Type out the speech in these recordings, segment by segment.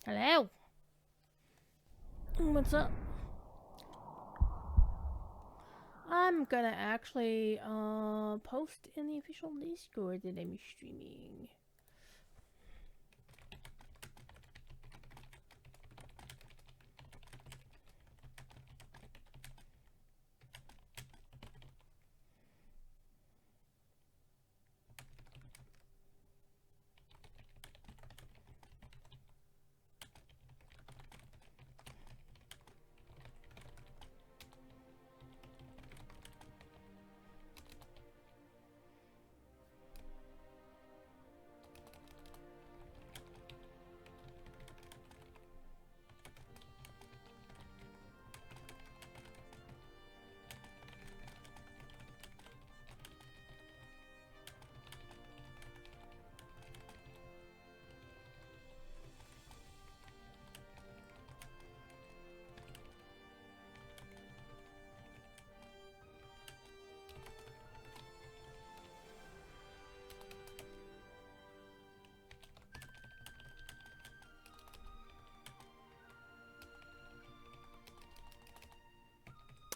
Hello. What's up? I'm gonna actually post in the official Discord that I'm streaming.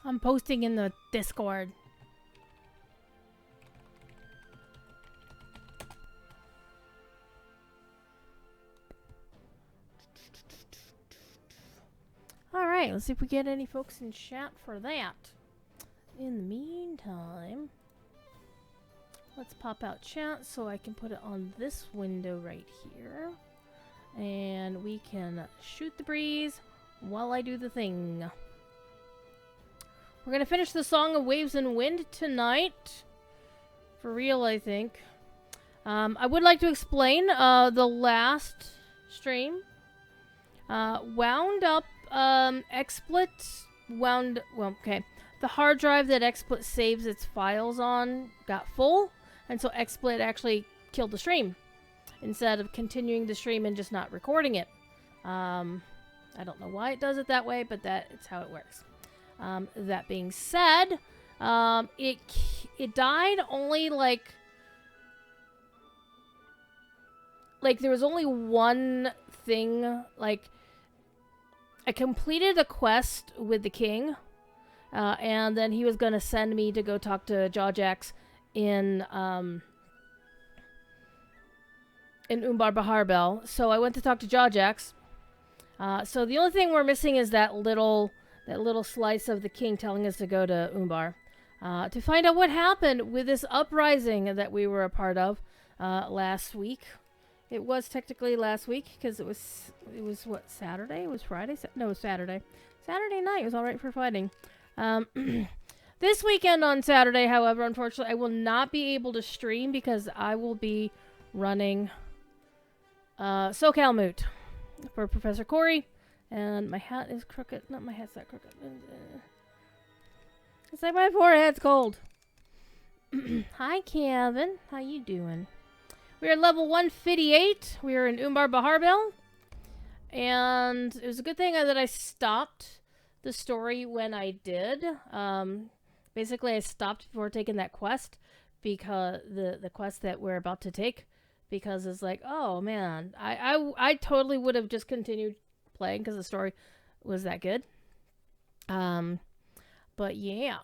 I'm posting in the Discord. Alright, let's see if we get any folks in chat for that. In the meantime, let's pop out chat so I can put it on this window right here. And we can shoot the breeze while I do the thing. We're gonna finish the Song of Waves and Wind tonight. For real, I think. I would like to explain the last stream. Wound up, XSplit wound... Well, okay. The hard drive that XSplit saves its files on got full. And so XSplit actually killed the stream. Instead of continuing the stream and just not recording it. I don't know why it does it that way, but it's how it works. That being said, it died only like there was only one thing, like I completed a quest with the king, and then he was gonna send me to go talk to Jawjax in Umbar Baharbel. So I went to talk to Jawjax. So the only thing we're missing is that little slice of the king telling us to go to Umbar to find out what happened with this uprising that we were a part of last week. It was technically last week because it was what, Saturday? It was Friday? No, it was Saturday. Saturday night was all right for fighting. This weekend on Saturday, however, unfortunately, I will not be able to stream because I will be running SoCal Moot for Professor Corey. And my hat is crooked. Not my hat's that crooked. It's like my forehead's cold. Hi, Kevin. How you doing? We are level 158. We are in Umbar Baharbel. And it was a good thing that I stopped the story when I did. Basically, I stopped before taking that quest. Because the quest that we're about to take. Because it's like, oh, man. I totally would have just continued playing because the story was that good. But yeah.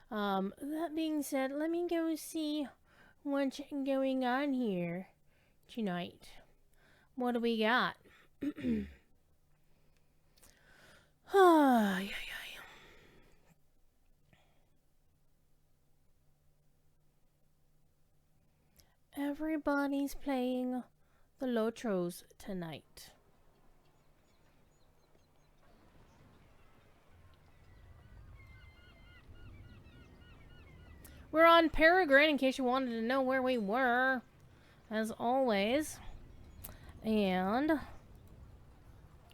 That being said, let me go see what's going on here tonight. What do we got? Everybody's playing the Lotros tonight. We're on Peregrine, in case you wanted to know where we were, as always. And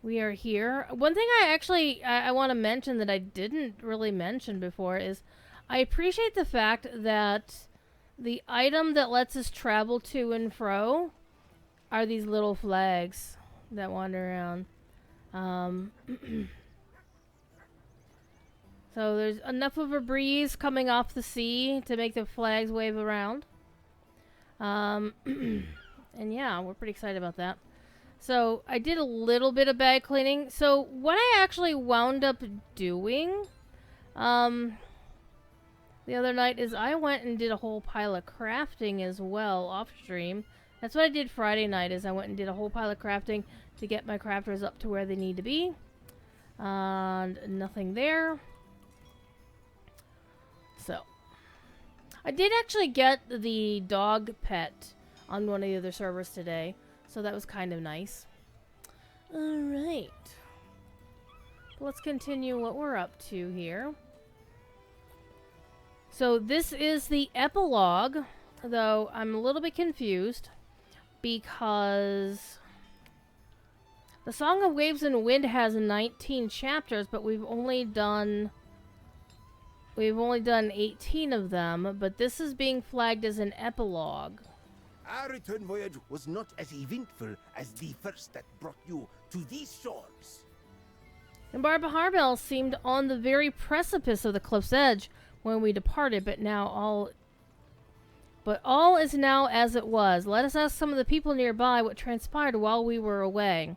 we are here. One thing I want to mention that I didn't really mention before is I appreciate the fact that the item that lets us travel to and fro are these little flags that wander around. So there's enough of a breeze coming off the sea to make the flags wave around. And yeah, we're pretty excited about that. So I did a little bit of bag cleaning. So what I actually wound up doing the other night is I went and did a whole pile of crafting as well off stream. That's what I did Friday night is I went and did a whole pile of crafting to get my crafters up to where they need to be. And nothing there. So I did actually get the dog pet on one of the other servers today. So that was kind of nice. Alright. Let's continue what we're up to here. So this is the epilogue, though I'm a little bit confused because the Song of Waves and Wind has 19 chapters, but we've only done 18 of them, but this is being flagged as an epilogue. Our return voyage was not as eventful as the first that brought you to these shores. Umbar Baharbel seemed on the very precipice of the cliff's edge when we departed, but all is now as it was. Let us ask some of the people nearby what transpired while we were away.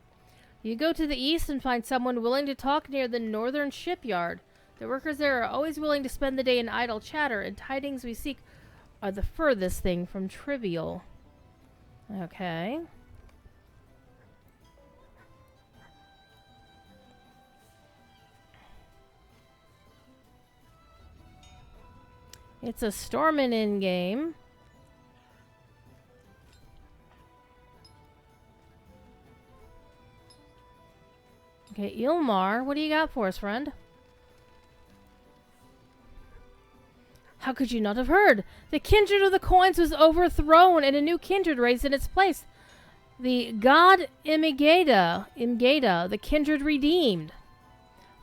You go to the east and find someone willing to talk near the northern shipyard. The workers there are always willing to spend the day in idle chatter, and tidings we seek are the furthest thing from trivial. Okay. It's a stormin' in game. Okay, Ilmar, what do you got for us, friend? How could you not have heard? The kindred of the coins was overthrown and a new kindred raised in its place. The god Imgeda, the kindred redeemed.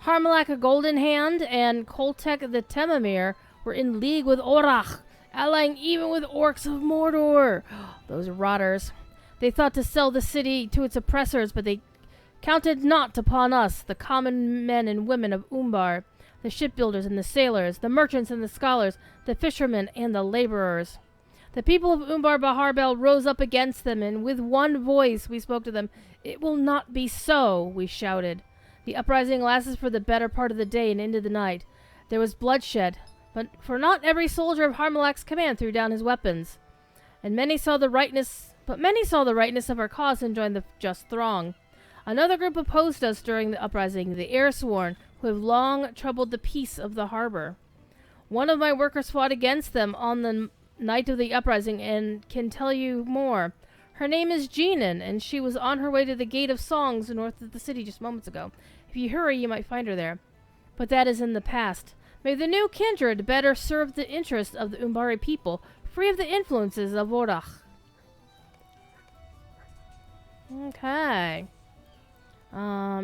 Harmalak a Golden Hand and Koltek the Temamir were in league with Orach, allying even with orcs of Mordor. Those rotters. They thought to sell the city to its oppressors, but they counted not upon us, the common men and women of Umbar, the shipbuilders and the sailors, the merchants and the scholars, the fishermen and the laborers. The people of Umbar Baharbel rose up against them, and with one voice we spoke to them. It will not be so, we shouted. The uprising lasted for the better part of the day and into the night. There was bloodshed, but not every soldier of Harmalak's command threw down his weapons. And many saw the rightness of our cause and joined the just throng. Another group opposed us during the uprising, the Airsworn, who have long troubled the peace of the harbor. One of my workers fought against them on the night of the uprising and can tell you more. Her name is Jeanin, and she was on her way to the Gate of Songs north of the city just moments ago. If you hurry, you might find her there. But that is in the past. May the new kindred better serve the interests of the Umbari people, free of the influences of Orach. Okay.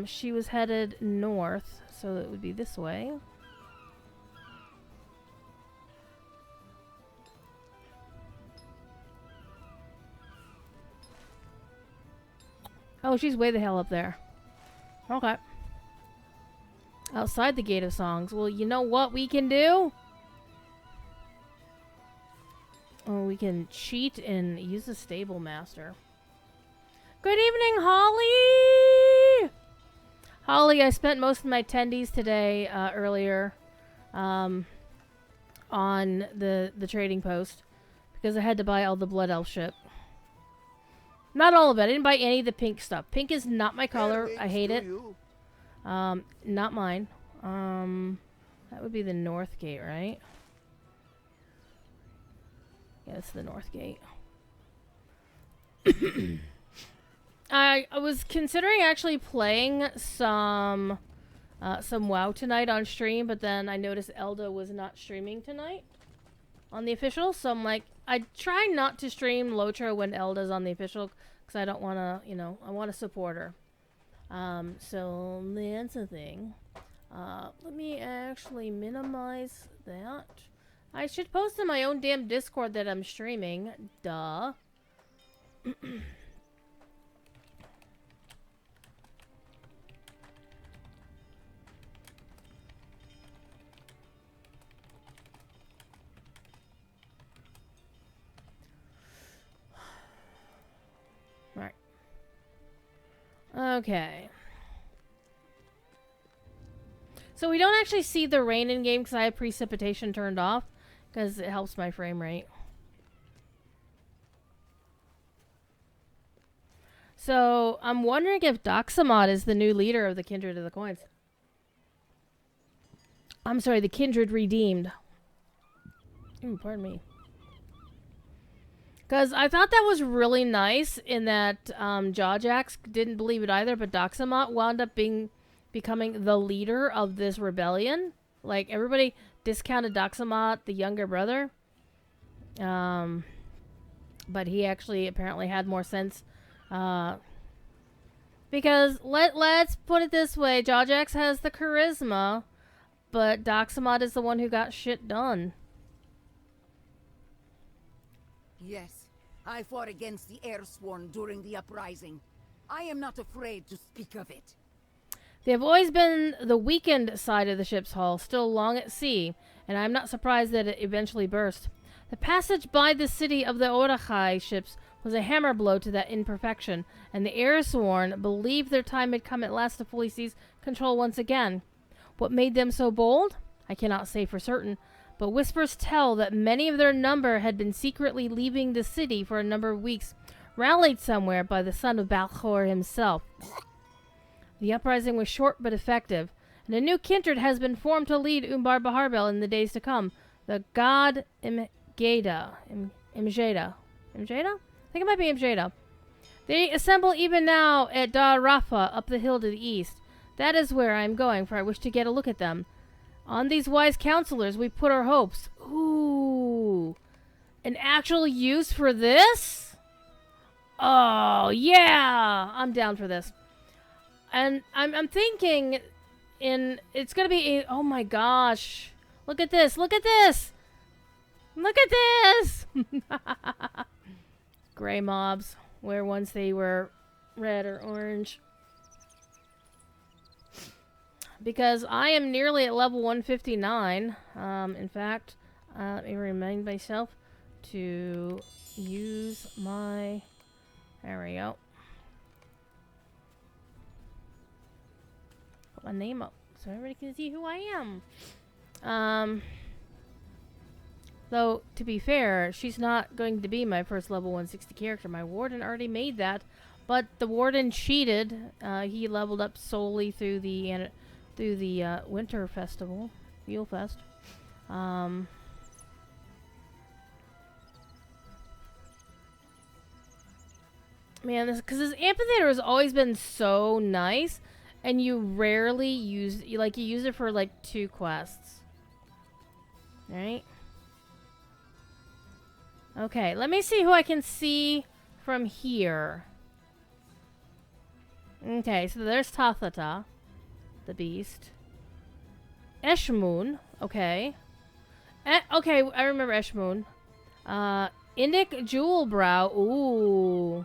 She was headed north, so it would be this way. Oh, she's way the hell up there. Okay. Outside the Gate of Songs. Well, you know what we can do? Oh, we can cheat and use the Stable Master. Good evening, Holly! Holly, I spent most of my tendies today, earlier, on the trading post, because I had to buy all the Blood Elf shit. Not all of it. I didn't buy any of the pink stuff. Pink is not my color. I hate it. Not mine. That would be the North Gate, right? Yeah, it's the North Gate. I was considering actually playing some WoW tonight on stream, but then I noticed Elda was not streaming tonight on the official, so I'm like, I try not to stream Lotra when Elda's on the official, because I don't want to, I want to support her. So that's a thing. Let me actually minimize that. I should post in my own damn Discord that I'm streaming. Duh. Right. Okay. So we don't actually see the rain in game because I have precipitation turned off because it helps my frame rate. So I'm wondering if Doxamot is the new leader of the Kindred of the Coins. I'm sorry, the Kindred Redeemed. Ooh, pardon me. Because I thought that was really nice in that Jawjax didn't believe it either, but Doxamot wound up becoming the leader of this rebellion. Like, everybody discounted Doxamot, the younger brother. But he actually apparently had more sense. Because, let's put it this way, Jawjax has the charisma, but Doxamot is the one who got shit done. Yes, I fought against the Airsworn during the uprising. I am not afraid to speak of it. They have always been the weakened side of the ship's hull, still long at sea, and I'm not surprised that it eventually burst. The passage by the city of the Orachai ships was a hammer blow to that imperfection, and the Airsworn believed their time had come at last to fully seize control once again. What made them so bold? I cannot say for certain, but whispers tell that many of their number had been secretly leaving the city for a number of weeks, rallied somewhere by the son of Balchor himself. The uprising was short but effective, and a new kindred has been formed to lead Umbar Baharbel in the days to come. The god Imjeda. Imjeda? I think it might be Imjeda. They assemble even now at Da Rafa, up the hill to the east. That is where I am going, for I wish to get a look at them. On these wise counselors we put our hopes. Ooh. An actual use for this? Oh, yeah! I'm down for this. And I'm thinking it's going to be oh my gosh. Look at this. Look at this. Look at this. Gray mobs, where once they were red or orange. Because I am nearly at level 159. In fact, let me remind myself to use my... There we go. Put my name up so everybody can see who I am. Though, to be fair, she's not going to be my first level 160 character. My warden already made that. But the warden cheated. He leveled up solely through the winter festival, Yule Fest. Man, because this amphitheater has always been so nice, and you rarely use you use it for like 2 quests. Right? Okay, let me see who I can see from here. Okay, so there's Tathata, the beast. Eshmoon, okay. Okay, I remember Eshmoon. Indic Jewelbrow, ooh.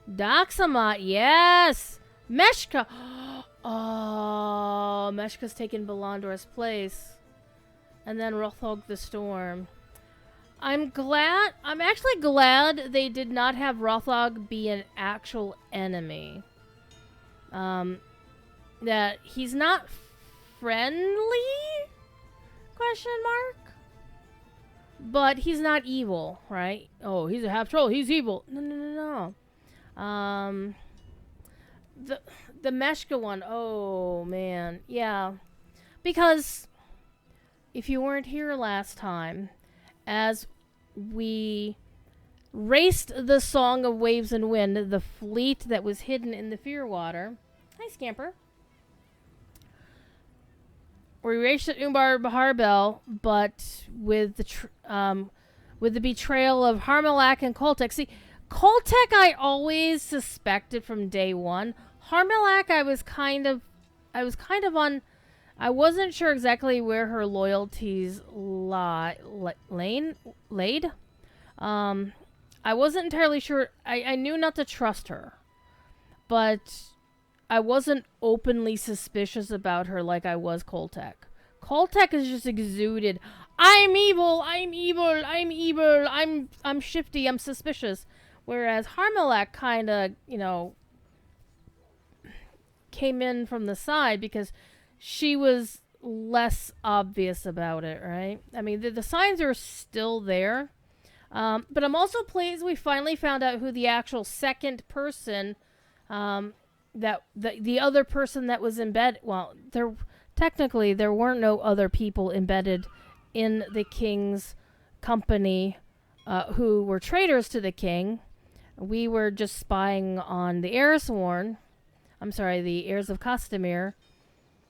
Doxamot, yes! Meshka! Oh, Meshka's taken Belandor's place. And then Rothog the Storm. I'm actually glad they did not have Rothog be an actual enemy. That he's not friendly? Question mark? But he's not evil, right? Oh, he's a half troll. He's evil. No. The Meshka one. Oh, man. Yeah. Because if you weren't here last time, as we raced the Song of Waves and Wind, the fleet that was hidden in the Fearwater. Hi, Scamper. We raced at Umbar Baharbel, but with the betrayal of Harmilak and Koltek. See, Koltek I always suspected from day one. Harmilak I was kind of on. I wasn't sure exactly where her loyalties laid. I wasn't entirely sure. I knew not to trust her, but I wasn't openly suspicious about her like I was Koltek. Koltek is just exuded, I'm evil, I'm evil, I'm evil, I'm shifty, I'm suspicious. Whereas Harmilak kind of, came in from the side because she was less obvious about it, right? I mean, the signs are still there. But I'm also pleased we finally found out who the actual second person, that the other person that was embedded. Well, technically there weren't no other people embedded in the king's company who were traitors to the king. We were just spying on the Heirsworn. I'm sorry, the heirs of Castamere.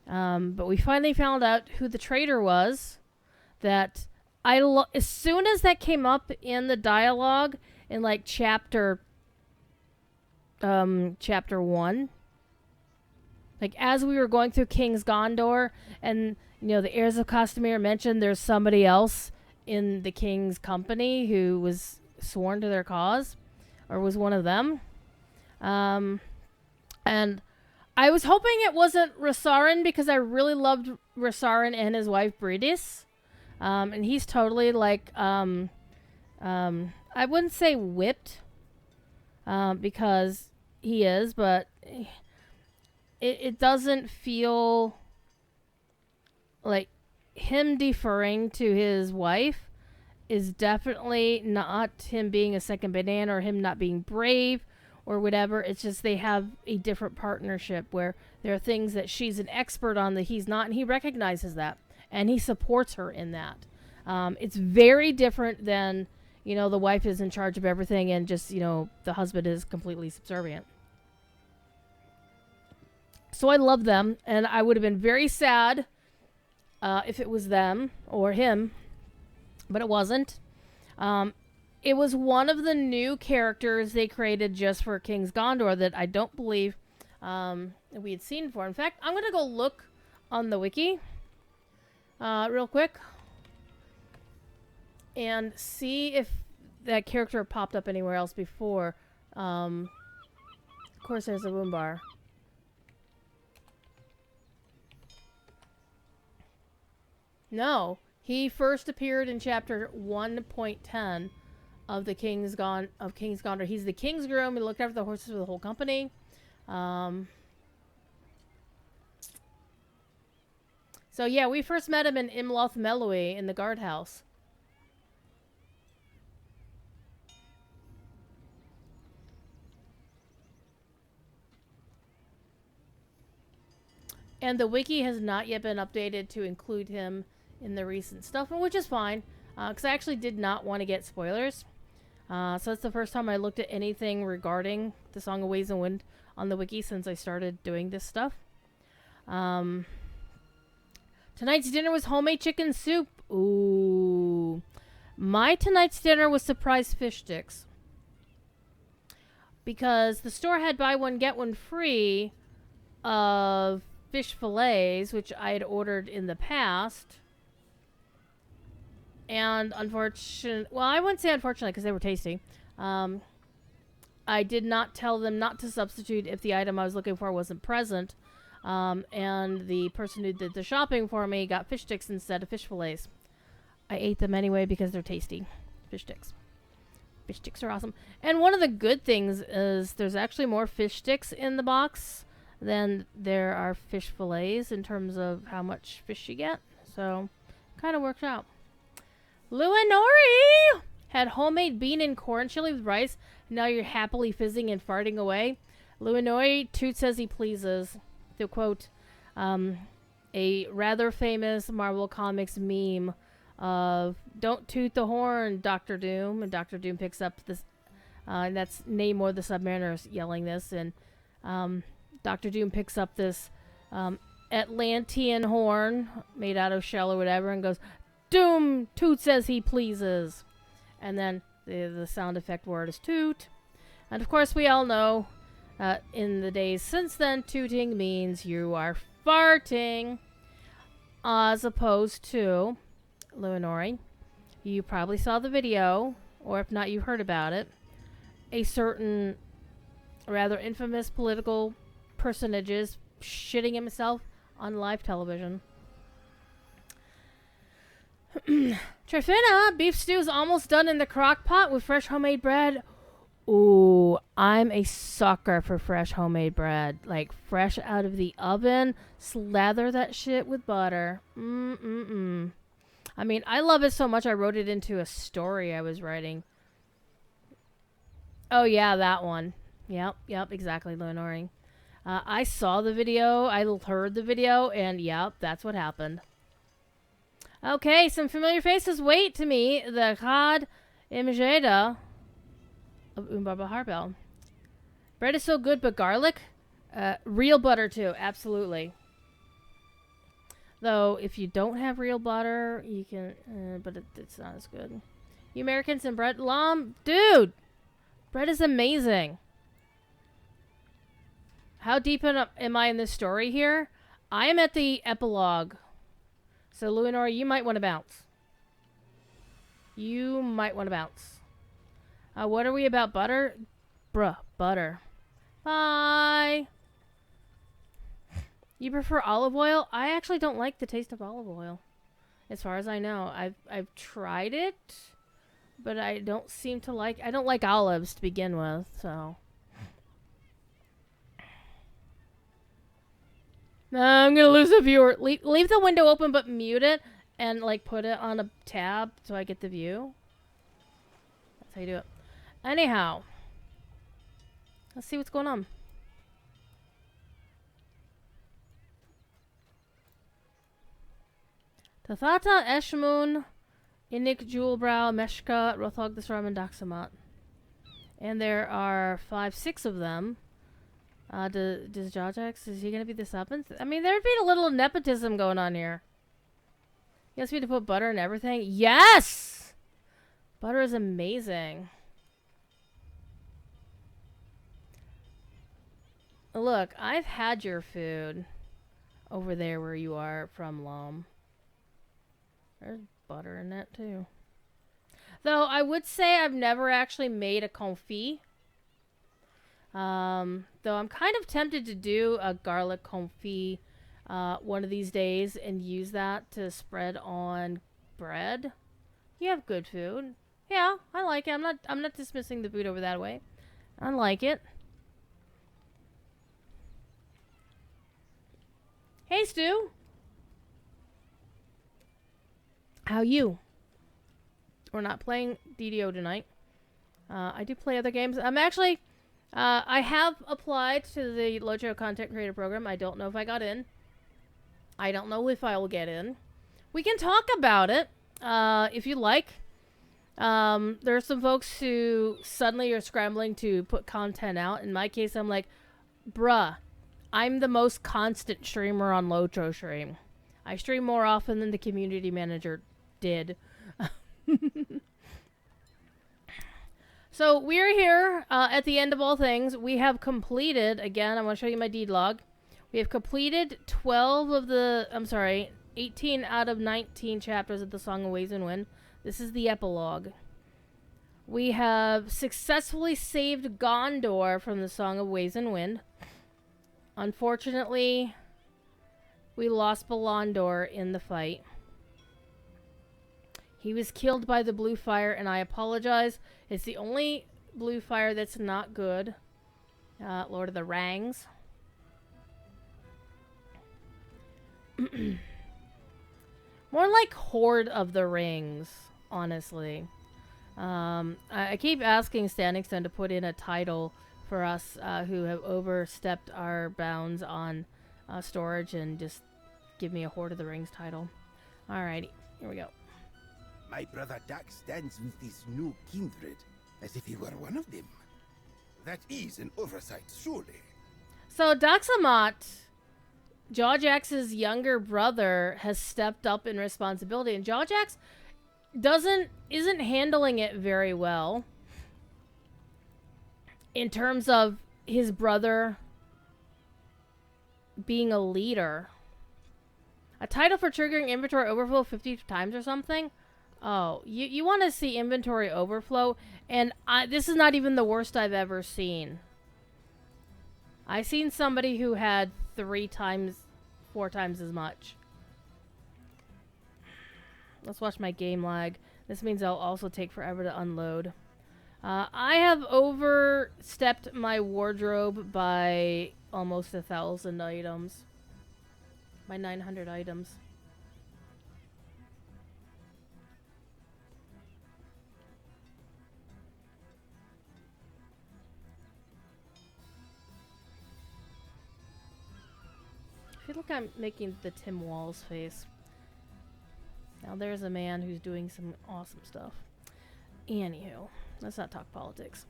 But we finally found out who the traitor was. That as soon as that came up in the dialogue in like chapter 1, like as we were going through King's Gondor, and the heirs of Castamere mentioned there's somebody else in the king's company who was sworn to their cause, or was one of them. And I was hoping it wasn't Rosarin, because I really loved Rosarin and his wife Bridis. And he's totally like, I wouldn't say whipped, because he is, but it doesn't feel like him deferring to his wife is definitely not him being a second banana or him not being brave or whatever. It's just they have a different partnership where there are things that she's an expert on that he's not, and he recognizes that. And he supports her in that. It's very different than, the wife is in charge of everything and just, the husband is completely subservient. So I love them, and I would have been very sad if it was them or him, but it wasn't. It was one of the new characters they created just for King's Gondor that I don't believe we had seen before. In fact, I'm going to go look on the wiki real quick and see if that character popped up anywhere else before. Of course, there's a Woombar. No, he first appeared in chapter 1.10 of the King's Gondor. He's the king's groom. He looked after the horses for the whole company. So yeah, we first met him in Imloth Mellowee in the guardhouse. And the wiki has not yet been updated to include him in the recent stuff, which is fine, because I actually did not want to get spoilers. So it's the first time I looked at anything regarding the Song of Ways and Wind on the wiki since I started doing this stuff. Tonight's dinner was homemade chicken soup. Ooh. My tonight's dinner was surprise fish sticks. Because the store had buy one, get one free of fish fillets, which I had ordered in the past. And well, I wouldn't say unfortunately because they were tasty. I did not tell them not to substitute if the item I was looking for wasn't present. And the person who did the shopping for me got fish sticks instead of fish fillets. I ate them anyway because they're tasty. Fish sticks. Fish sticks are awesome. And one of the good things is there's actually more fish sticks in the box than there are fish fillets in terms of how much fish you get. So, kind of worked out. Luanori had homemade bean and corn chili with rice. Now you're happily fizzing and farting away. Luanori toots as he pleases. To quote a rather famous Marvel Comics meme of "Don't toot the horn, Dr. Doom," and Dr. Doom picks up this, and that's Namor the Submariner yelling this, and Dr. Doom picks up this Atlantean horn made out of shell or whatever and goes, "Doom toots as he pleases." And then the sound effect word is toot. And of course we all know in the days since then, tooting means you are farting, as opposed to Luanori. You probably saw the video, or if not, you heard about it. A certain rather infamous political personages shitting himself on live television. Trifina, beef stew is almost done in the crock pot with fresh homemade bread. Ooh, I'm a sucker for fresh homemade bread. Like, fresh out of the oven. Slather that shit with butter. I mean, I love it so much I wrote it into a story I was writing. Oh, yeah, that one. Yep, exactly, Leonoring. I saw the video, I heard the video, and yep, that's what happened. Okay, some familiar faces wait to me. The Khad Imjeda of Umbar Baharbel. Bread is so good, but garlic? Real butter, too, absolutely. Though, if you don't have real butter, you can... but it's not as good. You Americans and bread... Dude! Bread is amazing. How deep am I in this story here? I am at the epilogue. So, Luinor, you might want to bounce. You might want to bounce. What are we about? Butter? Bruh, butter. Bye! You prefer olive oil? I actually don't like the taste of olive oil. As far as I know. I've tried it, but I don't seem to like... I don't like olives to begin with, so... I'm gonna lose a viewer. Leave the window open, but mute it, and, like, put it on a tab so I get the view. That's how you do it. Anyhow. Let's see what's going on. Tathata, Eshmun, Inik, Jewelbrow, Meshka, Rothog, the Sram, and Daxamat. And there are 6 of them. Does Jajax, is he going to be the 7th? I mean, there'd be a little nepotism going on here. You asked me to put butter in everything? Yes! Butter is amazing. Look, I've had your food over there where you are from, Lom. There's butter in it, too. Though, I would say I've never actually made a confit. Though I'm kind of tempted to do a garlic confit one of these days and use that to spread on bread. You have good food. Yeah, I like it. I'm not dismissing the food over that way. I like it. Hey, Stu. How you? We're not playing DDO tonight. I do play other games. I'm actually... I have applied to the Lojo Content Creator Program. I don't know if I got in. I don't know if I will get in. We can talk about it, if you like. There are some folks who suddenly are scrambling to put content out. In my case, I'm like, bruh, I'm the most constant streamer on Lojo Stream. I stream more often than the community manager did. So we're here at the end of all things. We have completed, again, I want to show you my deed log. We have completed 18 out of 19 chapters of the Song of Ways and Wind. This is the epilogue. We have successfully saved Gondor from the Song of Ways and Wind. Unfortunately, we lost Belandor in the fight. He was killed by the blue fire, and I apologize. It's the only blue fire that's not good. Lord of the Rangs. More like Horde of the Rings, honestly. I keep asking Standingstone to put in a title for us who have overstepped our bounds on storage and just give me a Horde of the Rings title. Alrighty, here we go. My brother Dax stands with this new kindred, as if he were one of them. That is an oversight, surely. So Daxamat, Jawjax's younger brother, has stepped up in responsibility, and Jawjax isn't handling it very well in terms of his brother being a leader. A title for triggering inventory overflow 50 times or something? Oh, you want to see inventory overflow? And this is not even the worst I've ever seen. I've seen somebody who had 4 times as much. Let's watch my game lag. This means I'll also take forever to unload. I have overstepped my wardrobe by almost 1,000 items. My 900 items. I feel like I'm making the Tim Walls face. Now there's a man who's doing some awesome stuff. Anywho, let's not talk politics.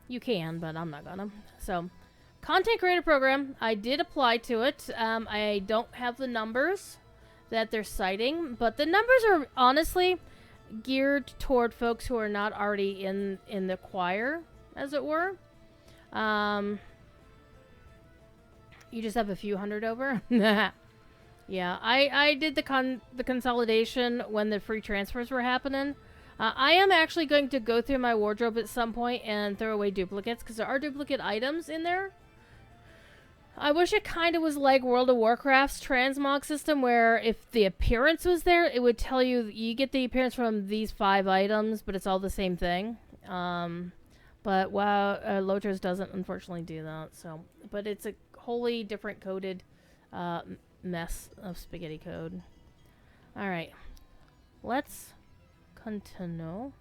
You can, but I'm not gonna. So, content creator program. I did apply to it. I don't have the numbers that they're citing, but the numbers are honestly geared toward folks who are not already in the choir, as it were. You just have a few hundred over. Yeah, I did the consolidation when the free transfers were happening. I am actually going to go through my wardrobe at some point and throw away duplicates, because there are duplicate items in there. I wish it kind of was like World of Warcraft's transmog system, where if the appearance was there, it would tell you you get the appearance from these 5 items, but it's all the same thing. But WoW Lotros doesn't unfortunately do that. So, but it's a wholly different coded mess of spaghetti code. All right, let's continue.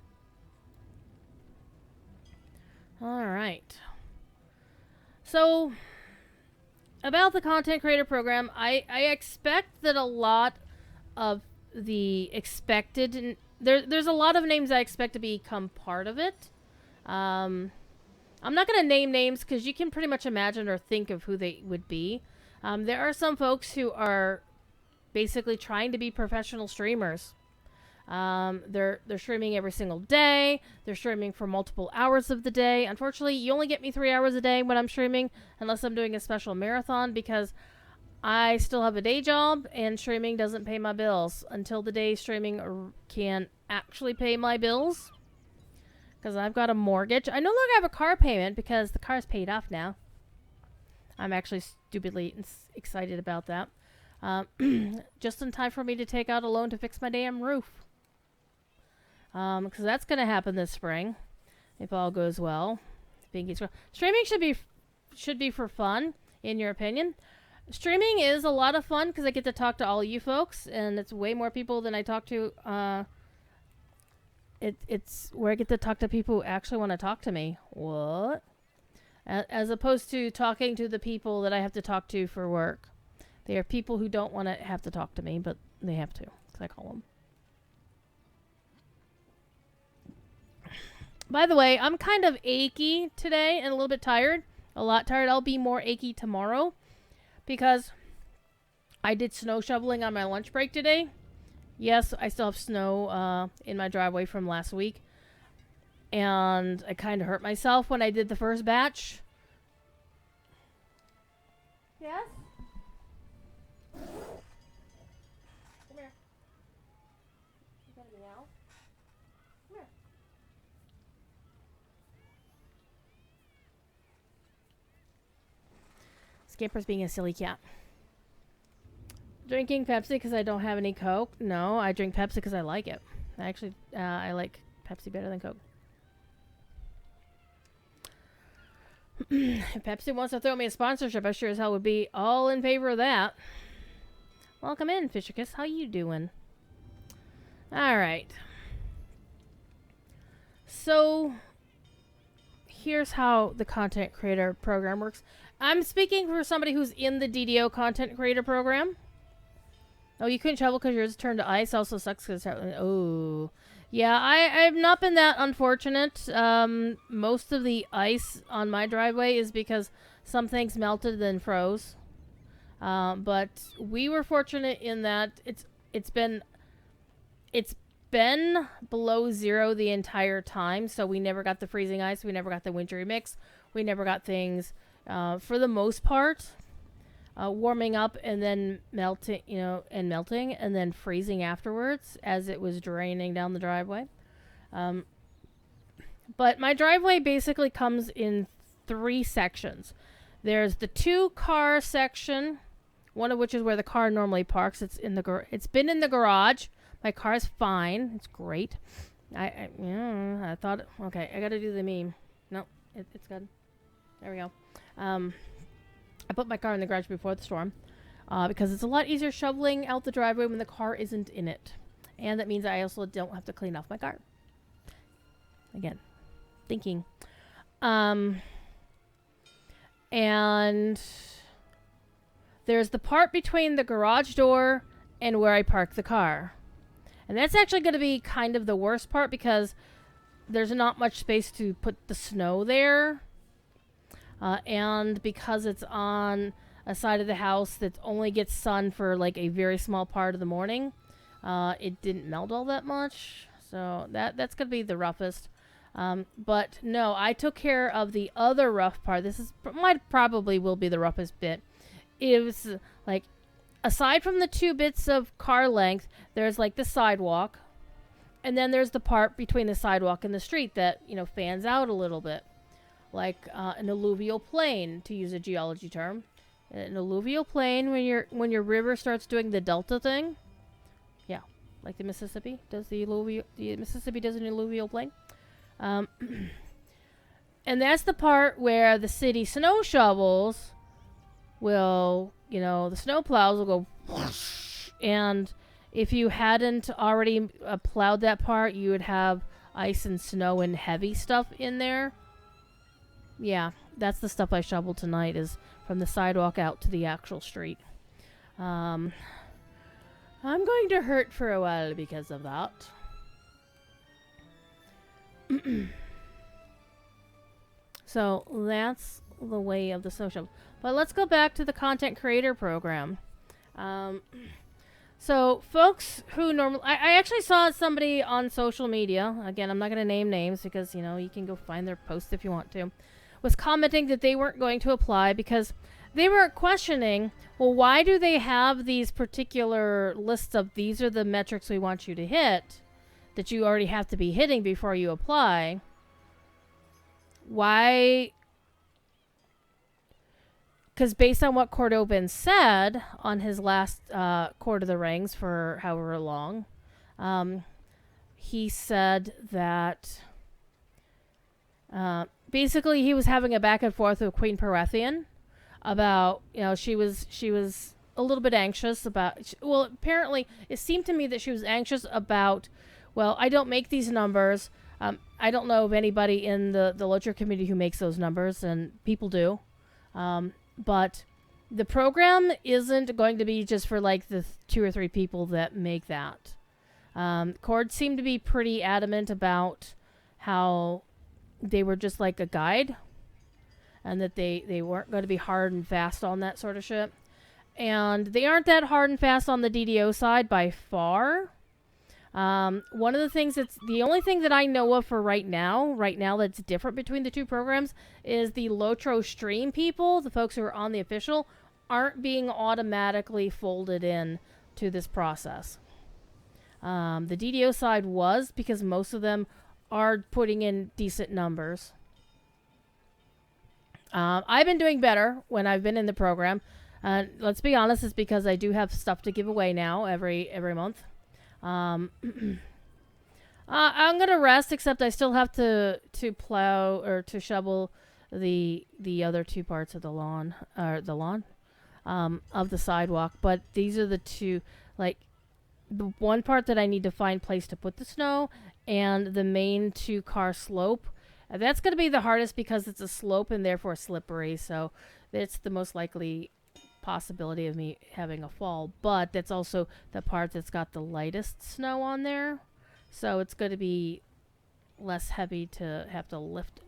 All right. So, about the content creator program, I expect that a lot of the expected... There's a lot of names I expect to become part of it. I'm not going to name names because you can pretty much imagine or think of who they would be. There are some folks who are basically trying to be professional streamers. They're streaming every single day. They're streaming for multiple hours of the day. Unfortunately, you only get me 3 hours a day when I'm streaming, unless I'm doing a special marathon, because I still have a day job and streaming doesn't pay my bills until the day streaming can actually pay my bills. Because I've got a mortgage. I no longer have a car payment because the car's paid off now. I'm actually stupidly excited about that. Just in time for me to take out a loan to fix my damn roof. Because that's going to happen this spring, if all goes well. Streaming should be for fun, in your opinion. Streaming is a lot of fun because I get to talk to all you folks, and it's way more people than I talk to. It's where I get to talk to people who actually want to talk to me. What? As opposed to talking to the people that I have to talk to for work. They are people who don't want to have to talk to me, but they have to, because I call them. By the way, I'm kind of achy today and a little bit tired. A lot tired. I'll be more achy tomorrow because I did snow shoveling on my lunch break today. Yes, I still have snow in my driveway from last week. And I kind of hurt myself when I did the first batch. Yes? Come here. You got a meow? Come here. Skipper's being a silly cat. Drinking Pepsi because I don't have any Coke? No, I drink Pepsi because I like it. Actually, I like Pepsi better than Coke. If Pepsi wants to throw me a sponsorship, I sure as hell would be all in favor of that. Welcome in, Fisherkiss. How you doing? Alright. So, here's how the content creator program works. I'm speaking for somebody who's in the DDO content creator program. Oh, you couldn't travel because yours turned to ice. Also sucks because... Oh. Yeah, I've not been that unfortunate. Most of the ice on my driveway is because some things melted then froze. But we were fortunate in that it's been below 0 the entire time, so we never got the freezing ice. We never got the wintry mix. We never got things, for the most part, warming up and then melting, and then freezing afterwards as it was draining down the driveway. But my driveway basically comes in 3 sections. There's the 2-car section, one of which is where the car normally parks. It's been in the garage. My car's fine. It's great. I thought, okay, I gotta do the meme. No, it's good. There we go. I put my car in the garage before the storm, because it's a lot easier shoveling out the driveway when the car isn't in it. And that means I also don't have to clean off my car. Again, thinking. And there's the part between the garage door and where I park the car. And that's actually going to be kind of the worst part because there's not much space to put the snow there. And because it's on a side of the house that only gets sun for like a very small part of the morning, it didn't melt all that much. So that's going to be the roughest. But no, I took care of the other rough part. This probably will be the roughest bit. It was like, aside from the 2 bits of car length, there's like the sidewalk, and then there's the part between the sidewalk and the street that, fans out a little bit. Like an alluvial plain, to use a geology term. An alluvial plain, when your river starts doing the delta thing. Yeah, like the Mississippi does the Mississippi does an alluvial plain. And that's the part where the city snow shovels will, the snow plows will go whoosh, and if you hadn't already plowed that part, you would have ice and snow and heavy stuff in there. Yeah, that's the stuff I shoveled tonight, is from the sidewalk out to the actual street. I'm going to hurt for a while because of that. So that's the way of the social. But let's go back to the content creator program. So folks who normally... I actually saw somebody on social media. Again, I'm not going to name names because, you can go find their post if you want to. Was commenting that they weren't going to apply because they were questioning, well, why do they have these particular lists of these are the metrics we want you to hit that you already have to be hitting before you apply? Why? Because based on what Cordobin said on his last Court of the Rings for however long, he said that basically he was having a back and forth with Queen Perethian about, she was a little bit anxious about, well, apparently it seemed to me that she was anxious about, well, I don't make these numbers. I don't know of anybody in the Lotro community who makes those numbers, and people do. But the program isn't going to be just for like the 2 or 3 people that make that. Cord seemed to be pretty adamant about how they were just like a guide, and that they weren't going to be hard and fast on that sort of shit. And they aren't that hard and fast on the DDO side by far. One of the things the only thing that I know of for right now that's different between the 2 programs is the Lotro stream people, the folks who are on the official, aren't being automatically folded in to this process. The DDO side was, because most of them are putting in decent numbers. I've been doing better when I've been in the program. Let's be honest, it's because I do have stuff to give away now every month. I'm gonna rest, except I still have to plow or to shovel the other 2 parts of the lawn, of the sidewalk. But these are the 2, like the one part that I need to find place to put the snow, and the main 2-car slope. That's gonna be the hardest because it's a slope and therefore slippery. So it's the most likely possibility of me having a fall, but that's also the part that's got the lightest snow on there, so it's going to be less heavy to have to lift.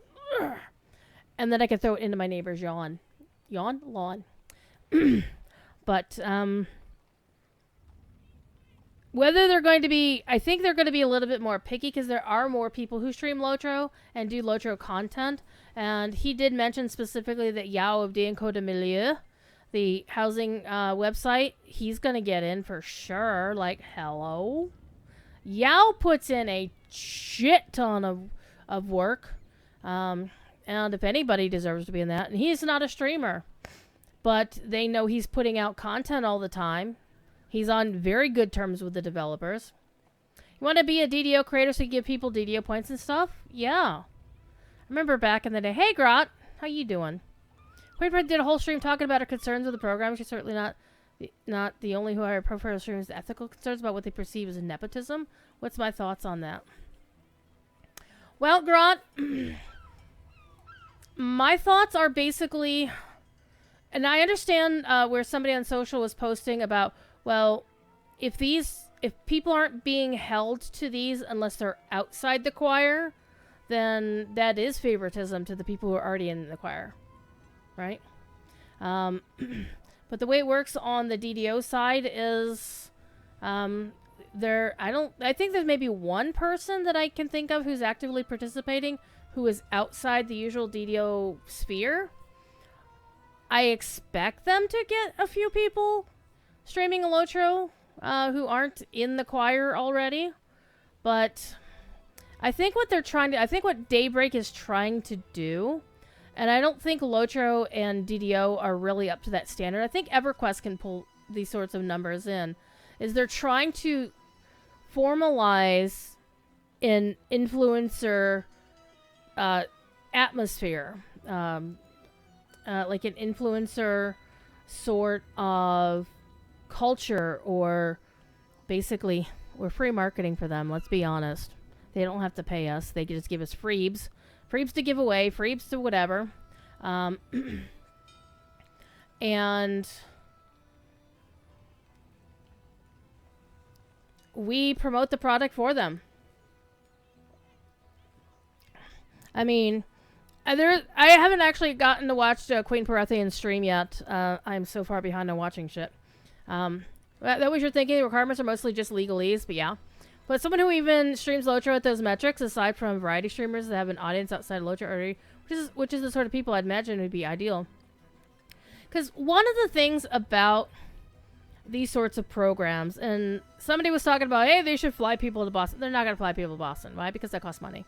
And then I can throw it into my neighbor's lawn. But whether they're going to be, I think they're going to be a little bit more picky because there are more people who stream Lotro and do Lotro content. And he did mention specifically that Yao of D'Enco de Milieu, the housing website, he's going to get in for sure. Like, hello? Yao puts in a shit ton of work. And if anybody deserves to be in that, and he's not a streamer, but they know he's putting out content all the time. He's on very good terms with the developers. You want to be a DDO creator so you give people DDO points and stuff? Yeah. I remember back in the day. Hey, Grot. How you doing? Quaidbread did a whole stream talking about her concerns with the program. She's certainly not the only who I profile streams ethical concerns about what they perceive as nepotism. What's my thoughts on that? Well, Grot, my thoughts are basically, and I understand where somebody on social was posting about, well, if people aren't being held to these unless they're outside the choir, then that is favoritism to the people who are already in the choir, right? But the way it works on the DDO side is, I think there's maybe one person that I can think of who's actively participating who is outside the usual DDO sphere. I expect them to get a few people streaming Elotro who aren't in the choir already, but I think what Daybreak is trying to do, and I don't think Elotro and DDO are really up to that standard. I think EverQuest can pull these sorts of numbers in, is they're trying to formalize an influencer atmosphere, like an influencer sort of culture, or basically we're free marketing for them. Let's be honest. They don't have to pay us. They just give us freebs to give away, freebs to whatever. And we promote the product for them. I mean, I haven't actually gotten to watch Queen Parathian's stream yet. I'm so far behind on watching shit. That was your thinking. The requirements are mostly just legalese, but yeah. But someone who even streams Lotro at those metrics, aside from variety streamers that have an audience outside of Lotro already, which is the sort of people I'd imagine would be ideal. Because one of the things about these sorts of programs, and somebody was talking about, hey, they should fly people to Boston. They're not going to fly people to Boston. Why? Because that costs money.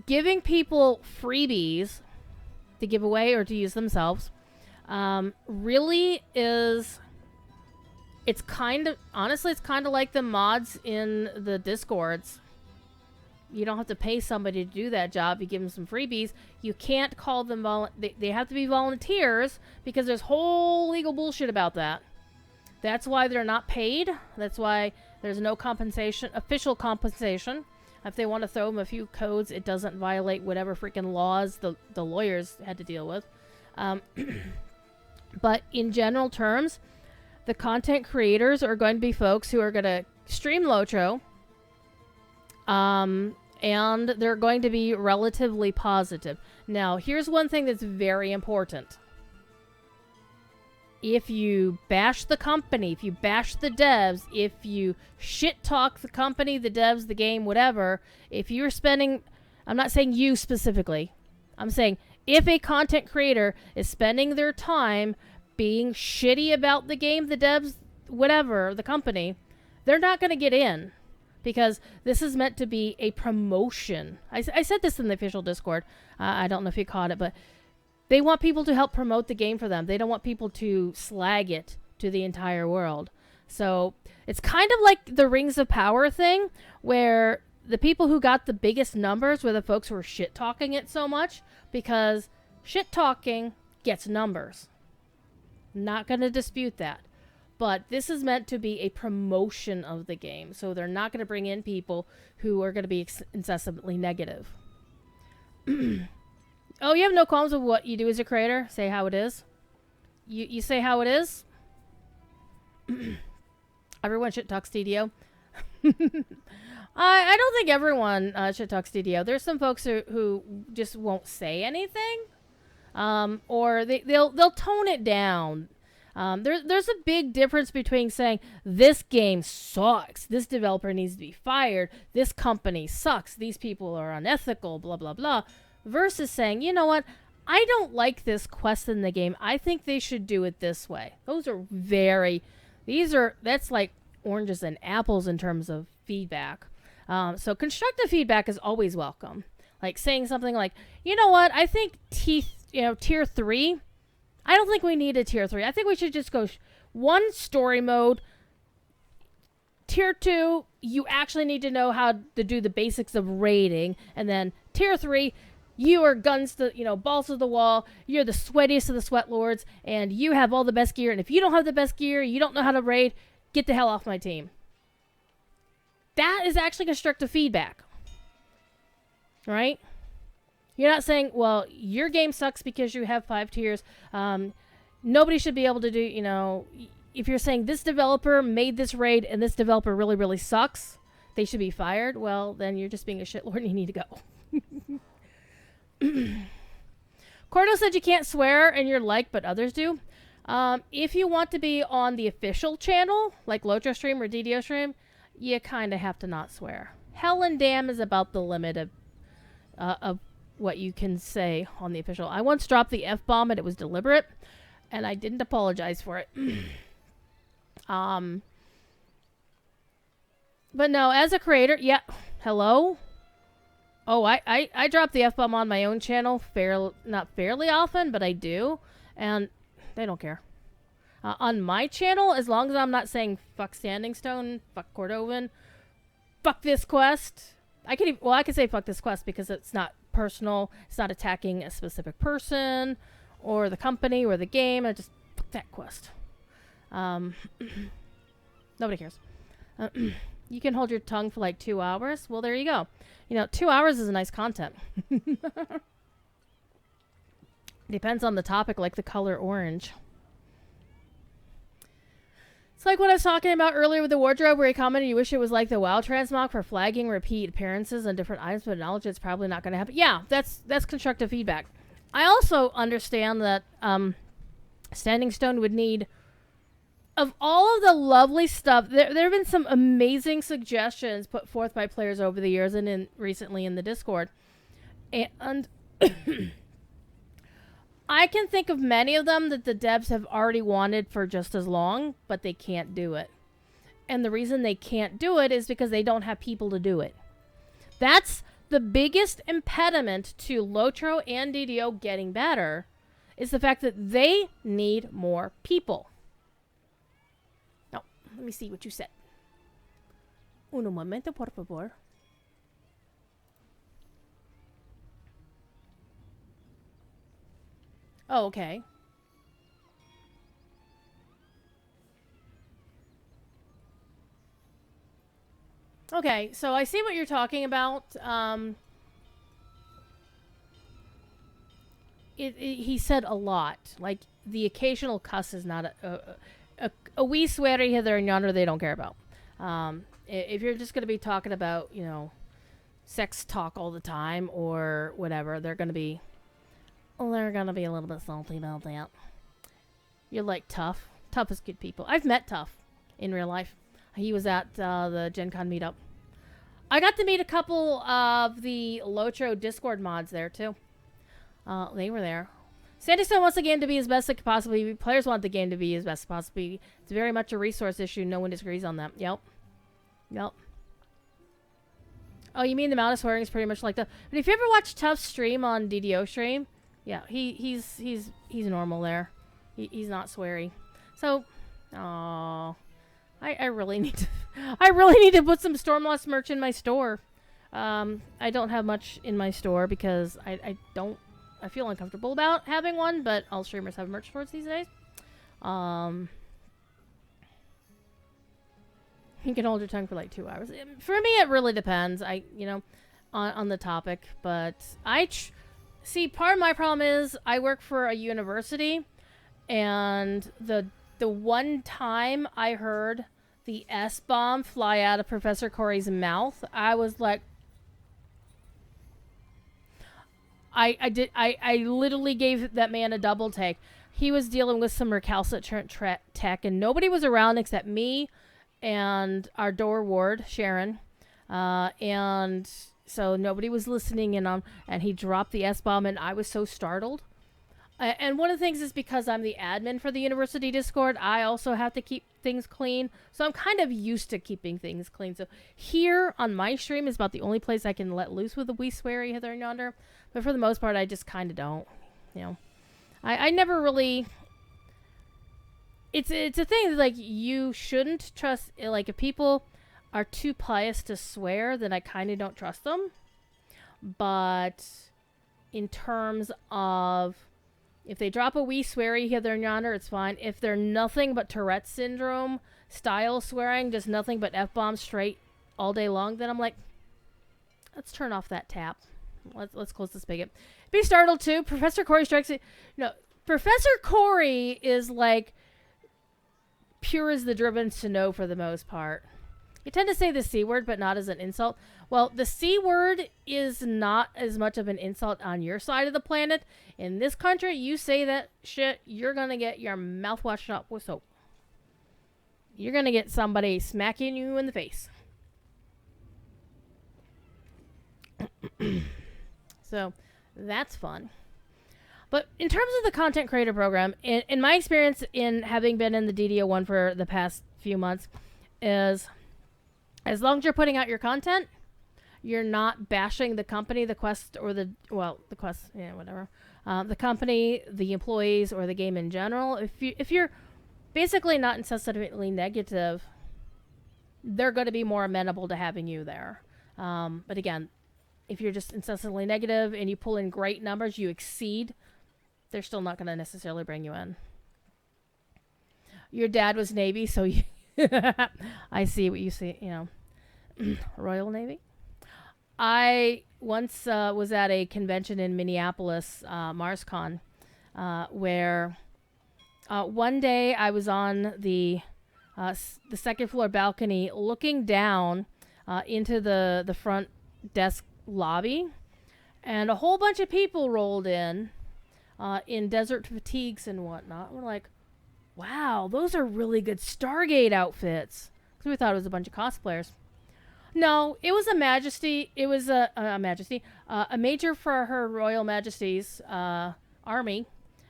Giving people freebies to give away or to use themselves really is... honestly, it's kind of like the mods in the Discords. You don't have to pay somebody to do that job. You give them some freebies. You can't call them they have to be volunteers, because there's whole legal bullshit about that. That's why they're not paid. That's why there's no compensation, official compensation. If they want to throw them a few codes, it doesn't violate whatever freaking laws the lawyers had to deal with. But in general terms, the content creators are going to be folks who are going to stream Lotro, and they're going to be relatively positive. Now, here's one thing that's very important. If you bash the company, if you bash the devs, if you shit talk the company, the devs, the game, whatever, if you're spending... I'm not saying you specifically. I'm saying if a content creator is spending their time being shitty about the game, the devs, whatever, the company, they're not going to get in, because this is meant to be a promotion. I said this in the official Discord. I don't know if you caught it, but they want people to help promote the game for them. They don't want people to slag it to the entire world. So it's kind of like the Rings of Power thing, where the people who got the biggest numbers were the folks who were shit-talking it so much, because shit-talking gets numbers. Not going to dispute that. But this is meant to be a promotion of the game. So they're not going to bring in people who are going to be incessantly negative. Oh, you have no qualms with what you do as a creator? Say how it is? You say how it is? Everyone shit talks DDO. I don't think everyone shit talks DDO. There's some folks who just won't say anything. Or they'll tone it down. There's a big difference between saying, this game sucks, this developer needs to be fired, this company sucks, these people are unethical, blah, blah, blah, versus saying, you know what, I don't like this quest in the game, I think they should do it this way. Those are that's like oranges and apples in terms of feedback. So constructive feedback is always welcome. Like saying something like, you know what, I think tier 3, I don't think we need a tier 3. I think we should just go one story mode, Tier 2, you actually need to know how to do the basics of raiding. And then Tier 3, you are guns to, balls to the wall. You're the sweatiest of the sweat lords, and you have all the best gear. And if you don't have the best gear, you don't know how to raid, get the hell off my team. That is actually constructive feedback. Right? You're not saying, well, your game sucks because you have 5 tiers. Nobody should be able to do, if you're saying this developer made this raid and this developer really, really sucks, they should be fired. Well, then you're just being a shitlord and you need to go. Cordo said you can't swear and you're like, but others do. If you want to be on the official channel, like Lotro stream or DDO stream, you kind of have to not swear. Hell and damn is about the limit of what you can say on the official. I once dropped the F-bomb and it was deliberate, and I didn't apologize for it. But no, as a creator, yeah, hello? Oh, I drop the F-bomb on my own channel, not fairly often, but I do, and they don't care. On my channel, as long as I'm not saying fuck Standing Stone, fuck Cordovan, fuck this quest, I can say fuck this quest because it's not personal, it's not attacking a specific person, or the company, or the game, I just fuck that quest. Nobody cares. You can hold your tongue for like 2 hours. Well, there you go. 2 hours is a nice content. Depends on the topic, like the color orange. It's like what I was talking about earlier with the wardrobe, where he commented you wish it was like the WoW transmog for flagging repeat appearances on different items, but acknowledge it's probably not going to happen. Yeah, that's constructive feedback. I also understand that Standing Stone would need, of all of the lovely stuff, there have been some amazing suggestions put forth by players over the years and recently in the Discord. And I can think of many of them that the devs have already wanted for just as long, but they can't do it. And the reason they can't do it is because they don't have people to do it. That's the biggest impediment to Lotro and DDO getting better, is the fact that they need more people. Now, let me see what you said. Un momento, por favor. Oh, okay. Okay, so I see what you're talking about. He said a lot. Like, the occasional cuss is not a wee sweary hither and yonder they don't care about. If you're just going to be talking about, sex talk all the time or whatever, they're going to be a little bit salty about that. You're like Tough. Tough is good people. I've met Tough in real life. He was at the Gen Con meetup. I got to meet a couple of the Lotro Discord mods there, too. They were there. Standing Stone wants the game to be as best it could possibly be. Players want the game to be as best as possibly be. It's very much a resource issue. No one disagrees on that. Yep. Oh, you mean the amount of swearing is pretty much like that? But if you ever watch Tough stream on DDO stream, yeah, he's normal there. He's not sweary. So, aww. I really need to put some Stormlost merch in my store. I don't have much in my store because I feel uncomfortable about having one, but all streamers have merch stores these days. You can hold your tongue for like 2 hours. For me, it really depends. On the topic, but see, part of my problem is I work for a university, and the one time I heard the S-bomb fly out of Professor Corey's mouth, I was like, I literally gave that man a double take. He was dealing with some recalcitrant tech, and nobody was around except me and our door ward, Sharon, and so nobody was listening in on, and he dropped the S-bomb, and I was so startled. And one of the things is because I'm the admin for the university Discord, I also have to keep things clean. So I'm kind of used to keeping things clean. So here on my stream is about the only place I can let loose with a wee sweary hither and yonder. But for the most part, I just kind of don't. I never really... It's a thing that, like, you shouldn't trust... Like, if people are too pious to swear, then I kind of don't trust them. But in terms of if they drop a wee sweary hither and yonder, it's fine. If they're nothing but Tourette syndrome style swearing, just nothing but F-bombs straight all day long, then I'm like, let's turn off that tap. Let's close the spigot. Be startled too. Professor Corey strikes it. No, Professor Corey is like pure as the dribbins to know for the most part. You tend to say the C word, but not as an insult. Well, the C word is not as much of an insult on your side of the planet. In this country, you say that shit, you're going to get your mouth washed up with soap. You're going to get somebody smacking you in the face. So, that's fun. But in terms of the content creator program, in my experience in having been in the DDO1 for the past few months, is as long as you're putting out your content, you're not bashing the company, the quest, or the quest, yeah, whatever. The company, the employees, or the game in general. If you're basically not incessantly negative, they're going to be more amenable to having you there. But again, if you're just incessantly negative and you pull in great numbers, you exceed, they're still not going to necessarily bring you in. Your dad was Navy, so you I see what you see, you know. Royal Navy. I once was at a convention in Minneapolis, MarsCon, where one day I was on the second floor balcony looking down into the front desk lobby, and a whole bunch of people rolled in desert fatigues and whatnot. We're like, wow, those are really good Stargate outfits. Because we thought it was a bunch of cosplayers. No, it was a Majesty. It was a major for Her Royal Majesty's army,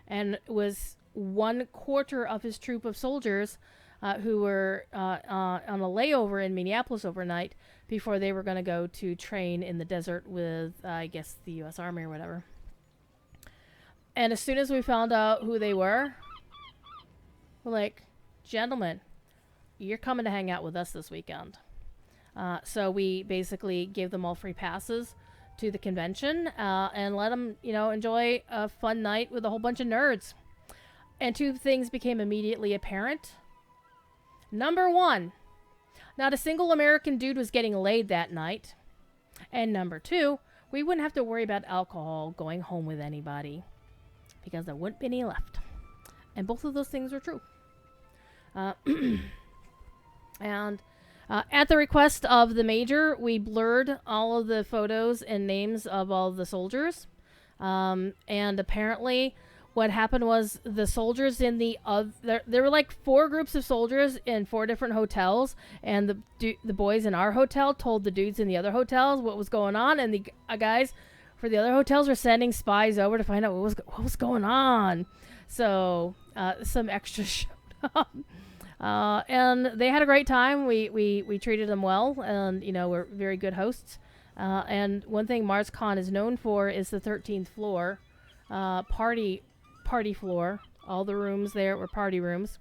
and it was 1/4 of his troop of soldiers who were on a layover in Minneapolis overnight before they were going to go to train in the desert with, I guess, the U.S. Army or whatever. And as soon as we found out who they were, we're like, gentlemen, you're coming to hang out with us this weekend. So we basically gave them all free passes to the convention and let them, enjoy a fun night with a whole bunch of nerds. And two things became immediately apparent. Number one, not a single American dude was getting laid that night. And number two, we wouldn't have to worry about alcohol going home with anybody because there wouldn't be any left. And both of those things were true. And at the request of the major, we blurred all of the photos and names of all the soldiers. And apparently what happened was the soldiers in there were like 4 groups of soldiers in 4 different hotels, and the boys in our hotel told the dudes in the other hotels what was going on, and the guys for the other hotels were sending spies over to find out what was going on. So some extras showed up. And they had a great time. We treated them well, and we're very good hosts. And one thing MarsCon is known for is the 13th floor, party floor. All the rooms there were party rooms,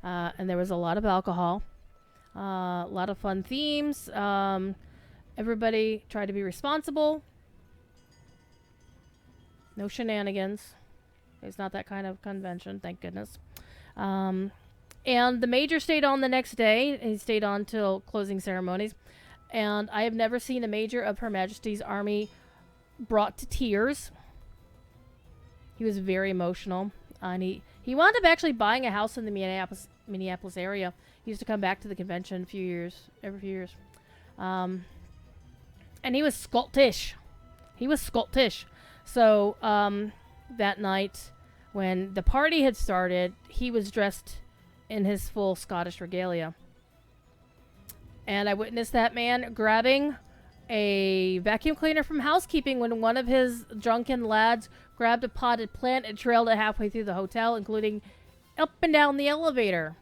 and there was a lot of alcohol, a lot of fun themes. Everybody tried to be responsible. No shenanigans. It's not that kind of convention, thank goodness. And the major stayed on the next day. He stayed on till closing ceremonies. And I have never seen a major of Her Majesty's Army brought to tears. He was very emotional. And he wound up actually buying a house in the Minneapolis area. He used to come back to the convention every few years. And he was Scottish. So that night, when the party had started, he was dressed in his full Scottish regalia. And I witnessed that man grabbing a vacuum cleaner from housekeeping when one of his drunken lads grabbed a potted plant and trailed it halfway through the hotel, including up and down the elevator.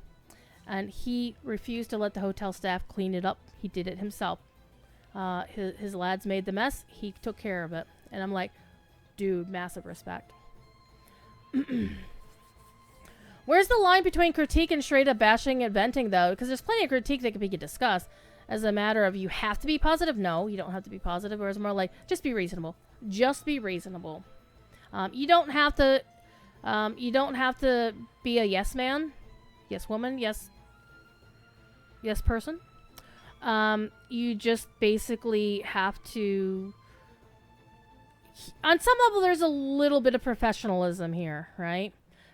And he refused to let the hotel staff clean it up. He did it himself. His lads made the mess. He took care of it. And I'm like, dude, massive respect. Where's the line between critique and straight up bashing and venting, though? Because there's plenty of critique that can be discussed. as a matter of you have to be positive. No, you don't have to be positive. Or it's more like just be reasonable. Just be reasonable. You don't have to. You don't have to be a yes man, yes woman, yes person. You just basically have to. On some level, there's a little bit of professionalism here, right?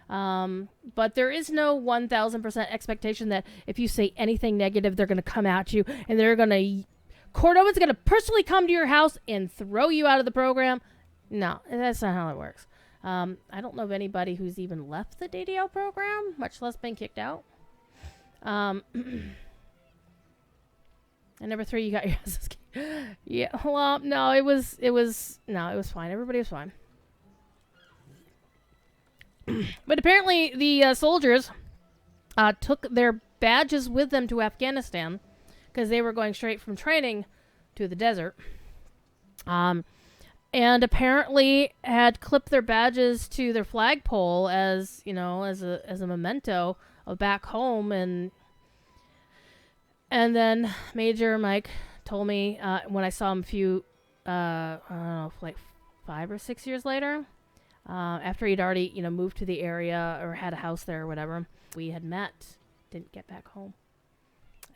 But there is no 1,000% expectation that if you say anything negative, they're going to come at you and they're going to... Cordova's going to personally come to your house and throw you out of the program. No, that's not how it works. I don't know of anybody who's even left the DDO program, much less been kicked out. And number 3, you got your asses kicked. Yeah, well, no, it was fine. Everybody was fine. But apparently the soldiers took their badges with them to Afghanistan because they were going straight from training to the desert. And apparently had clipped their badges to their flagpole as, you know, as a memento of back home. And then Major Mike told me when I saw him a few, I don't know, like 5 or 6 years later, after he'd already, you know, moved to the area or had a house there or whatever, we had met, didn't get back home.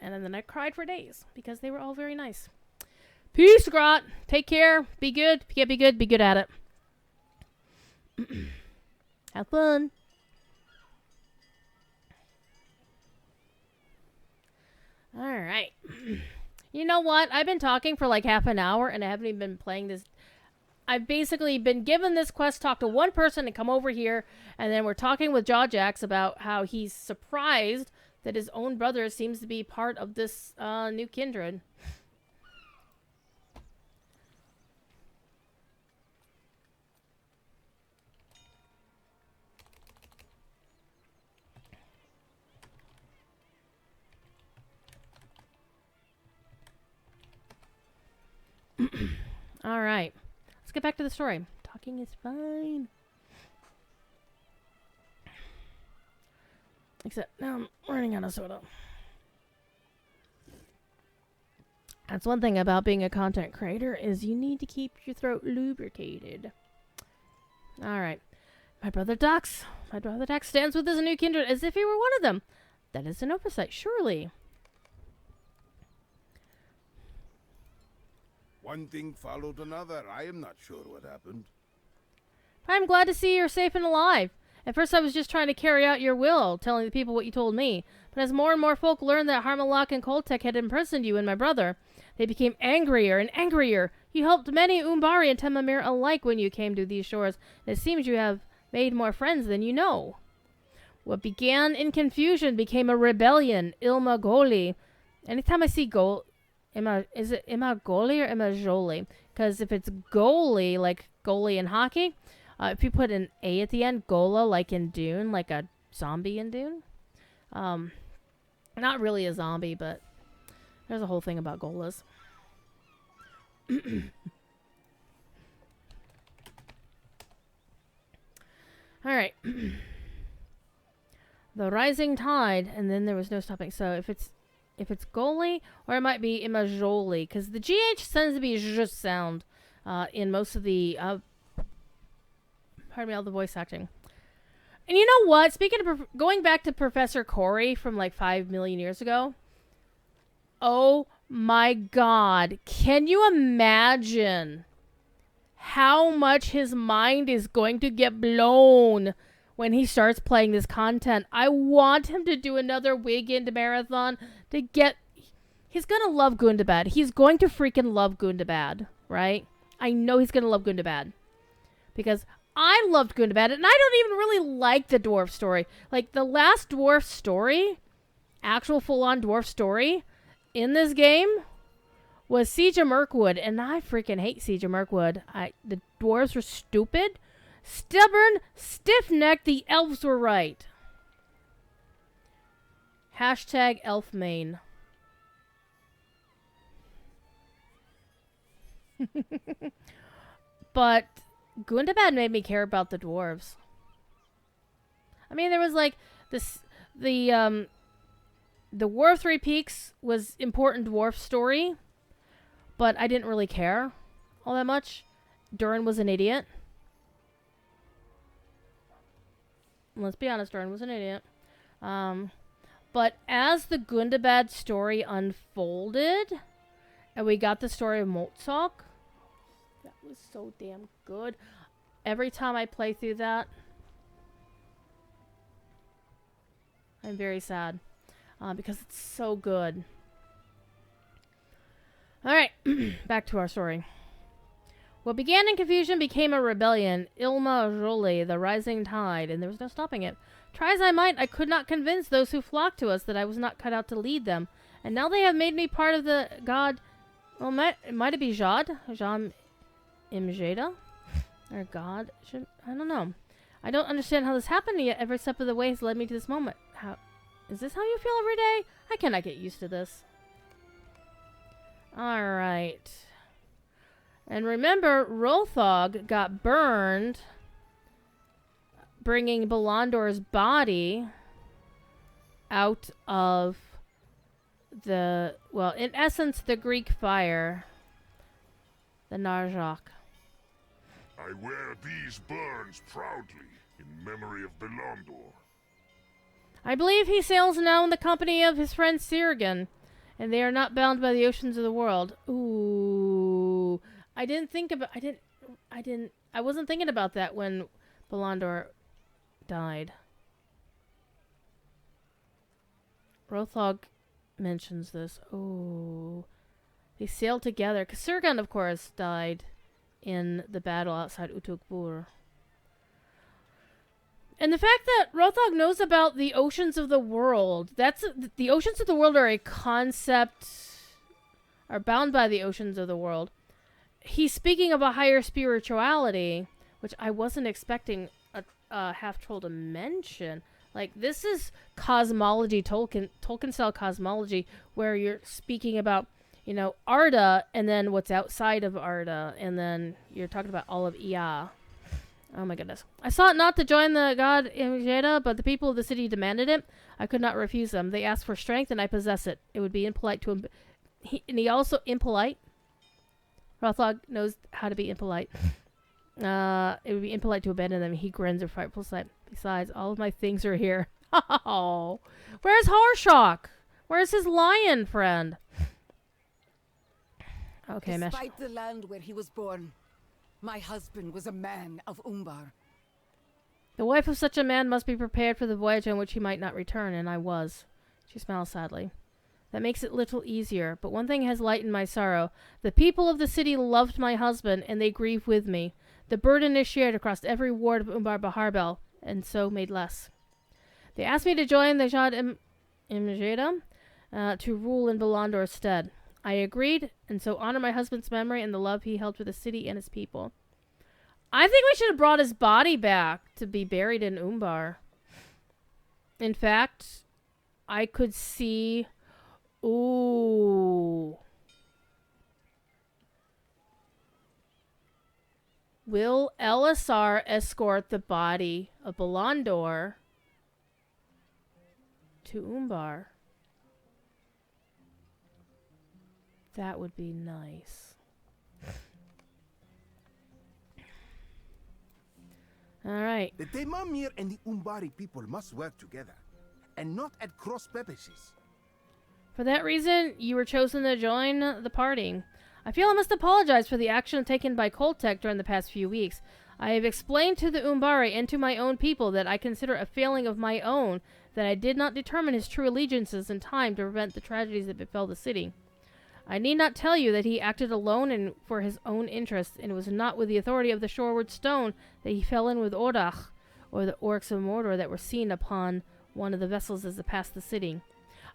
And then I cried for days because they were all very nice. Peace, Grot. Take care. Be good. Be good. Be good at it. Have fun. All right. You know what? I've been talking for like half an hour and I haven't even been playing this. I've basically been given this quest, talk to one person and come over here, and then we're talking with Jawjax about how he's surprised that his own brother seems to be part of this new kindred. All right. Let's get back to the story. Talking is fine. Except now I'm running out of soda. That's one thing about being a content creator is you need to keep your throat lubricated. All right. My brother Dax stands with his new kindred as if he were one of them. That is an oversight, surely. One thing followed another. I am not sure what happened. I'm glad to see you're safe and alive. At first I was just trying to carry out your will, telling the people what you told me. But as more and more folk learned that Harmalak and Koltek had imprisoned you and my brother, they became angrier and angrier. You helped many Umbari and Temamir alike when you came to these shores. And it seems you have made more friends than you know. What began in confusion became a rebellion, Ilma Goli. Anytime I see is it Imagoli or Imajoli? Because if it's goalie, like goalie in hockey, if you put an A at the end, Gola, like in Dune, like a zombie in Dune. Not really a zombie, but there's a whole thing about Golas. Alright. The rising tide, and then there was no stopping. So if it's goalie, or it might be Imajoli, because the GH tends to be a zh sound in most of the, pardon me, all the voice acting. And you know what? Speaking of, going back to Professor Corey from like 5 million years ago, oh my god, can you imagine how much his mind is going to get blown when he starts playing this content? I want him to do another weekend marathon to get... He's gonna love Gundabad. He's going to freaking love Gundabad, right? I know he's gonna love Gundabad. Because I loved Gundabad, and I don't even really like the dwarf story. Like, the last dwarf story, actual full-on dwarf story, in this game, was Siege of Mirkwood, and I freaking hate Siege of Mirkwood. The dwarves were stupid, stubborn, stiff-necked. The elves were right. Hashtag elfmain. But Gundabad made me care about the dwarves. I mean, there was like the The War of Three Peaks was important dwarf story, but I didn't really care all that much. Durin was an idiot. Let's be honest, Durin was an idiot. But as the Gundabad story unfolded, and we got the story of Moltzok, that was so damn good. Every time I play through that, I'm very sad. Because it's so good. Alright, back to our story. What began in confusion became a rebellion. Ilma Jolie, the rising tide, and there was no stopping it. Try as I might, I could not convince those who flocked to us that I was not cut out to lead them. And now they have made me part of the god... Well, might it be Jad? Jean Imjeda? Or God? I don't know. I don't understand how this happened, yet every step of the way has led me to this moment. How... Is this how you feel every day? I cannot get used to this. Alright. And remember, Rothog got burned bringing Belandor's body out of the... Well, in essence, the Greek fire. The Narjak. I wear these burns proudly in memory of Belandor. I believe he sails now in the company of his friend Sirgan, and they are not bound by the oceans of the world. Ooh. I wasn't thinking about that when Belandor died. Rothog mentions this. Oh. They sailed together. Because Sirgan, of course, died in the battle outside Utukbur. And the fact that Rothog knows about the oceans of the world, the oceans of the world are a concept, are bound by the oceans of the world. He's speaking of a higher spirituality, which I wasn't expecting a half-troll to mention. Like, this is cosmology, Tolkien-style cosmology, where you're speaking about, you know, Arda, and then what's outside of Arda, and then you're talking about all of Ea. Oh my goodness. I sought not to join the god Imjeda, but the people of the city demanded it. I could not refuse them. They asked for strength, and I possess it. It would be impolite to... he also... Impolite? Rothog knows how to be impolite. It would be impolite to abandon them. He grins a frightful sight. Besides, all of my things are here. Oh, where's Harshock? Where's his lion friend? Okay, Despite the land where he was born, my husband was a man of Umbar. The wife of such a man must be prepared for the voyage on which he might not return, and I was. She smiles sadly. That makes it little easier, but one thing has lightened my sorrow. The people of the city loved my husband, and they grieve with me. The burden is shared across every ward of Umbar Baharbel, and so made less. They asked me to join the Jad Imjeda to rule in Belandor's stead. I agreed, and so honor my husband's memory and the love he held for the city and his people. I think we should have brought his body back to be buried in Umbar. In fact, I could see... Ooh. Will Elisar escort the body of Belandor to Umbar? That would be nice. Alright. The Temamir and the Umbari people must work together, and not at cross purposes. For that reason, you were chosen to join the party. I feel I must apologize for the action taken by Koltek during the past few weeks. I have explained to the Umbari and to my own people that I consider a failing of my own that I did not determine his true allegiances in time to prevent the tragedies that befell the city. I need not tell you that he acted alone and for his own interests, and it was not with the authority of the shoreward stone that he fell in with Ordach, or the orcs of Mordor that were seen upon one of the vessels as it passed the city.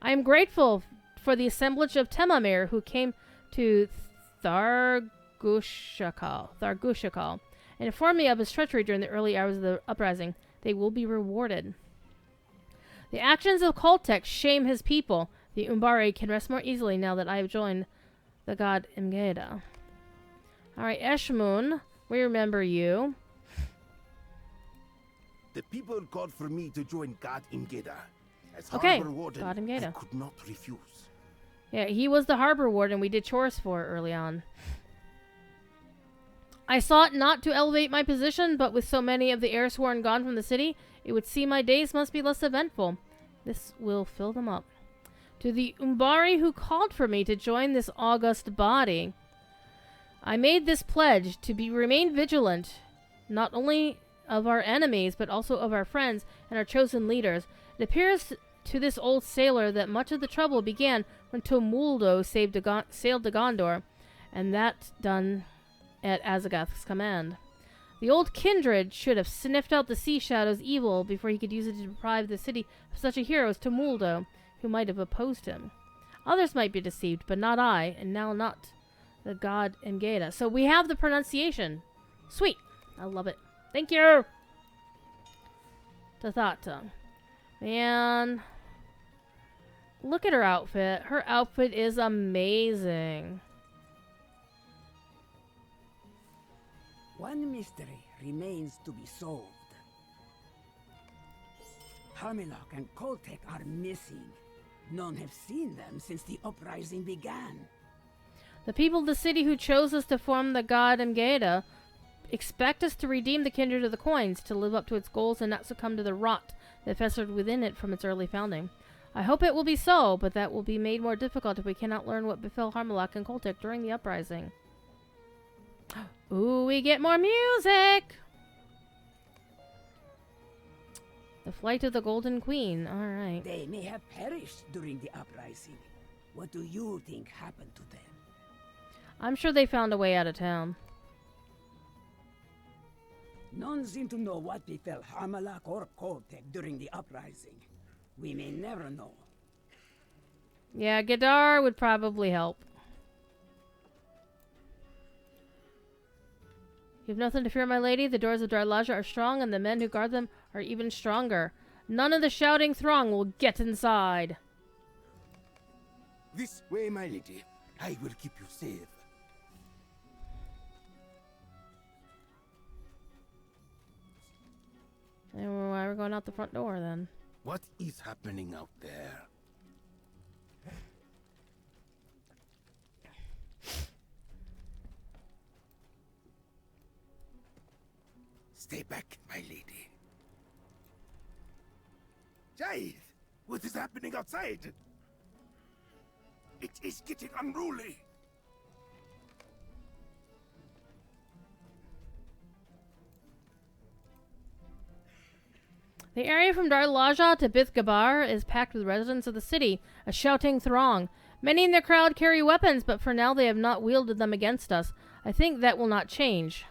I am grateful for the assemblage of Temamir who came to Thargushakal, and informed me of his treachery during the early hours of the uprising. They will be rewarded. The actions of Koltek shame his people. The Umbari can rest more easily now that I have joined the god Imgeda. Alright, Eshmun, we remember you. The people called for me to join God Imgeda. As Okay, harbor warden, got him, I Gaeta. could not refuse. Yeah, he was the harbor warden we did chores for early on. I sought not to elevate my position, but with so many of the Airsworn gone from the city, it would seem my days must be less eventful. This will fill them up. To the Umbari who called for me to join this august body, I made this pledge to remain vigilant, not only of our enemies, but also of our friends and our chosen leaders. It appears to this old sailor that much of the trouble began when Tomuldo sailed to Gondor, and that done at Azagath's command. The old kindred should have sniffed out the sea shadow's evil before he could use it to deprive the city of such a hero as Tomuldo, who might have opposed him. Others might be deceived, but not I, and now not the god Engeda. So we have the pronunciation. Sweet. I love it. Thank you. Tathata. Man. Look at her outfit. Her outfit is amazing. One mystery remains to be solved. Harmilok and Koltek are missing. None have seen them since the uprising began. The people of the city who chose us to form the god Engeda expect us to redeem the kindred of the coins, to live up to its goals and not succumb to the rot that festered within it from its early founding. I hope it will be so, but that will be made more difficult if we cannot learn what befell Harmilok and Koltek during the uprising. Ooh, we get more music! The Flight of the Golden Queen. Alright. They may have perished during the uprising. What do you think happened to them? I'm sure they found a way out of town. None seem to know what befell Harmilok or Koltek during the uprising. We may never know. Yeah, Gadar would probably help. You have nothing to fear, my lady. The doors of Darlaja are strong, and the men who guard them are even stronger. None of the shouting throng will get inside. This way, my lady. I will keep you safe. And why we're going out the front door, then? What is happening out there? Stay back, my lady. Jade, what is happening outside? It is getting unruly. The area from Darlaja to Bithgabar is packed with residents of the city, a shouting throng. Many in the crowd carry weapons, but for now they have not wielded them against us. I think that will not change.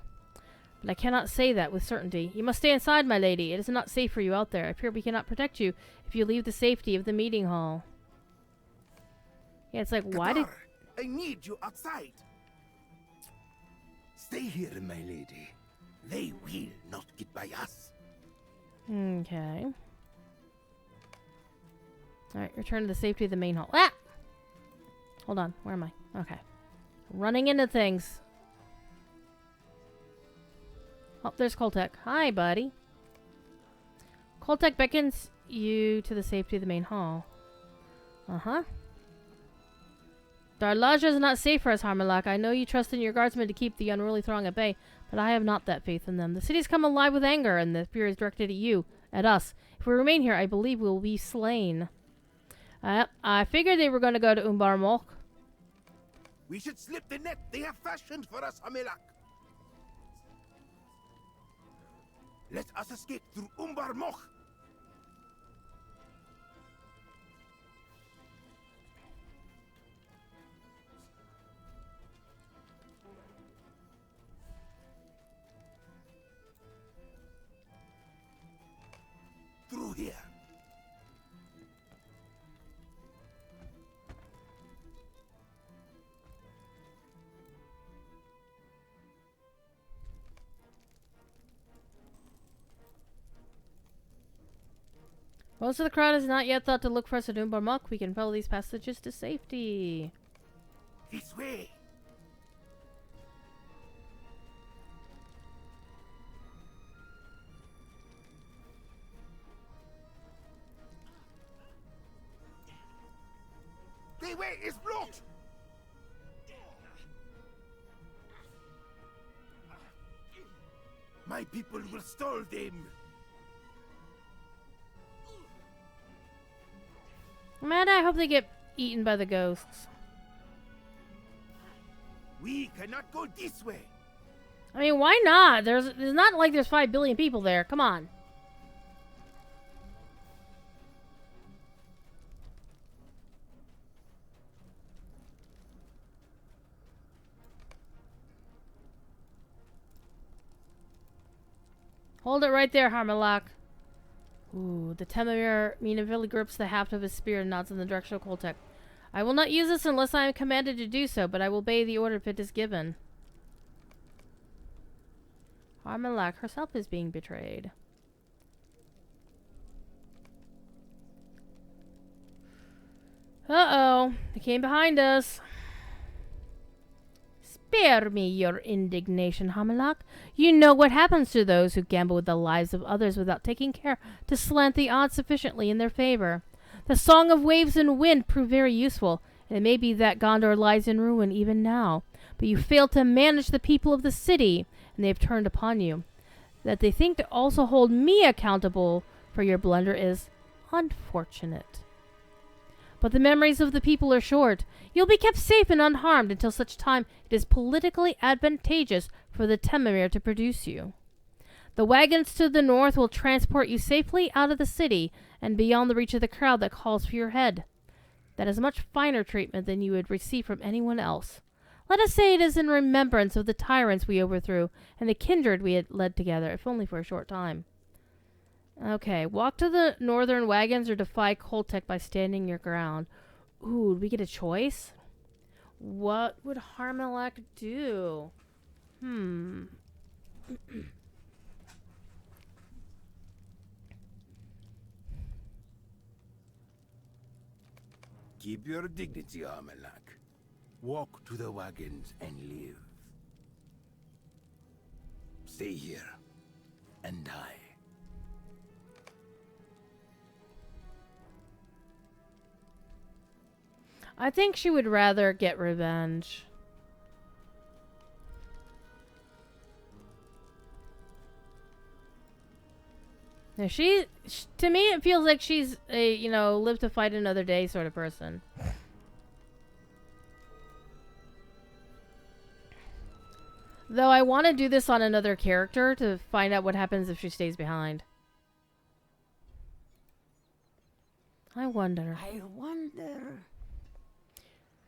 But I cannot say that with certainty. You must stay inside, my lady. It is not safe for you out there. I fear we cannot protect you if you leave the safety of the meeting hall. Yeah, it's like, why did... I need you outside. Stay here, my lady. They will not get by us. Okay. Alright, return to the safety of the main hall. Ah! Hold on, where am I? Okay. Running into things. Oh, there's Koltek. Hi, buddy. Koltek beckons you to the safety of the main hall. Uh-huh. Darlaja is not safe for us, Harmilok. I know you trust in your guardsmen to keep the unruly throng at bay, but I have not that faith in them. The city's come alive with anger, and the fear is directed at you, at us. If we remain here, I believe we will be slain. I figured they were going to go to Umbar Molk. We should slip the net they have fashioned for us, Harmilok. Let us escape through Umbar Moch. Through here. Most of the crowd has not yet thought to look for us at Umbar Molk. We can follow these passages to safety. This way. way is blocked! My people will stall them! Man, I hope they get eaten by the ghosts. We cannot go this way! I mean, why not? There's not like there's 5 billion people there. Come on. Hold it right there, Harmalak. Ooh, the Temamir meaningfully grips the haft of his spear and nods in the direction of Koltek. I will not use this unless I am commanded to do so, but I will obey the order if it is given. Harmalak herself is being betrayed. Uh-oh. They came behind us. Spare me your indignation, Harmalak. You know what happens to those who gamble with the lives of others without taking care to slant the odds sufficiently in their favor. The Song of Waves and Wind proved very useful, and it may be that Gondor lies in ruin even now. But you failed to manage the people of the city, and they have turned upon you. That they think to also hold me accountable for your blunder is unfortunate. But the memories of the people are short. You'll be kept safe and unharmed until such time it is politically advantageous for the Temamir to produce you. The wagons to the north will transport you safely out of the city and beyond the reach of the crowd that calls for your head. That is much finer treatment than you would receive from anyone else. Let us say it is in remembrance of the tyrants we overthrew and the kindred we had led together, if only for a short time. Okay, walk to the northern wagons or defy Koltek by standing your ground. Ooh, do we get a choice? What would Harmalak do? Keep your dignity, Harmalak. Walk to the wagons and live. Stay here and die. I think she would rather get revenge. Now to me, it feels like she's a, live to fight another day sort of person. Though I want to do this on another character to find out what happens if she stays behind. I wonder.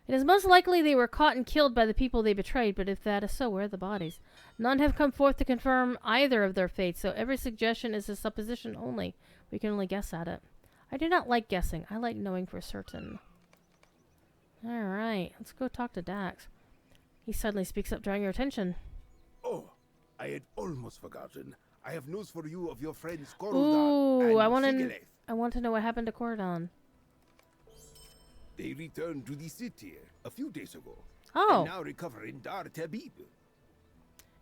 It is most likely they were caught and killed by the people they betrayed, but if that is so, where are the bodies? None have come forth to confirm either of their fates, so every suggestion is a supposition only. We can only guess at it. I do not like guessing. I like knowing for certain. Alright, let's go talk to Dax. He suddenly speaks up, drawing your attention. Oh, I had almost forgotten. I have news for you of your friends Corridon Ooh, and I want Sigileth. to know what happened to Corridon. They returned to the city a few days ago. Oh. And now recover in Dar Tabib.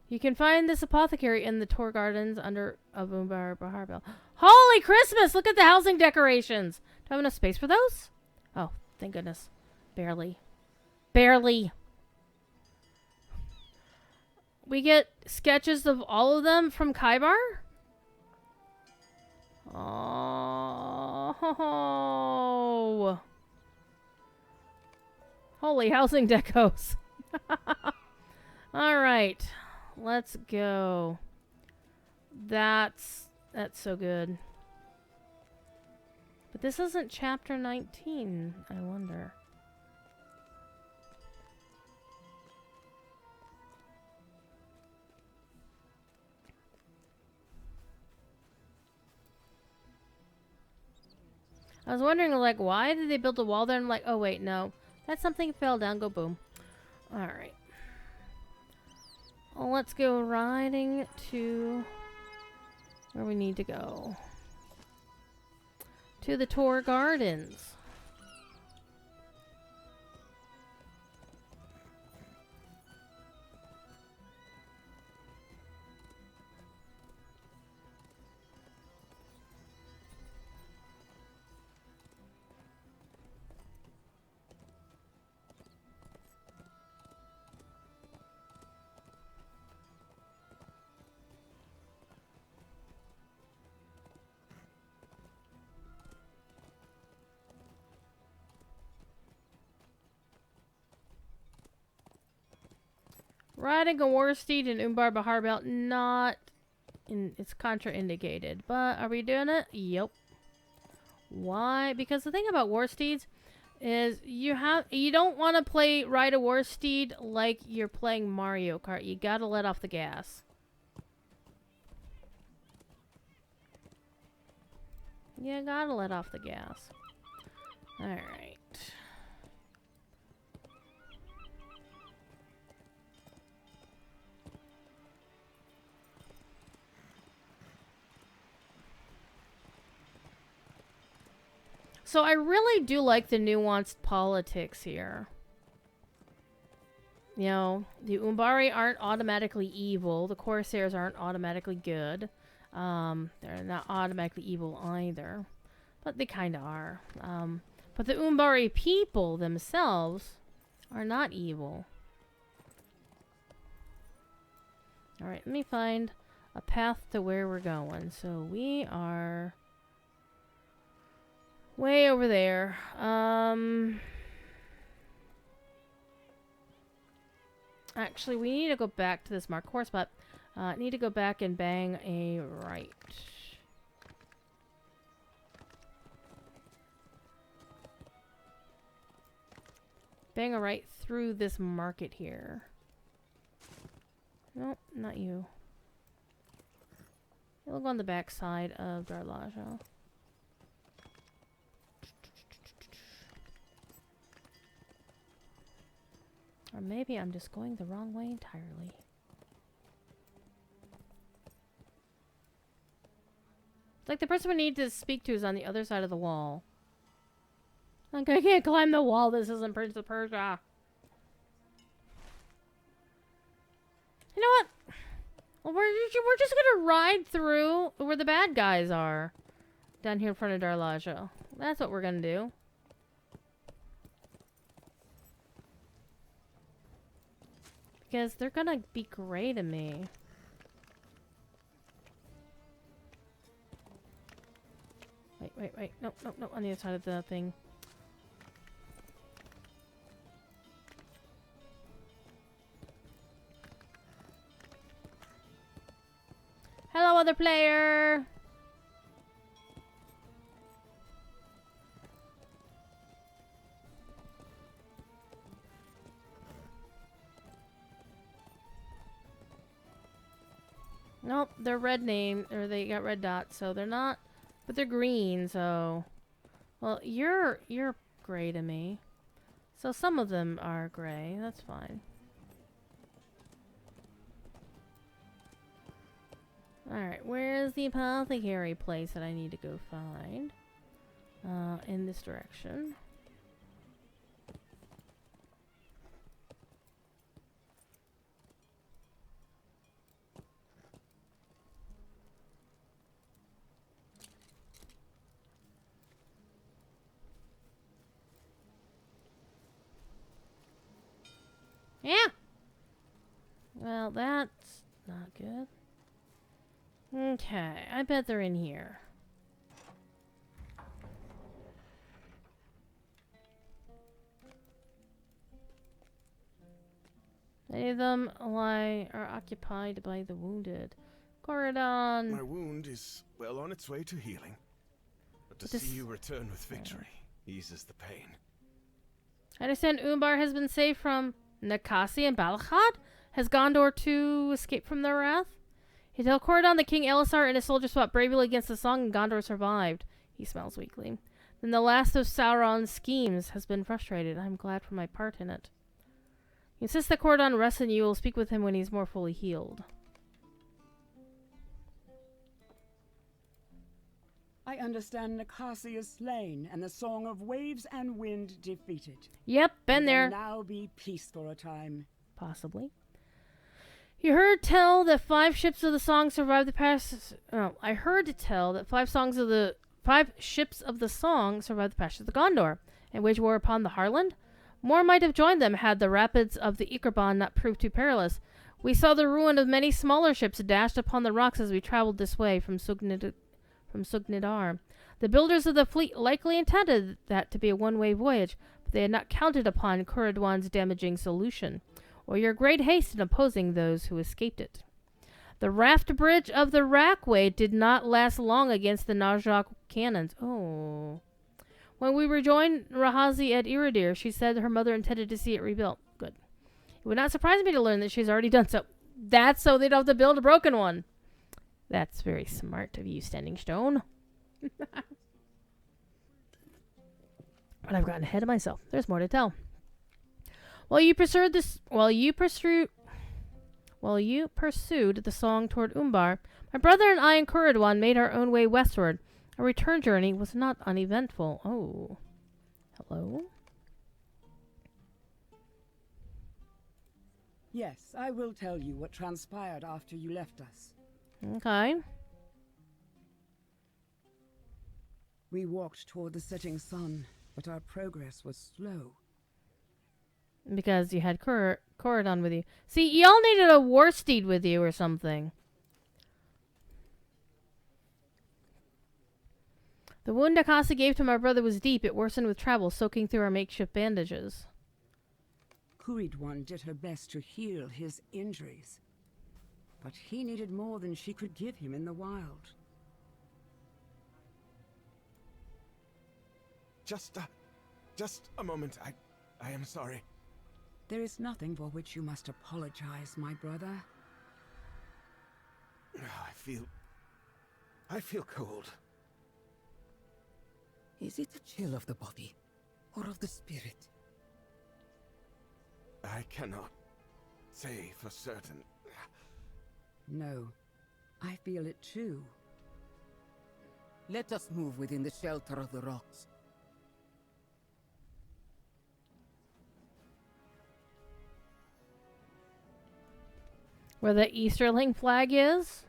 You can find this apothecary in the Tor Gardens of Umbar Baharbel. Holy Christmas! Look at the housing decorations! Do I have enough space for those? Oh, thank goodness. Barely. Barely. We get sketches of all of them from Kaibar? Oh. Holy housing decos. Alright. Let's go. That's so good. But this isn't chapter 19, I wonder. I was wondering, like, why did they build a wall there? I'm like, oh wait, no. That's something fell down, go boom. Alright. Well, let's go riding to where we need to go. To the Tor Gardens. Riding a war steed in Umbar Bahar Belt, not in, it's contraindicated. But are we doing it? Yep. Why? Because the thing about war steeds is you don't want to ride a war steed like you're playing Mario Kart. You gotta let off the gas. You gotta let off the gas. Alright. So I really do like the nuanced politics here. You know, the Umbari aren't automatically evil. The Corsairs aren't automatically good. They're not automatically evil either. But they kind of are. But the Umbari people themselves are not evil. Alright, let me find a path to where we're going. So we are way over there. Actually, we need to go back to this marked course, but need to go back and bang a right. Bang a right through this market here. Nope, not you. You'll go on the back side of Darlaja. Or maybe I'm just going the wrong way entirely. It's like the person we need to speak to is on the other side of the wall. Like, I can't climb the wall. This isn't Prince of Persia. You know what? Well, we're just gonna ride through where the bad guys are. Down here in front of Darlaja. That's what we're gonna do. Because they're gonna be great to me. Wait. No. On the other side of the thing. Hello, other player! Nope, they're red name, or they got red dots, so they're not, but they're green, so, well, you're gray to me, so some of them are gray, that's fine. Alright, where's the apothecary place that I need to go find? In this direction. Yeah! Well, that's not good. Okay, I bet they're in here. Many of them are occupied by the wounded. Corridon! My wound is well on its way to healing. But to see you return with victory eases the pain. I understand Umbar has been saved from Nakasi and Balachad? Has Gondor to escape from their wrath? He told Corridon the King Elisar and his soldiers fought bravely against the Song and Gondor survived. He smells weakly. Then the last of Sauron's schemes has been frustrated. I'm glad for my part in it. He insists that Corridon rests and you will speak with him when he's more fully healed. I understand Nakasi is slain and the Song of Waves and Wind defeated. Yep, been there. There will now be peace for a time. Possibly. You heard tell that 5 ships of the Song survived the passage. Oh, I heard tell that 5 ships of the Song survived the passage of the Gondor and waged war upon the Harland. More might have joined them had the rapids of the Ikerban not proved too perilous. We saw the ruin of many smaller ships dashed upon the rocks as we traveled this way from Sugnidar. The builders of the fleet likely intended that to be a one-way voyage, but they had not counted upon Kuradwan's damaging solution. or your great haste in opposing those who escaped it. The raft bridge of the Rackway did not last long against the Najak cannons. Oh. When we rejoined Rahazi at Iridir, she said her mother intended to see it rebuilt. Good. It would not surprise me to learn that she's already done so. That's so they don't have to build a broken one. That's very smart of you, Standing Stone. But I've gotten ahead of myself. There's more to tell. While you pursued the song toward Umbar, my brother and I and Kuridwan made our own way westward. Our return journey was not uneventful. Oh. Hello? Yes, I will tell you what transpired after you left us. Okay. We walked toward the setting sun, but our progress was slow. Because you had Kuridwan with you. See, y'all needed a war steed with you or something. The wound Akasa gave to my brother was deep. It worsened with travel, soaking through our makeshift bandages. Kuridwan did her best to heal his injuries, but he needed more than she could give him in the wild. Just a moment. I am sorry. There is nothing for which you must apologize, my brother. I feel cold. Is it a chill of the body, or of the spirit? I cannot say for certain. No, I feel it too. Let us move within the shelter of the rocks. Where the Easterling flag is?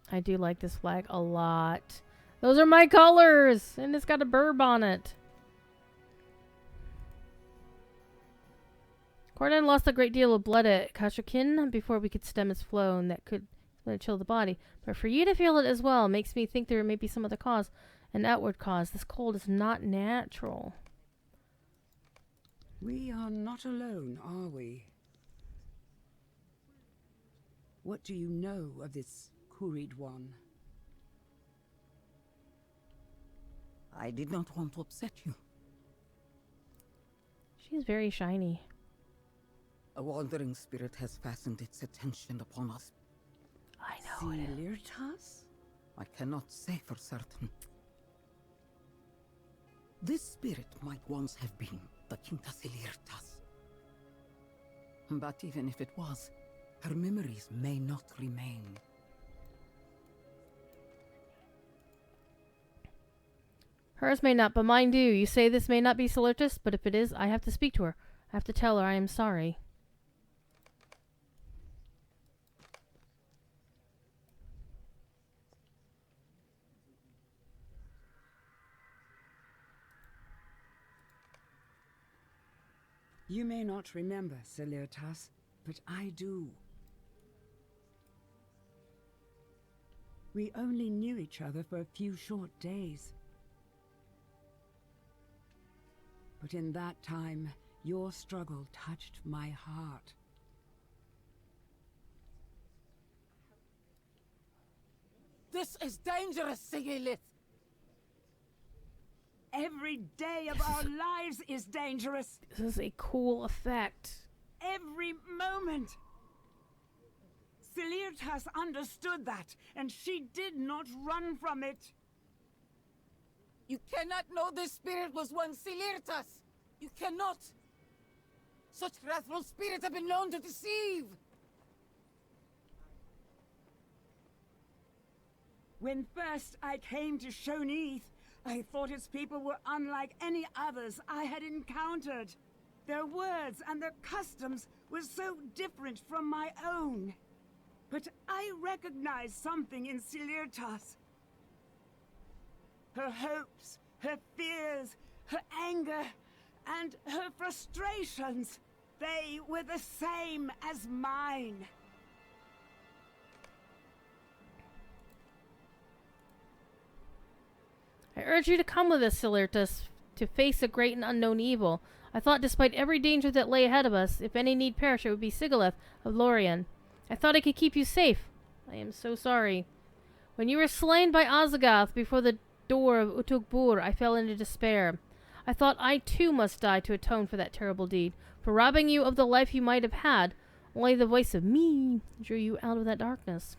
I do like this flag a lot. Those are my colors! And it's got a burb on it. Corden lost a great deal of blood at Kashukin before we could stem its flow, and that could chill the body. But for you to feel it as well makes me think there may be some other cause. An outward cause. This cold is not natural. We are not alone, are we? What do you know of this Kuridwan? I did not want to upset you. She's very shiny. A wandering spirit has fastened its attention upon us. I know it is. Silirtas? I cannot say for certain. This spirit might once have been the Quinta Silirtas. But even if it was, her memories may not remain. Hers may not, but mine do. You say this may not be Silirtas, but if it is, I have to speak to her. I have to tell her I am sorry. You may not remember, Silirtas, but I do. We only knew each other for a few short days. But in that time, your struggle touched my heart. This is dangerous, Sigilith! Every day of our lives is dangerous. This is a cool effect. Every moment. Silirtas understood that, and she did not run from it. You cannot know this spirit was once Silirtas! You cannot! Such wrathful spirits have been known to deceive! When first I came to Shonith, I thought its people were unlike any others I had encountered. Their words and their customs were so different from my own. But I recognized something in Silirtas. Her hopes, her fears, her anger, and her frustrations, they were the same as mine. I urge you to come with us, Silurtus, to face a great and unknown evil. I thought despite every danger that lay ahead of us, if any need perish, it would be Sigileth of Lorien. I thought I could keep you safe. I am so sorry. When you were slain by Osgoth before the door of Utugbur, I fell into despair. I thought I too must die to atone for that terrible deed, for robbing you of the life you might have had. Only the voice of me drew you out of that darkness.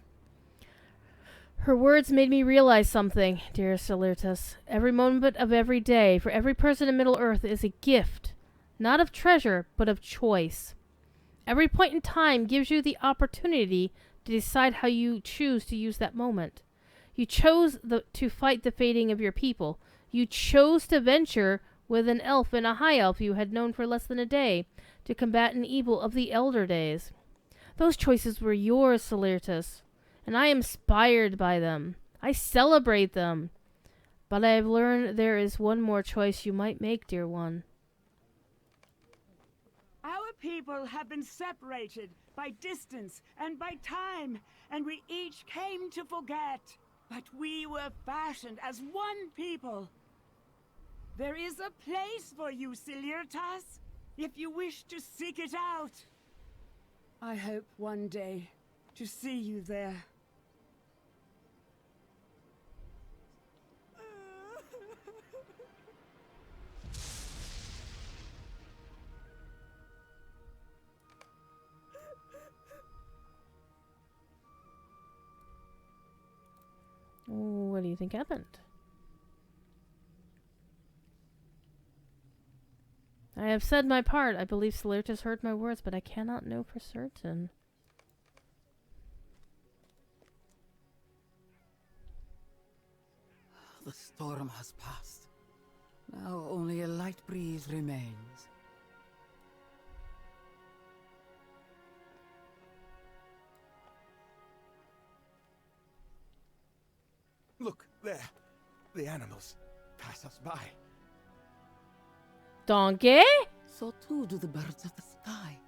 Her words made me realize something, dearest Silurtus. Every moment of every day, for every person in Middle-earth, is a gift, not of treasure, but of choice. Every point in time gives you the opportunity to decide how you choose to use that moment. You chose to fight the fading of your people. You chose to venture with an elf and a high elf you had known for less than a day, to combat an evil of the elder days. Those choices were yours, Silurtus, and I am inspired by them. I celebrate them. But I have learned there is one more choice you might make, dear one. Our people have been separated by distance and by time, and we each came to forget. But we were fashioned as one people. There is a place for you, Silurtus, if you wish to seek it out. I hope one day to see you there. What do you think happened? I have said my part. I believe Silurtus heard my words, but I cannot know for certain. The storm has passed. Now only a light breeze remains. Look, there. The animals pass us by. Donkey? So too do the birds of the sky.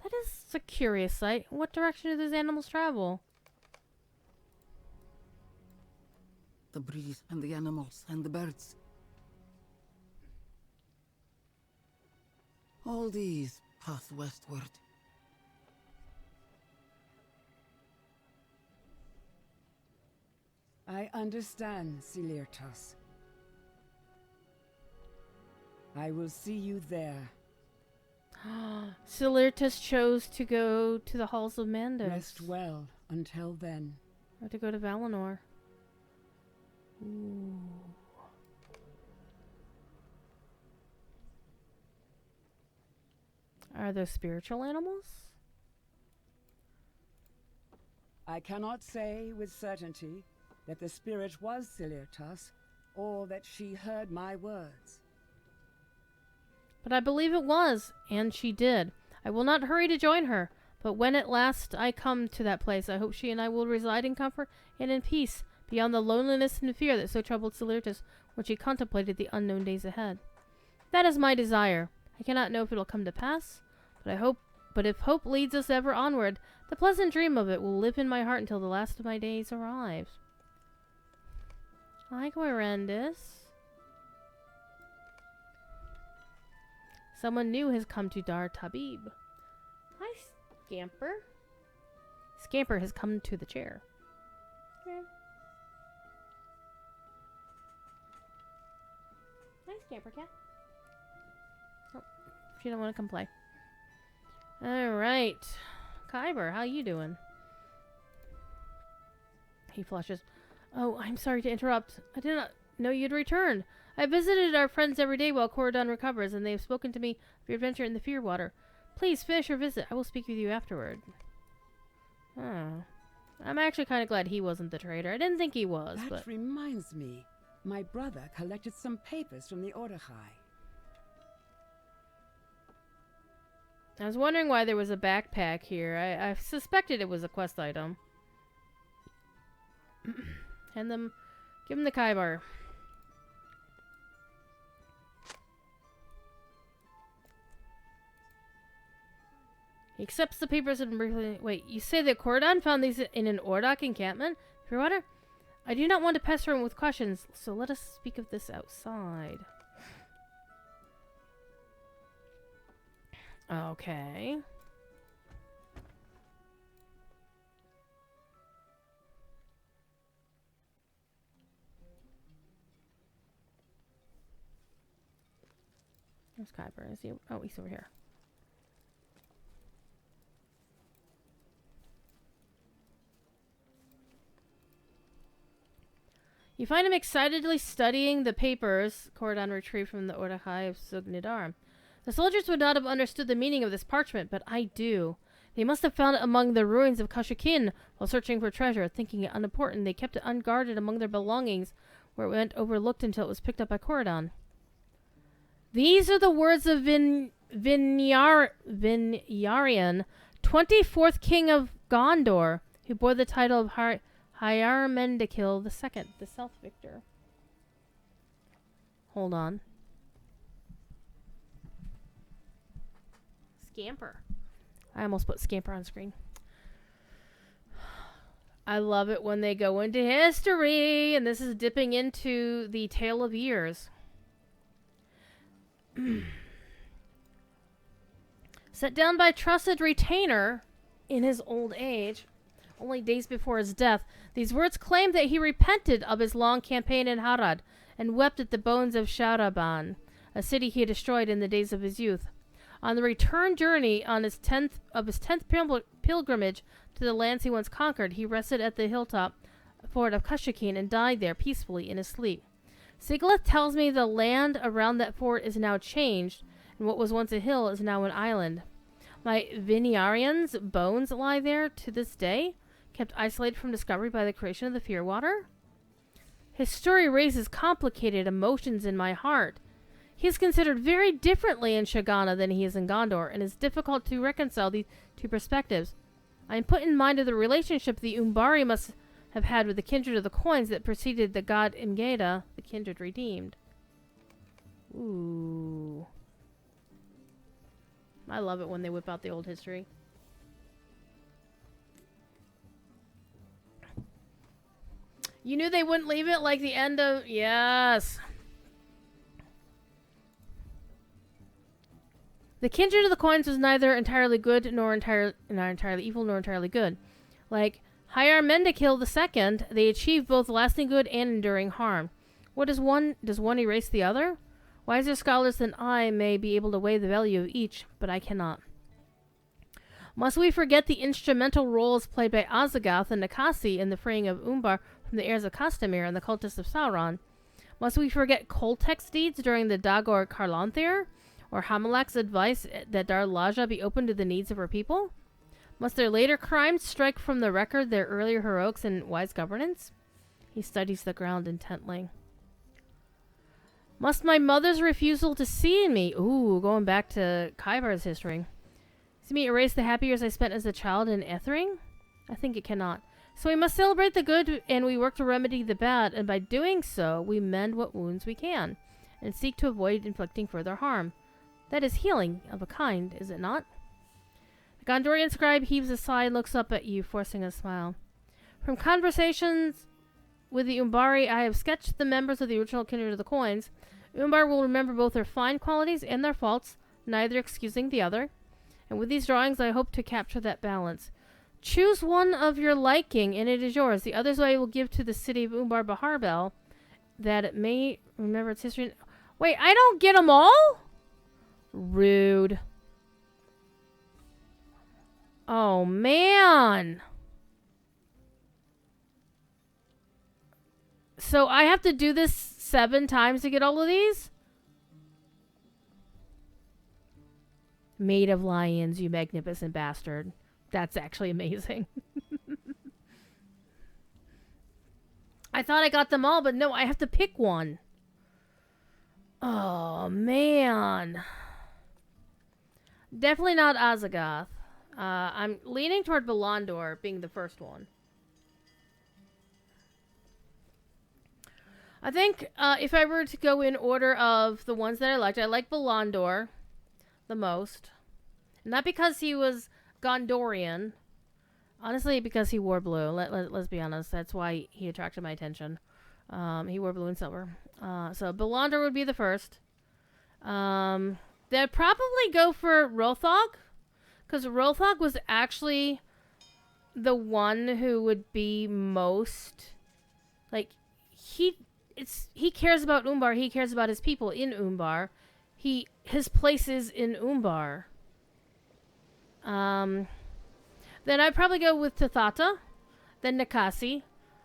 That is a curious sight. What direction do those animals travel? The breeze and the animals and the birds. All these pass westward. I understand, Silurtus. I will see you there. Silurtus chose to go to the halls of Mandos. Rest well until then. Or to go to Valinor. Ooh. Are those spiritual animals? I cannot say with certainty that the spirit was Silurtus, or that she heard my words. But I believe it was, and she did. I will not hurry to join her, but when at last I come to that place, I hope she and I will reside in comfort and in peace, beyond the loneliness and fear that so troubled Silurtus when she contemplated the unknown days ahead. That is my desire. I cannot know if it will come to pass, but if hope leads us ever onward, the pleasant dream of it will live in my heart until the last of my days arrives. Hi, Guarendis. Someone new has come to Dar Tabib. Hi, Scamper. Scamper has come to the chair. Okay. Hi, Scamper Cat. Oh, she don't want to come play. Alright. Kyber, how you doing? He flushes. Oh, I'm sorry to interrupt. I did not know you'd returned. I visited our friends every day while Corridon recovers, and they have spoken to me of your adventure in the Fearwater. Please finish your visit. I will speak with you afterward. Oh. I'm actually kind of glad he wasn't the traitor. I didn't think he was, That but... reminds me. My brother collected some papers from the Orderhai. I was wondering why there was a backpack here. I suspected it was a quest item. Give him the Kyber. He accepts the papers and briefly... Wait, you say that Cordon found these in an Ordok encampment? Clearwater? I do not want to pester him with questions, so let us speak of this outside. Okay. Where's Kyber? Is he? Oh, he's over here. You find him excitedly studying the papers Cordon retrieved from the Ordachai of Sugnidar. The soldiers would not have understood the meaning of this parchment, but I do. They must have found it among the ruins of Kashukin while searching for treasure. Thinking it unimportant, they kept it unguarded among their belongings, where it went overlooked until it was picked up by Cordon. These are the words of Vinyarian, 24th king of Gondor, who bore the title of Hyarmendikil II, the self-victor. Hold on. Scamper. I almost put Scamper on screen. I love it when they go into history, and this is dipping into the Tale of Years. Set down by trusted retainer in his old age, only days before his death, these words claim that he repented of his long campaign in Harad and wept at the bones of Sharaban, a city he had destroyed in the days of his youth. On the return journey on his 10th pilgrimage to the lands he once conquered, he rested at the hilltop fort of Kashukin and died there peacefully in his sleep. Sigilith tells me the land around that fort is now changed, and what was once a hill is now an island. My Vinyarian's bones lie there to this day, kept isolated from discovery by the creation of the Fearwater. His story raises complicated emotions in my heart. He is considered very differently in Shagana than he is in Gondor, and it is difficult to reconcile these two perspectives. I am put in mind of the relationship the Umbari must have had with the kindred of the coins that preceded the god Imgeda, the kindred redeemed. Ooh. I love it when they whip out the old history. You knew they wouldn't leave it like the end of... Yes. The kindred of the coins was neither entirely good nor entirely evil nor entirely good. Like Hyarmendikil II, they achieved both lasting good and enduring harm. Does one erase the other? Wiser scholars than I may be able to weigh the value of each, but I cannot. Must we forget the instrumental roles played by Azagath and Nakasi in the freeing of Umbar from the heirs of Castamir and the cultists of Sauron? Must we forget Coltec's deeds during the Dagor Karlanthir? Or Hamalak's advice that Dar Laja be open to the needs of her people? Must their later crimes strike from the record their earlier heroics and wise governance? He studies the ground intently. Must my mother's refusal to see in me... Ooh, going back to Kybar's history. See me erase the happy years I spent as a child in Ethering? I think it cannot. So we must celebrate the good, and we work to remedy the bad, and by doing so, we mend what wounds we can, and seek to avoid inflicting further harm. That is healing of a kind, is it not? The Gondorian scribe heaves a sigh and looks up at you, forcing a smile. From conversations with the Umbari, I have sketched the members of the original kindred of the coins. Umbar will remember both their fine qualities and their faults, neither excusing the other. And with these drawings, I hope to capture that balance. Choose one of your liking, and it is yours. The others I will give to the city of Umbar Baharbel, that it may remember its history. Wait, I don't get them all? Rude. Oh, man. So I have to do this 7 times to get all of these? Maid of Lions, you magnificent bastard. That's actually amazing. I thought I got them all, but no, I have to pick one. Oh, man. Definitely not Azagath. I'm leaning toward Belandor being the first one. I think if I were to go in order of the ones that I like Belandor the most. Not because he was Gondorian. Honestly, because he wore blue. Let's be honest. That's why he attracted my attention. He wore blue and silver. So Belandor would be the first. They'd probably go for Rothog, because Rothog was actually the one who would be most, like, he cares about Umbar. He cares about his people in Umbar. His place is in Umbar. Then I'd probably go with Tathata, then Nakasi,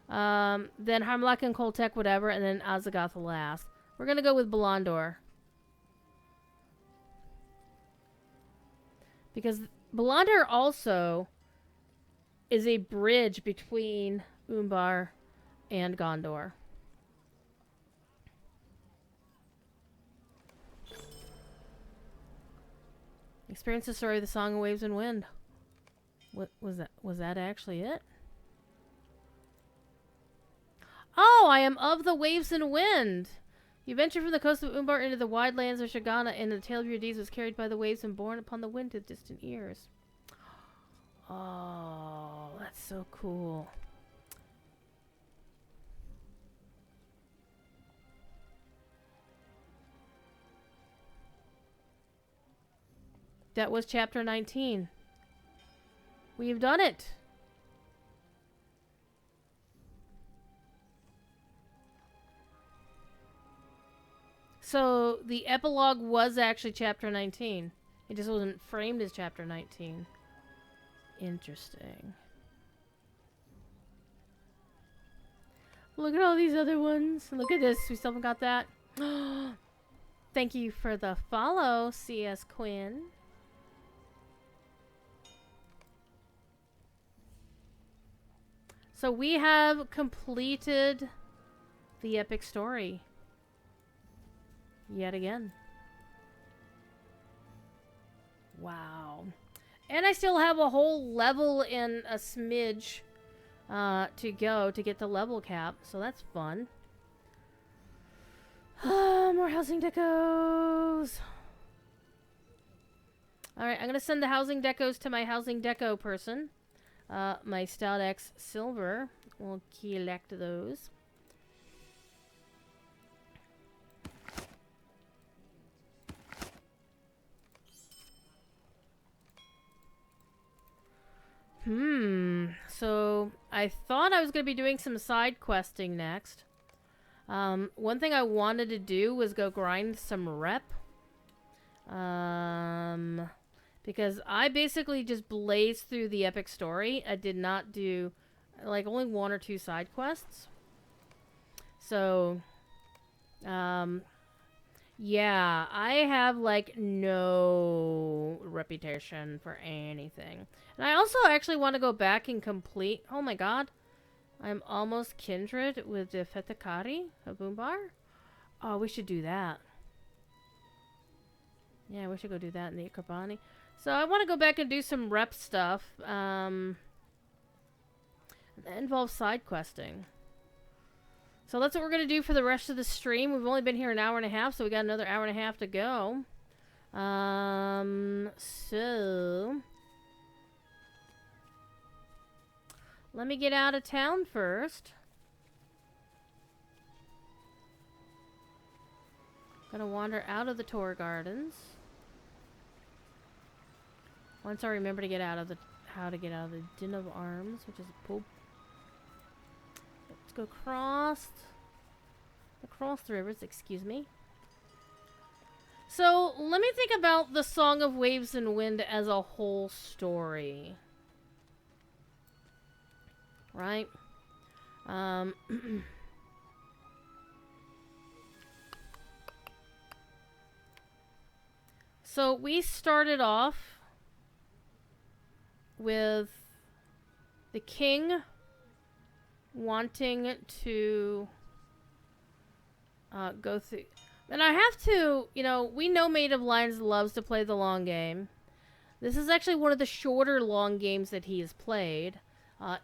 then Harmlak and Koltek, whatever, and then Azagoth last. We're gonna go with Belandor. Because Belandor also is a bridge between Umbar and Gondor. Experience the story of the Song of Waves and Wind. What was that? Was that actually it? Oh, I am of the waves and wind. You ventured from the coast of Umbar into the wide lands of Shagana, and the tale of your deeds was carried by the waves and borne upon the wind to distant ears. Oh, that's so cool. That was chapter 19. We've done it. So the epilogue was actually chapter 19. It just wasn't framed as chapter 19. Interesting. Look at all these other ones. Look at this. We still haven't got that. Thank you for the follow, CS Quinn. So we have completed the epic story. Yet again. Wow. And I still have a whole level and a smidge to go to get the level cap. So that's fun. More housing decos. Alright, I'm going to send the housing decos to my housing deco person. My Stout X Silver. We'll collect those. So I thought I was going to be doing some side questing next. One thing I wanted to do was go grind some rep. Because I basically just blazed through the epic story. I did not do, like, only 1 or 2 side quests. So, yeah, I have, like, no reputation for anything. And I also actually want to go back and complete... Oh my god. I'm almost kindred with the Fetakari of Umbar. Oh, we should do that. Yeah, we should go do that in the Ikarbani. So I want to go back and do some rep stuff. That involves side questing. So that's what we're going to do for the rest of the stream. We've only been here an hour and a half, so we got another hour and a half to go. So... let me get out of town first. Gonna wander out of the Tour Gardens. Once I remember to get out of the... how to get out of the Din of Arms, which is a poop. Let's go across the rivers, excuse me. So, let me think about the Song of Waves and Wind as a whole story. Right? So, we started off with the king wanting to go through. And I have to, you know, we know Maid of Lions loves to play the long game. This is actually one of the shorter long games that he has played.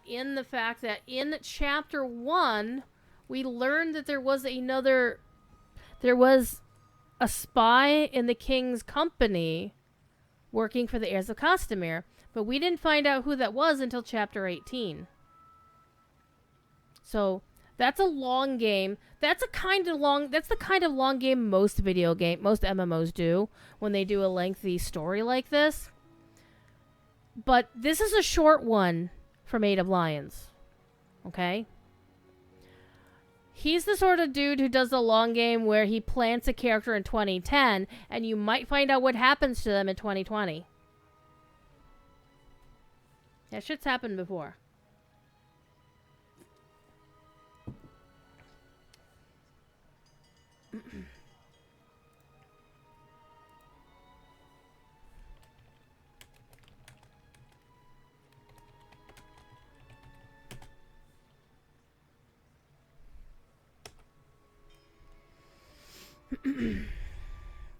In the fact that in chapter 1, we learned that there was a spy in the king's company working for the heirs of Castamere. But we didn't find out who that was until chapter 18. So that's a long game. That's the kind of long game most MMOs do when they do a lengthy story like this. But this is a short one for Maid of Lions. Okay? He's the sort of dude who does the long game where he plants a character in 2010 and you might find out what happens to them in 2020. That shit's happened before.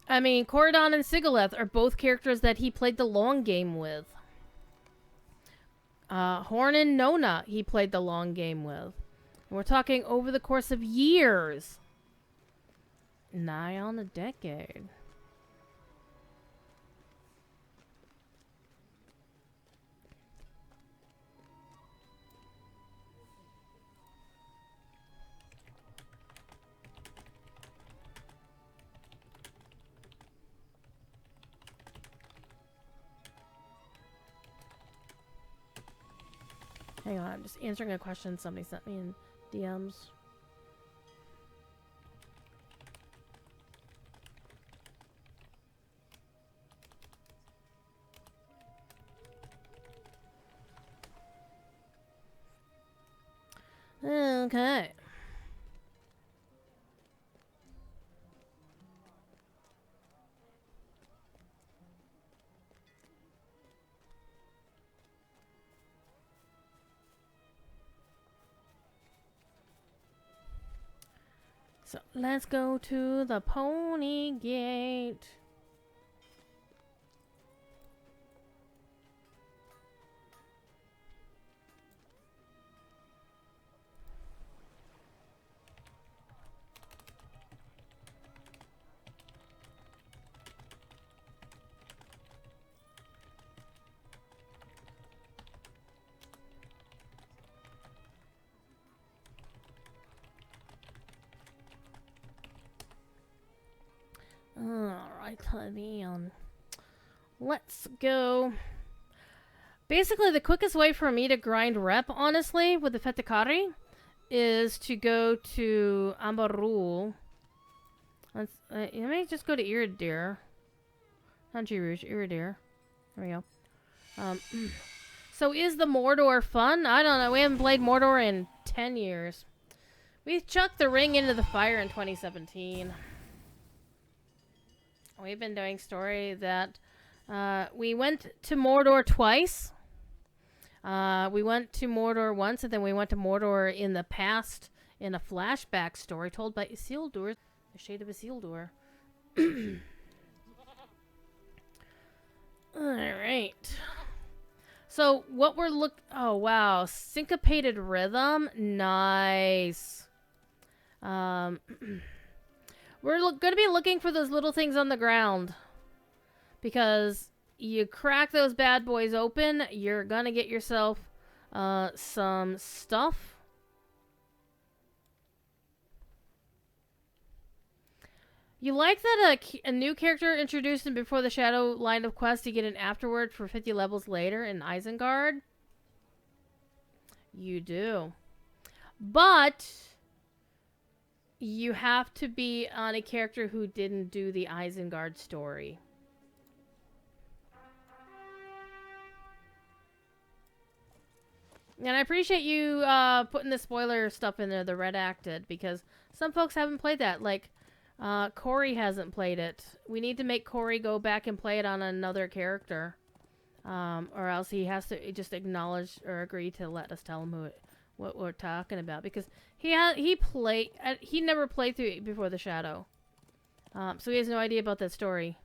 I mean, Corridon and Sigileth are both characters that he played the long game with. Horn and Nona he played the long game with. And we're talking over the course of years. Nigh on a decade. Hang on, I'm just answering a question somebody sent me in DMs. Okay. So let's go to the Pony Gate. Alright, let's go. Basically, the quickest way for me to grind rep, honestly, with the Fetikari, is to go to Ambarul. Let me just go to Iridir. Not Girouge, Iridir. There we go. So is the Mordor fun? I don't know. We haven't played Mordor in 10 years. We chucked the ring into the fire in 2017. We've been doing story that we went to Mordor twice. We went to Mordor once, and then we went to Mordor in the past in a flashback story told by Isildur, the Shade of Isildur. Alright. So, what we're oh, wow. Syncopated rhythm? Nice. We're going to be looking for those little things on the ground. Because you crack those bad boys open, you're going to get yourself some stuff. You like that a new character introduced in Before the Shadow line of quest, you get an afterword for 50 levels later in Isengard? You do. But you have to be on a character who didn't do the Isengard story. And I appreciate you putting the spoiler stuff in there, the redacted, because some folks haven't played that. Like, Corey hasn't played it. We need to make Corey go back and play it on another character. Or else he has to just acknowledge or agree to let us tell him what we're talking about. Because he never played through Before the Shadow. So he has no idea about that story.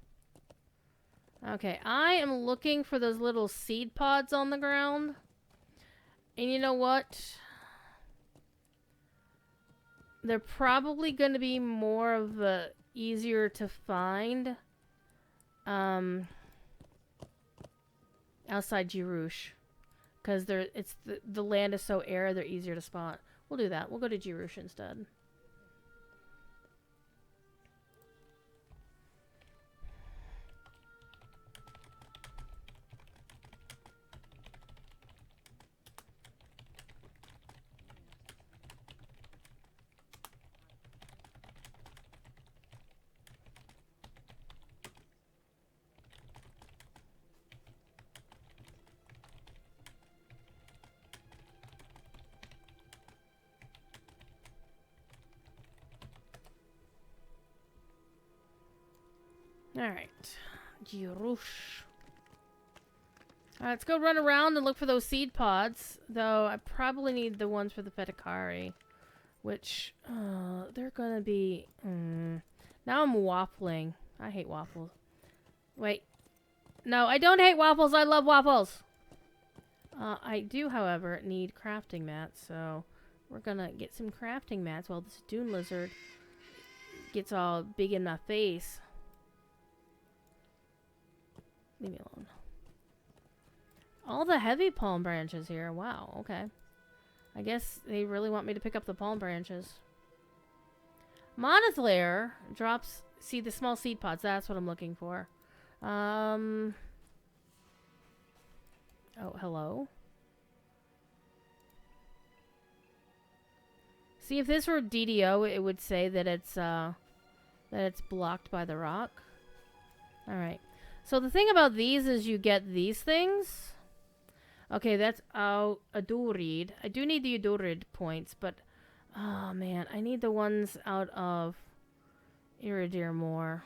Okay, I am looking for those little seed pods on the ground. And you know what? They're probably going to be more of a easier to find outside Jirush. Because the land is so arid, they're easier to spot. We'll do that. We'll go to Jirush instead. Alright. Jirush. Alright, let's go run around and look for those seed pods. Though, I probably need the ones for the Petikari. Which, they're gonna be... Now I'm waffling. I hate waffles. Wait. No, I don't hate waffles. I love waffles. I do, however, need crafting mats. So, we're gonna get some crafting mats while this dune lizard gets all big in my face. Leave me alone. All the heavy palm branches here. Wow, okay. I guess they really want me to pick up the palm branches. Moneth Lair drops... See, the small seed pods. That's what I'm looking for. Oh, hello? See, if this were DDO, it would say that it's blocked by the rock. Alright. So the thing about these is you get these things. Okay, that's Adurid. I do need the Adurid points, but... Oh, man. I need the ones out of Iridir more.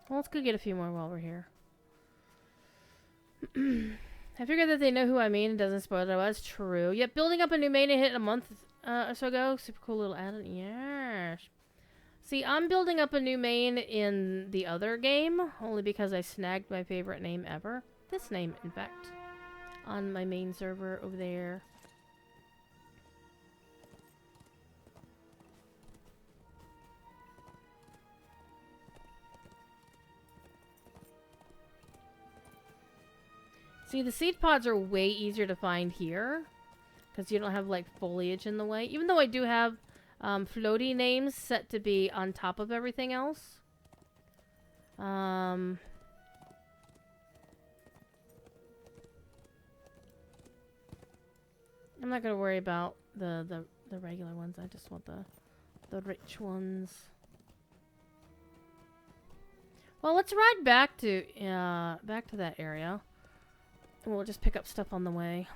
Well, let's go get a few more while we're here. I figured that they know who I mean. It doesn't spoil that. That's true. Yep, building up a new main I hit a month or so ago. Super cool little add-on. Yes. See, I'm building up a new main in the other game. Only because I snagged my favorite name ever. This name, in fact. On my main server over there. See, the seed pods are way easier to find here. Because you don't have, like, foliage in the way. Even though I do have floaty names set to be on top of everything else. I'm not going to worry about the regular ones. I just want the rich ones. Well, let's ride back to that area. And we'll just pick up stuff on the way.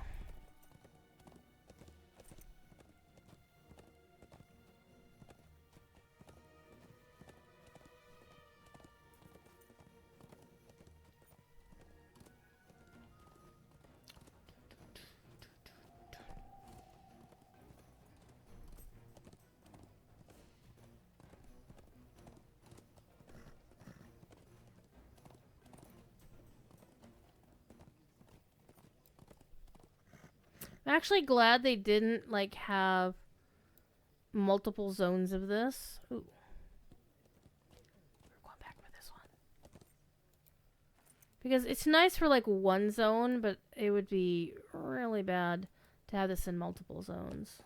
I'm actually glad they didn't, like, have multiple zones of this. Ooh. We're going back for this one. Because it's nice for, like, one zone, but it would be really bad to have this in multiple zones.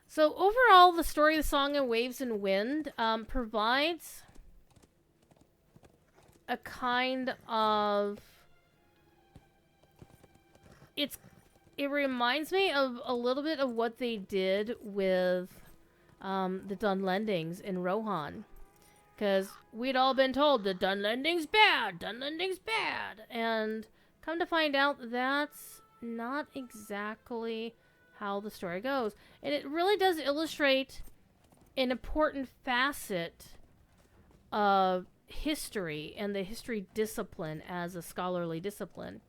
So overall, the story of the Song of Waves and Wind provides a kind of... It reminds me of a little bit of what they did with the Dunlendings in Rohan. Because we'd all been told that Dunlending's bad, Dunlending's bad. And come to find out, that's not exactly how the story goes. And it really does illustrate an important facet of history and the history discipline as a scholarly discipline.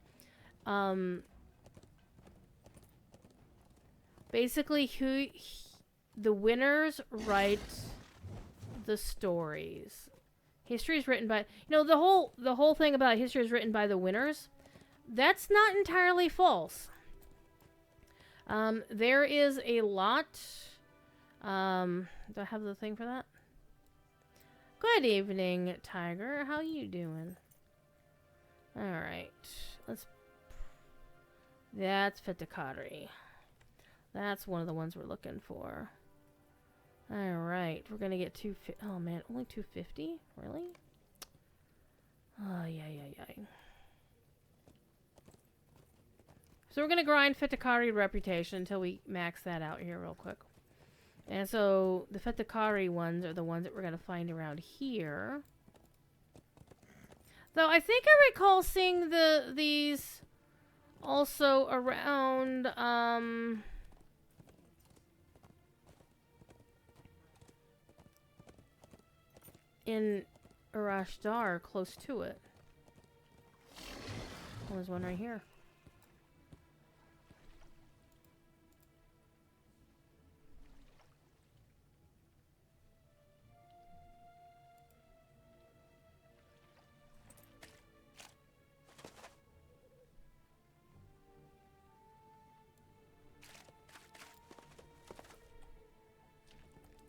Basically, the winners write the stories. history is written by, the whole thing about history is written by the winners. That's not entirely false. There is a lot. Do I have the thing for that? Good evening, Tiger. How you doing? All right. That's Fitakari. That's one of the ones we're looking for. All right, we're gonna get oh man, only 250? Really? Oh yeah. So we're gonna grind Fitakari reputation until we max that out here real quick. And so the Fitakari ones are the ones that we're gonna find around here. Though I think I recall seeing these also around in Urashdar, close to it. Oh, there's one right here.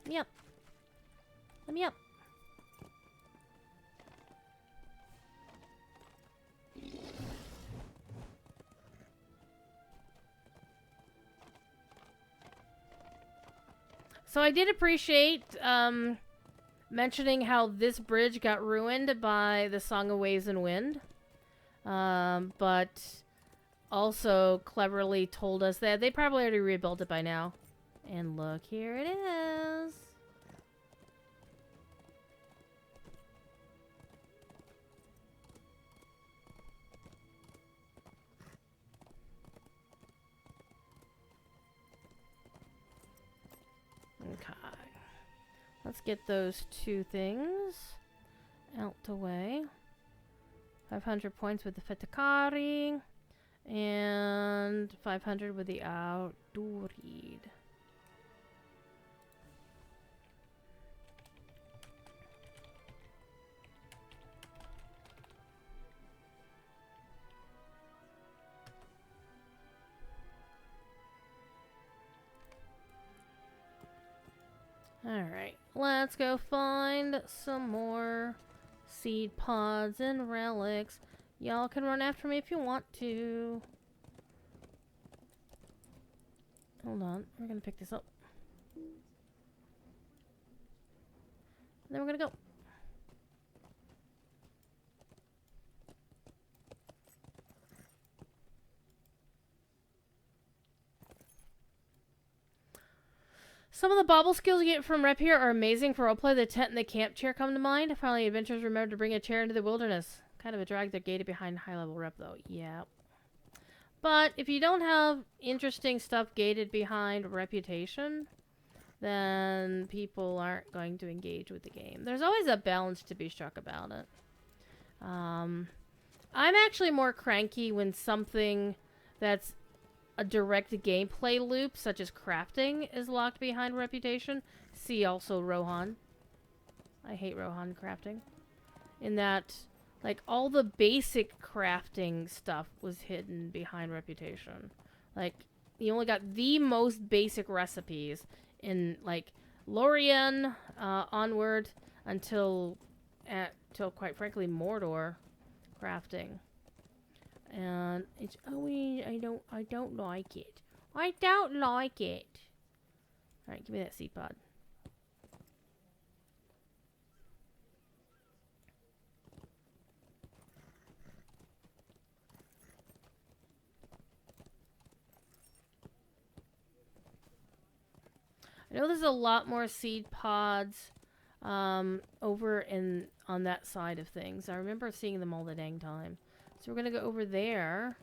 Yep. Let me up. So I did appreciate mentioning how this bridge got ruined by the Song of Waves and Wind. But also cleverly told us that they probably already rebuilt it by now. And look, here it is. Okay. Let's get those two things out the way. 500 points with the Fitakari. And 500 with the Outdoorid. Alright, let's go find some more seed pods and relics. Y'all can run after me if you want to. Hold on, we're gonna pick this up. And then we're gonna go. Some of the bauble skills you get from rep here are amazing for roleplay. The tent and the camp chair come to mind. Finally, adventurers remember to bring a chair into the wilderness. Kind of a drag, they're gated behind high-level rep, though. Yeah. But if you don't have interesting stuff gated behind reputation, then people aren't going to engage with the game. There's always a balance to be struck about it. I'm actually more cranky when something that's a direct gameplay loop, such as crafting, is locked behind reputation. See also Rohan. I hate Rohan crafting. In that, like, all the basic crafting stuff was hidden behind reputation. Like, you only got the most basic recipes in, like, Lorien onward until quite frankly, Mordor crafting. And it's always, I don't like it. I don't like it. Alright, give me that seed pod. I know there's a lot more seed pods over on that side of things. I remember seeing them all the dang time. So we're going to go over there.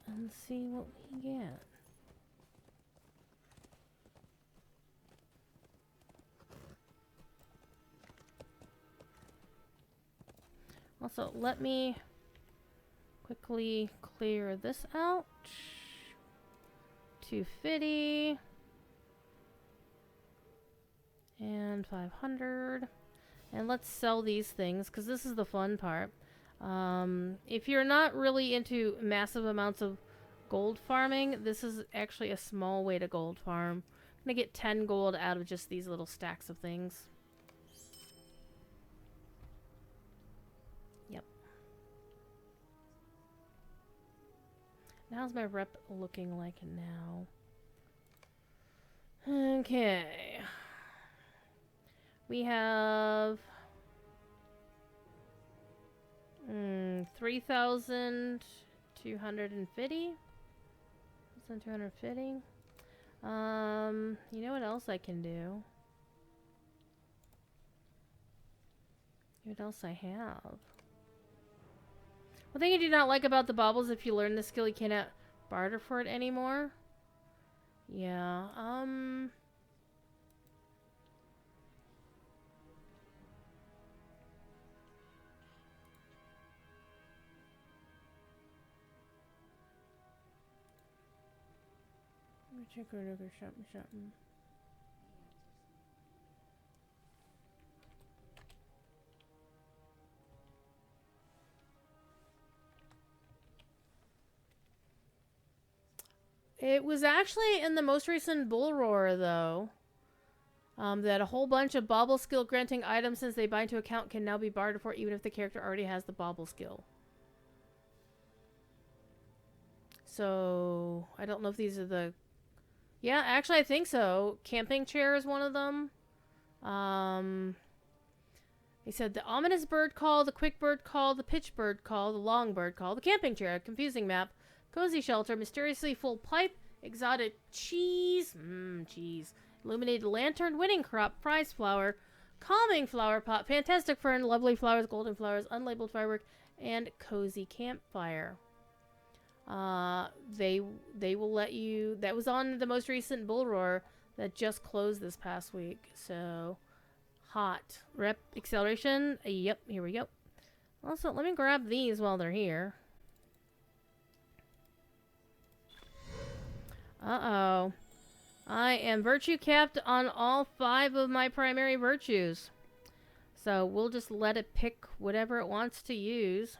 And see what we get. Also, let me quickly clear this out. 250. And 500. And let's sell these things, because this is the fun part. If you're not really into massive amounts of gold farming, this is actually a small way to gold farm. I'm going to get 10 gold out of just these little stacks of things. Yep. How's my rep looking like now? Okay. We have 3,250. 3,250. You know what else I can do? What else I have? One thing I do not like about the baubles, if you learn the skill, you cannot barter for it anymore. Yeah, check another something. It was actually in the most recent Bull Roar, though, that a whole bunch of bauble skill granting items, since they bind to account, can now be bartered for, even if the character already has the bauble skill. So, I don't know if these are the... Yeah, actually, I think so. Camping chair is one of them. He said the ominous bird call, the quick bird call, the pitch bird call, the long bird call, the camping chair, confusing map, cozy shelter, mysteriously full pipe, exotic cheese, cheese, illuminated lantern, winning crop, prize flower, calming flower pot, fantastic fern, lovely flowers, golden flowers, unlabeled firework, and cozy campfire. They will let you... That was on the most recent Bull Roar that just closed this past week. So, hot. Rep acceleration. Yep, here we go. Also, let me grab these while they're here. Uh-oh. I am virtue capped on all 5 of my primary virtues. So, we'll just let it pick whatever it wants to use.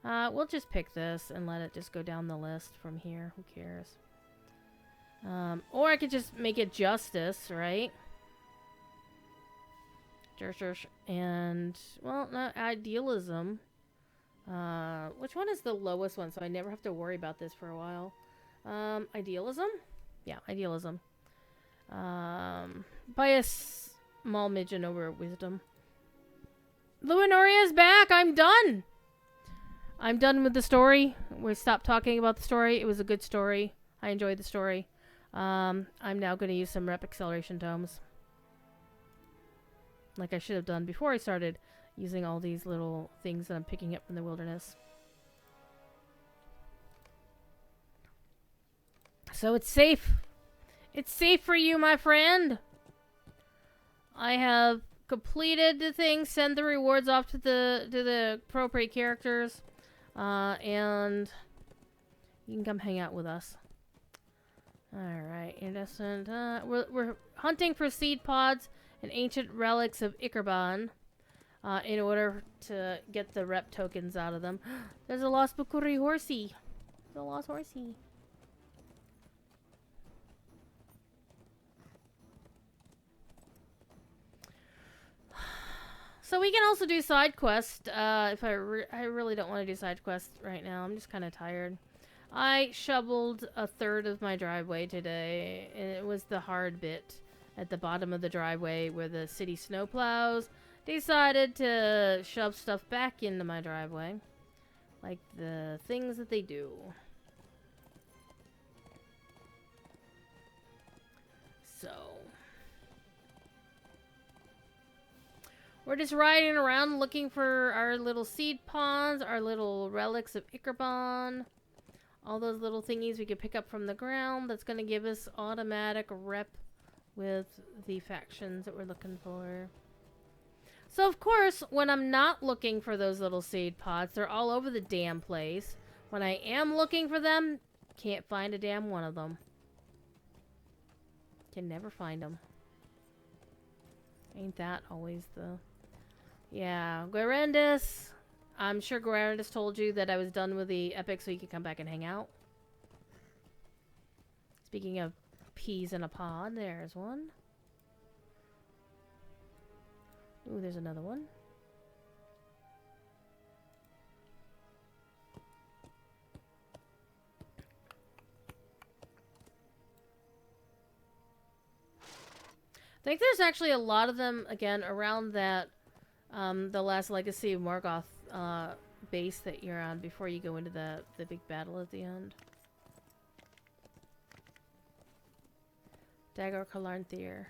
We'll just pick this and let it just go down the list from here. Who cares? Or I could just make it justice, right? And, well, not idealism. Which one is the lowest one? So I never have to worry about this for a while. Idealism? Yeah, idealism. By a small midget over wisdom. Luminaria is back! I'm done! I'm done with the story. We stopped talking about the story. It was a good story. I enjoyed the story. I'm now going to use some rep acceleration tomes. Like I should have done before I started using all these little things that I'm picking up from the wilderness. So it's safe. It's safe for you, my friend. I have completed the thing. Send the rewards off to the appropriate characters. And you can come hang out with us. Alright, innocent. We're hunting for seed pods and ancient relics of Icarbon in order to get the rep tokens out of them. There's a lost Bukuri horsey. There's a lost horsey. So we can also do side quests, if I really don't want to do side quests right now. I'm just kind of tired. I shoveled a third of my driveway today, and it was the hard bit at the bottom of the driveway where the city snowplows decided to shove stuff back into my driveway. Like the things that they do. So... we're just riding around looking for our little seed ponds, our little relics of Icarbon. All those little thingies we can pick up from the ground. That's going to give us automatic rep with the factions that we're looking for. So, of course, worse, when I'm not looking for those little seed pods, they're all over the damn place. When I am looking for them, can't find a damn one of them. Can never find them. Ain't that always the... Yeah, Guarendis. I'm sure Guarendis told you that I was done with the epic so you could come back and hang out. Speaking of peas in a pod, there's one. Ooh, there's another one. I think there's actually a lot of them, again, around that, the last Legacy of Morgoth, base that you're on before you go into the big battle at the end. Dagor Kalarnthir.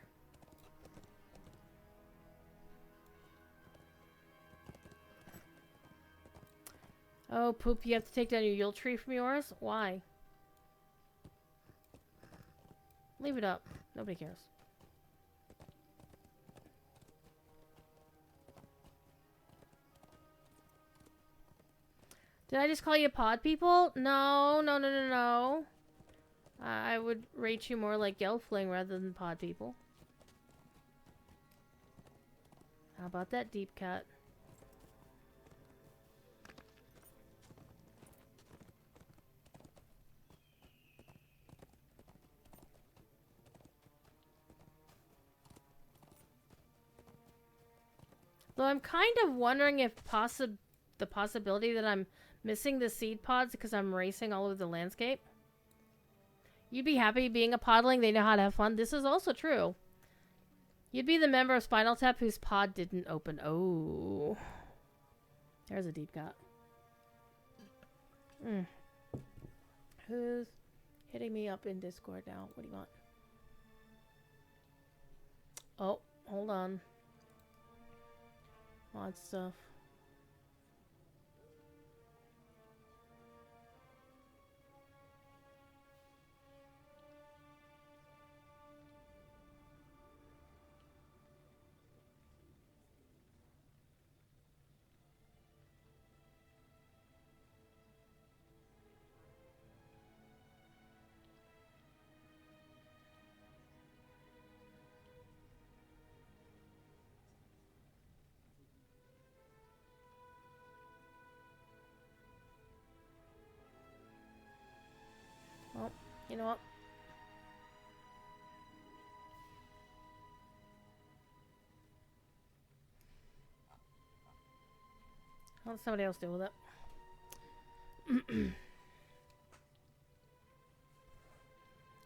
Oh, poop, you have to take down your Yule tree from yours? Why? Leave it up. Nobody cares. Did I just call you pod people? No, no, no, no, no. I would rate you more like Gelfling rather than pod people. How about that deep cut? Though I'm kind of wondering if the possibility that I'm missing the seed pods because I'm racing all over the landscape. You'd be happy being a podling. They know how to have fun. This is also true. You'd be the member of Spinal Tap whose pod didn't open. Oh. There's a deep cut. Who's hitting me up in Discord now? What do you want? Oh, hold on. Odd stuff. Well, you know what? I'll let somebody else deal with it. You'd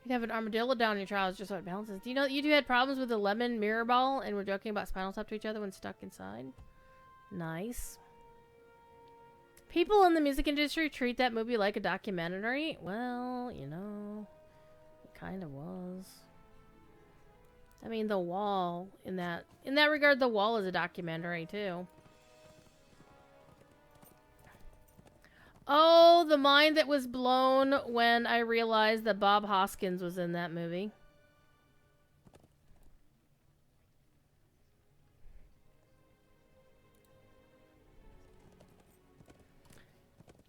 have an armadillo down your trousers just so it balances. Do you know that you two had problems with the lemon mirror ball and were joking about Spinal Tap to each other when stuck inside? Nice. People in the music industry treat that movie like a documentary. Well, you know, it kind of was. I mean, The Wall, in that regard, The Wall is a documentary too. Oh, the mind that was blown when I realized that Bob Hoskins was in that movie.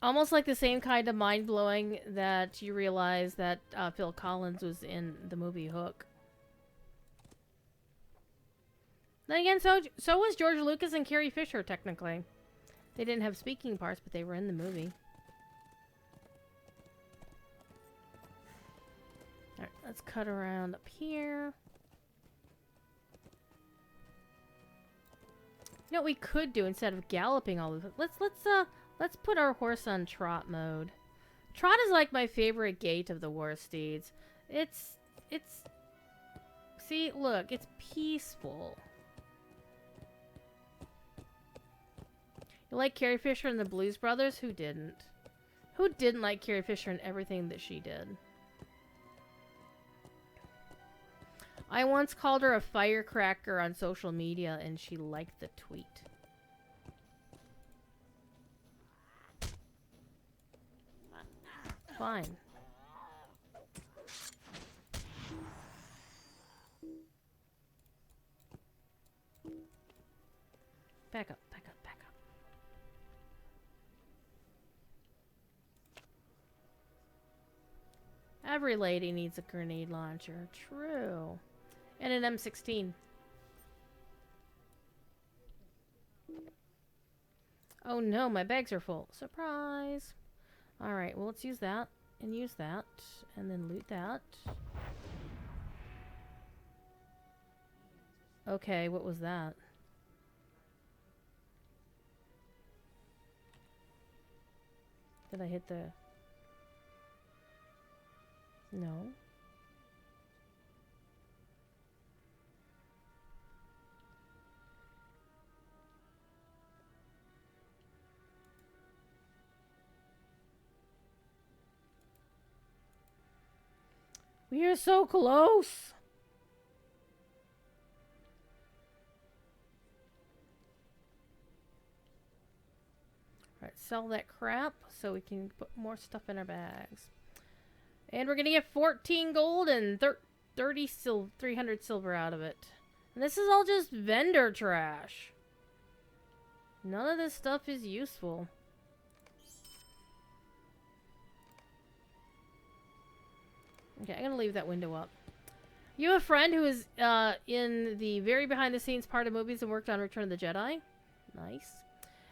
Almost like the same kind of mind-blowing that you realize that Phil Collins was in the movie Hook. Then again, so was George Lucas and Carrie Fisher, technically. They didn't have speaking parts, but they were in the movie. Alright, let's cut around up here. You know what we could do instead of galloping all of it? Let's put our horse on trot mode. Trot is like my favorite gait of the war steeds. See, look, it's peaceful. You like Carrie Fisher and the Blues Brothers? Who didn't? Who didn't like Carrie Fisher and everything that she did? I once called her a firecracker on social media and she liked the tweet. Fine. Back up, back up, back up. Every lady needs a grenade launcher. True. And an M16. Oh no, my bags are full. Surprise! Alright, well let's use that. And use that. And then loot that. Okay, what was that? Did I hit the... No. We are so close! Alright, sell that crap so we can put more stuff in our bags. And we're gonna get 14 gold and 300 silver out of it. And this is all just vendor trash. None of this stuff is useful. Okay, I'm gonna leave that window up. You have a friend who is in the very behind the scenes part of movies and worked on Return of the Jedi. Nice.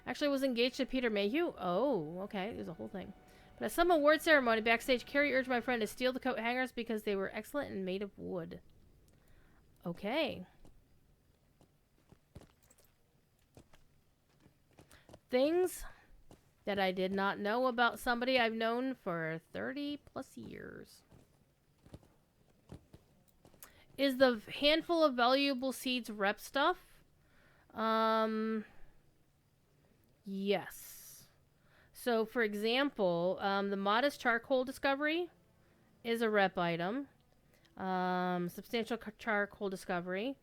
Actually was engaged to Peter Mayhew. Oh, okay. There's a whole thing. But at some award ceremony backstage, Carrie urged my friend to steal the coat hangers because they were excellent and made of wood. Okay. Things that I did not know about somebody I've known for 30 plus years. Is the handful of valuable seeds rep stuff? Yes. So, for example, the modest charcoal discovery is a rep item. Substantial charcoal discovery.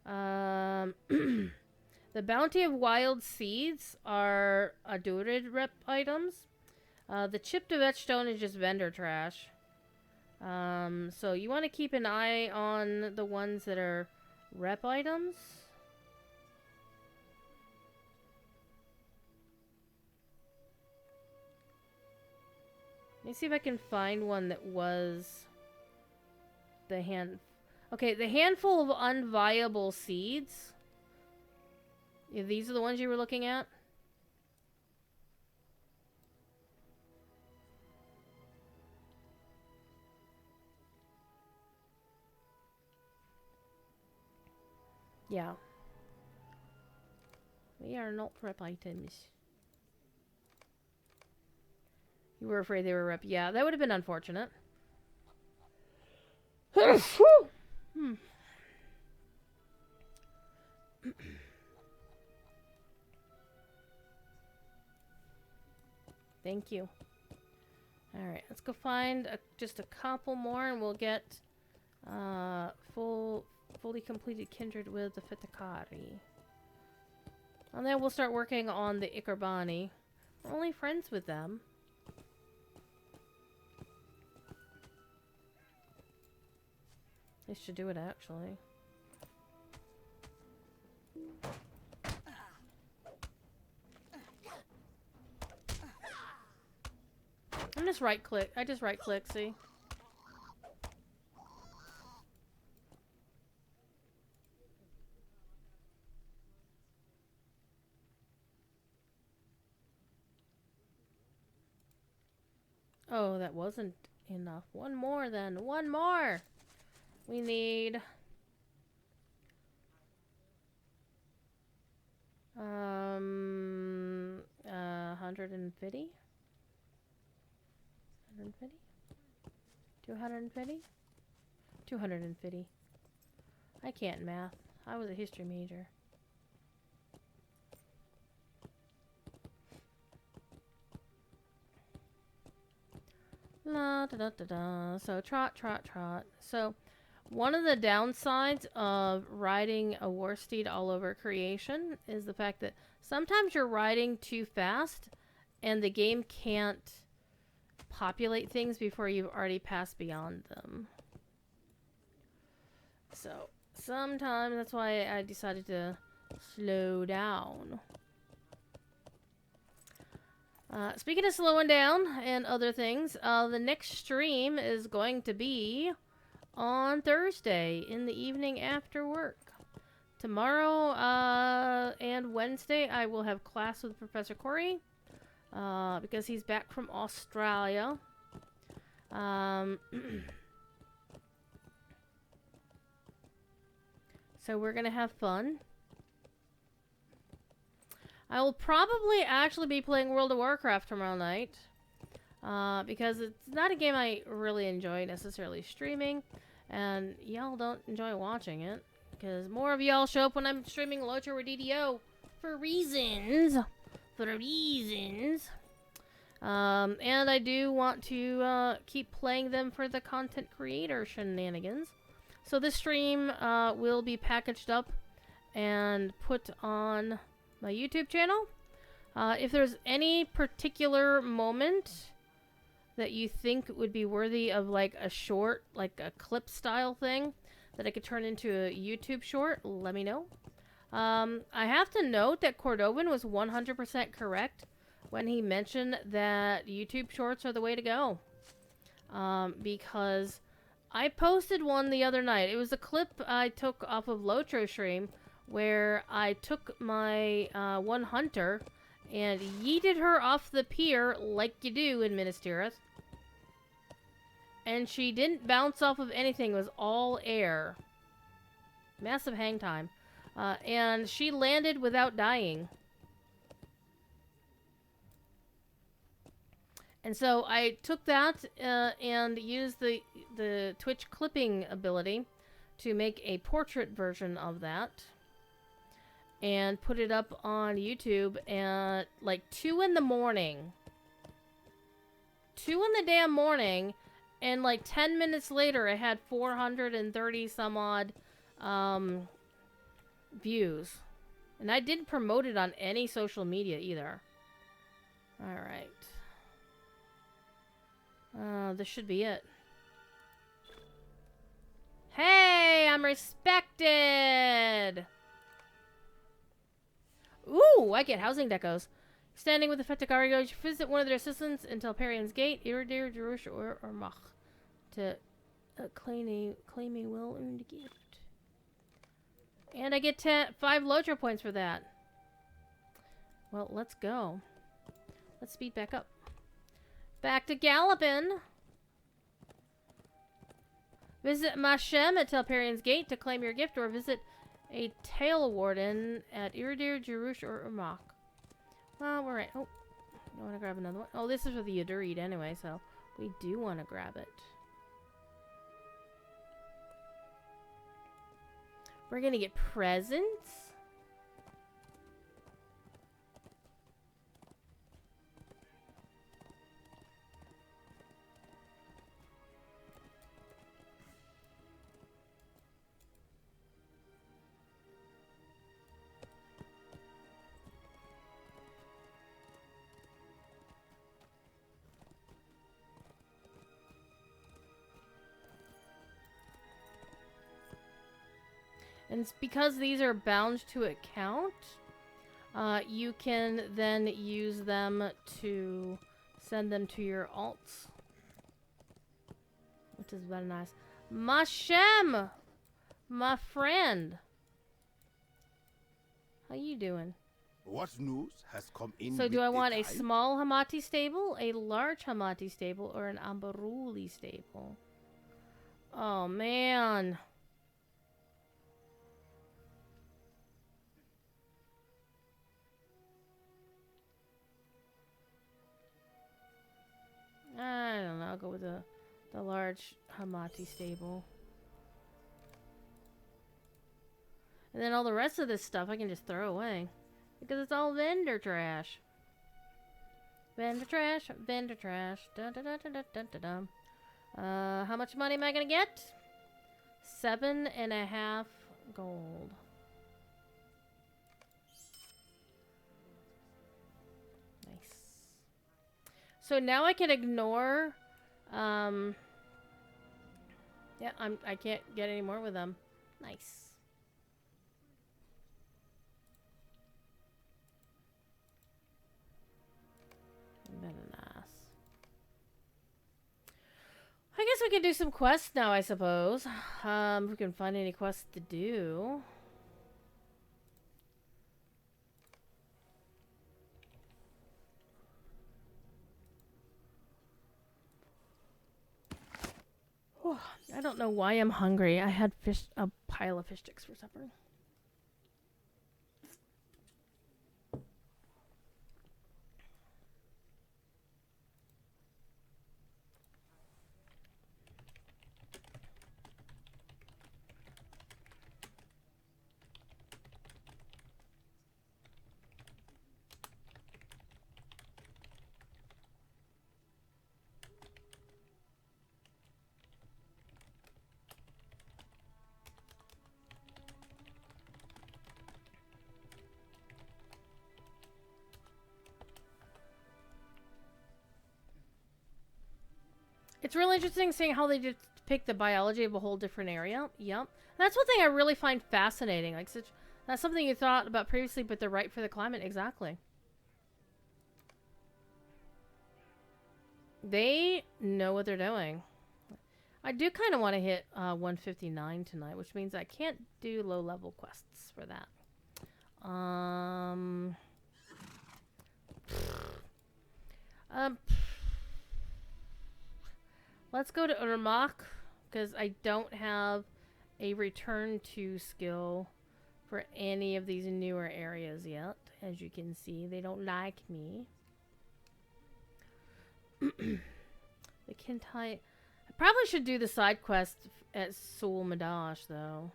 The bounty of wild seeds are a Druid rep items. The chipped of etchstone is just vendor trash. So you want to keep an eye on the ones that are rep items. Let me see if I can find one that was the Okay, the handful of unviable seeds. Yeah, these are the ones you were looking at? Yeah. They are not rep items. You were afraid they were rep. Yeah, that would have been unfortunate. Thank you. Alright, let's go find just a couple more and we'll get fully completed kindred with the Fitakari. And then we'll start working on the Ikarbani. We're only friends with them. This should do it, actually. I'm just right click. I just right click, see? Oh, that wasn't enough. One more then. One more! We need 150? 150? 250? 250. I can't math. I was a history major. La da da da da. So trot, trot, trot. So one of the downsides of riding a war steed all over creation is the fact that sometimes you're riding too fast and the game can't populate things before you've already passed beyond them. So sometimes that's why I decided to slow down. Speaking of slowing down and other things, the next stream is going to be on Thursday in the evening after work. Tomorrow and Wednesday, I will have class with Professor Corey because he's back from Australia. So we're going to have fun. I will probably actually be playing World of Warcraft tomorrow night. Because it's not a game I really enjoy necessarily streaming. And y'all don't enjoy watching it. Because more of y'all show up when I'm streaming Lotra or DDO. For reasons. And I do want to keep playing them for the content creator shenanigans. So this stream will be packaged up and put on my YouTube channel. If there's any particular moment that you think would be worthy of like a short, like a clip style thing that I could turn into a YouTube short, let me know. I have to note that Cordovan was 100% correct when he mentioned that YouTube shorts are the way to go. Because I posted one the other night. It was a clip I took off of Lotro stream where I took my one hunter and yeeted her off the pier like you do in Minas Tirith. And she didn't bounce off of anything. It was all air. Massive hang time. And she landed without dying. And so I took that and used the Twitch clipping ability to make a portrait version of that. And put it up on YouTube at like 2 in the morning. 2 in the damn morning. And like 10 minutes later, it had 430 some odd views. And I didn't promote it on any social media either. Alright. This should be it. Hey, I'm respected! Ooh, I get housing decos. Standing with the Fetikari, go visit one of their assistants until Parian's Gate, Iridir, Jerush, or Mach. To claim a well-earned gift. And I get 5 Lotra points for that. Well, let's go. Let's speed back up. Back to galloping. Visit Mashem at Telperian's Gate to claim your gift, or visit a Tail Warden at Iridir, Jerush, or Urmach. Well, we're right. Oh, I want to grab another one. Oh, this is for the Yadurid anyway, so we do want to grab it. We're gonna get presents. And it's because these are bound to account, you can then use them to send them to your alts. Which is very nice. Mashem! My friend! How you doing? What news has come in? So do with I the want a time? small Hamati stable, a large Hamati stable, or an Ambaruli stable? Oh, man. I don't know. I'll go with the large Hamati stable. And then all the rest of this stuff I can just throw away. Because it's all vendor trash. Vendor trash, vendor trash. Dun, dun, dun, dun, dun, dun, dun. How much money am I going to get? 7.5 gold. So now I can ignore, yeah, I can't get any more with them. Nice. we can do some quests now, I suppose. If we can find any quests to do. I don't know why I'm hungry. I had a pile of fish sticks for supper. It's really interesting seeing how they just pick the biology of a whole different area. Yep. That's one thing I really find fascinating. Like, that's something you thought about previously, but they're right for the climate. Exactly. They know what they're doing. I do kind of want to hit 159 tonight, which means I can't do low-level quests for that. Let's go to Urmak, because I don't have a return to skill for any of these newer areas yet. As you can see, they don't like me. The Kintai... I probably should do the side quest at Sul Madash, though.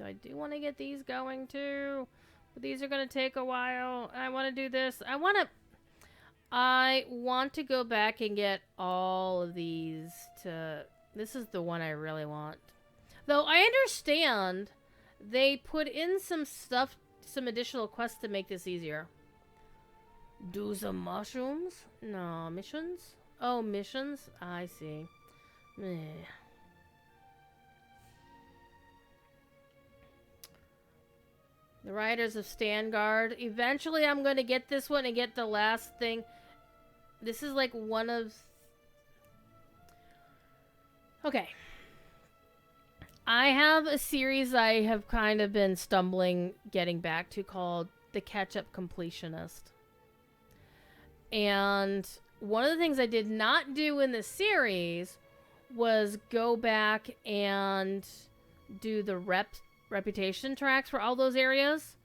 I do want to get these going, too. But these are going to take a while. I want to do this. I want to go back and get all of these to... This is the one I really want. Though I understand they put in some stuff, some additional quests to make this easier. Do some mushrooms? No, missions? Oh, missions? I see. Meh. The Riders of Standguard. Eventually I'm going to get this one and get the last thing. This is like one of... Okay. I have a series I have kind of been stumbling getting back to called The Catch-Up Completionist. And one of the things I did not do in the series was go back and do the reputation tracks for all those areas.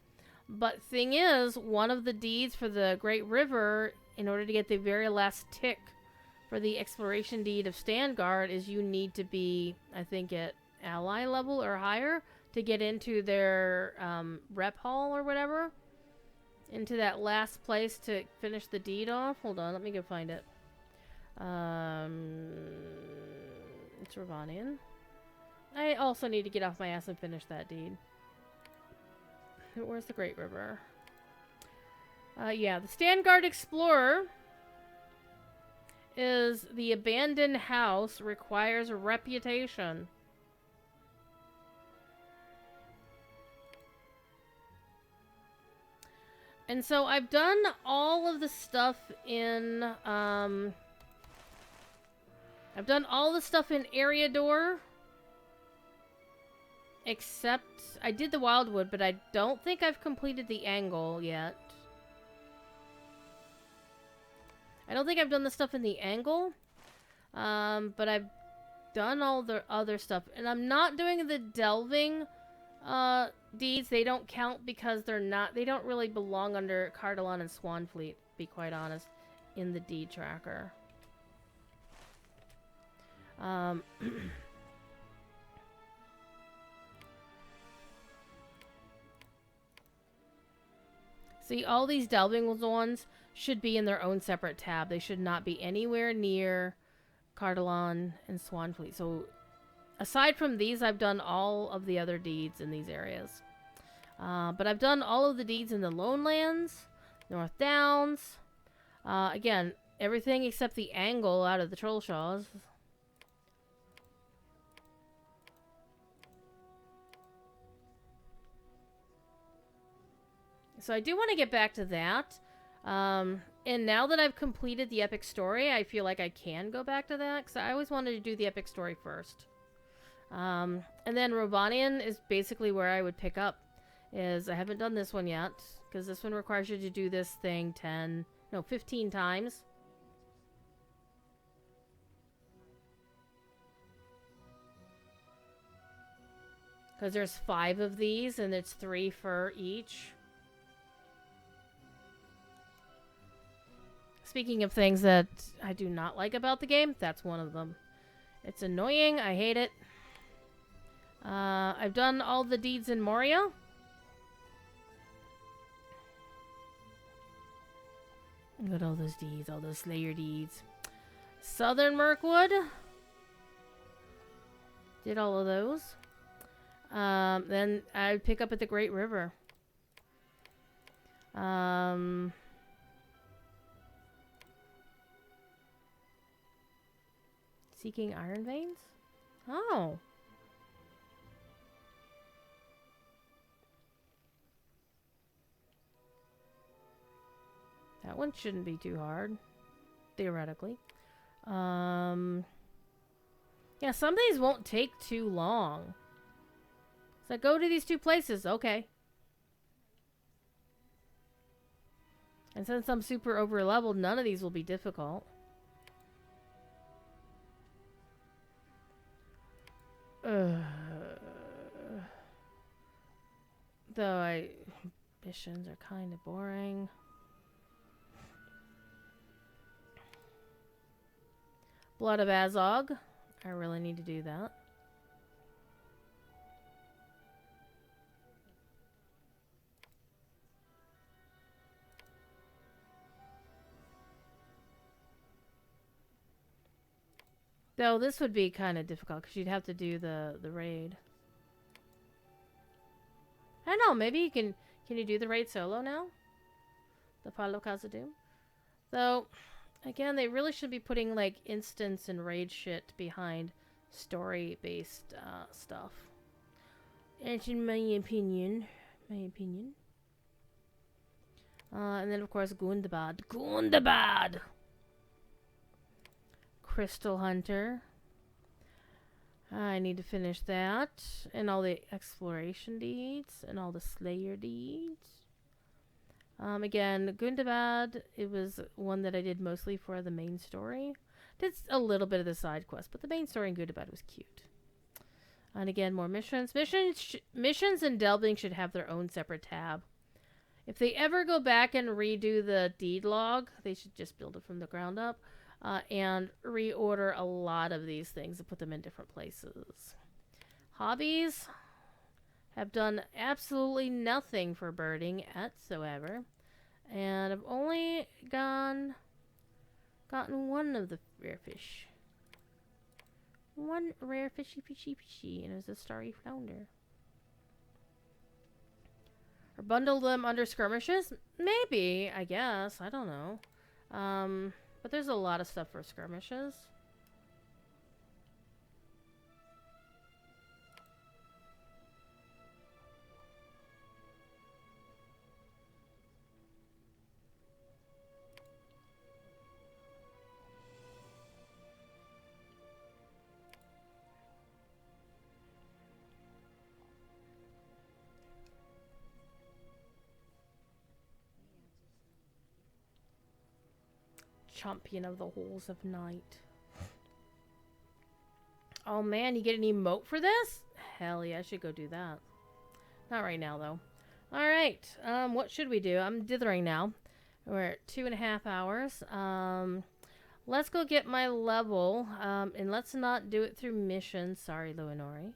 But thing is, one of the deeds for the Great River, in order to get the very last tick for the exploration deed of Standguard, is you need to be, I think, at ally level or higher to get into their rep hall or whatever. Into that last place to finish the deed off. Hold on, let me go find it. It's Ravanian. I also need to get off my ass and finish that deed. Where's the Great River? Yeah, the Standguard Explorer is the abandoned house requires a reputation. And so I've done all of the stuff in, I've done all the stuff in Eriador. Except, I did the Wildwood, but I don't think I've completed the Angle yet. I don't think I've done the stuff in the Angle. But I've done all the other stuff. And I'm not doing the Delving, deeds. They don't count because they don't really belong under Cardolan and Swanfleet, to be quite honest, in the deed tracker. See, all these Delving ones should be in their own separate tab. They should not be anywhere near Cardolan and Swanfleet. So, aside from these, I've done all of the other deeds in these areas. But I've done all of the deeds in the Lone Lands, North Downs. Again, everything except the Angle out of the Trollshaws. So I do want to get back to that. And now that I've completed the epic story, I feel like I can go back to that, because I always wanted to do the epic story first. And then Robanian is basically where I would pick up. I haven't done this one yet, because this one requires you to do this thing 15 times. Because there's 5 of these, and it's 3 for each. Speaking of things that I do not like about the game, that's one of them. It's annoying. I hate it. I've done all the deeds in Moria. Look at all those deeds, all those Slayer deeds. Southern Mirkwood. Did all of those. Then I would pick up at the Great River. Seeking Iron Veins? Oh. That one shouldn't be too hard. Theoretically. Yeah, some of these won't take too long. So go to these 2 places. Okay. And since I'm super over leveled, none of these will be difficult. Though missions are kind of boring. Blood of Azog. I really need to do that. Though this would be kind of difficult because you'd have to do the raid. I don't know, maybe you can you do the raid solo now? The Palo Khazad-dûm? Though, again, they really should be putting like instance and raid shit behind story-based stuff. That's in my opinion. And then, of course, Gundabad. Gundabad! Crystal Hunter. I need to finish that. And all the exploration deeds. And all the Slayer deeds. Again, Gundabad, it was one that I did mostly for the main story. Did a little bit of the side quest, but the main story in Gundabad was cute. And again, more missions. Missions and delving should have their own separate tab. If they ever go back and redo the deed log, they should just build it from the ground up. And reorder a lot of these things and put them in different places. Hobbies have done absolutely nothing for birding whatsoever. And I've only gotten one of the rare fish. One rare fishy, and it was a starry flounder. Or bundle them under skirmishes? Maybe, I guess. I don't know. But there's a lot of stuff for skirmishes. Champion of the Halls of Night. Oh man, you get an emote for this? Hell yeah, I should go do that. Not right now though. Alright, what should we do? I'm dithering now. We're at 2.5 hours. Let's go get my level. And let's not do it through missions. Sorry, Luinori.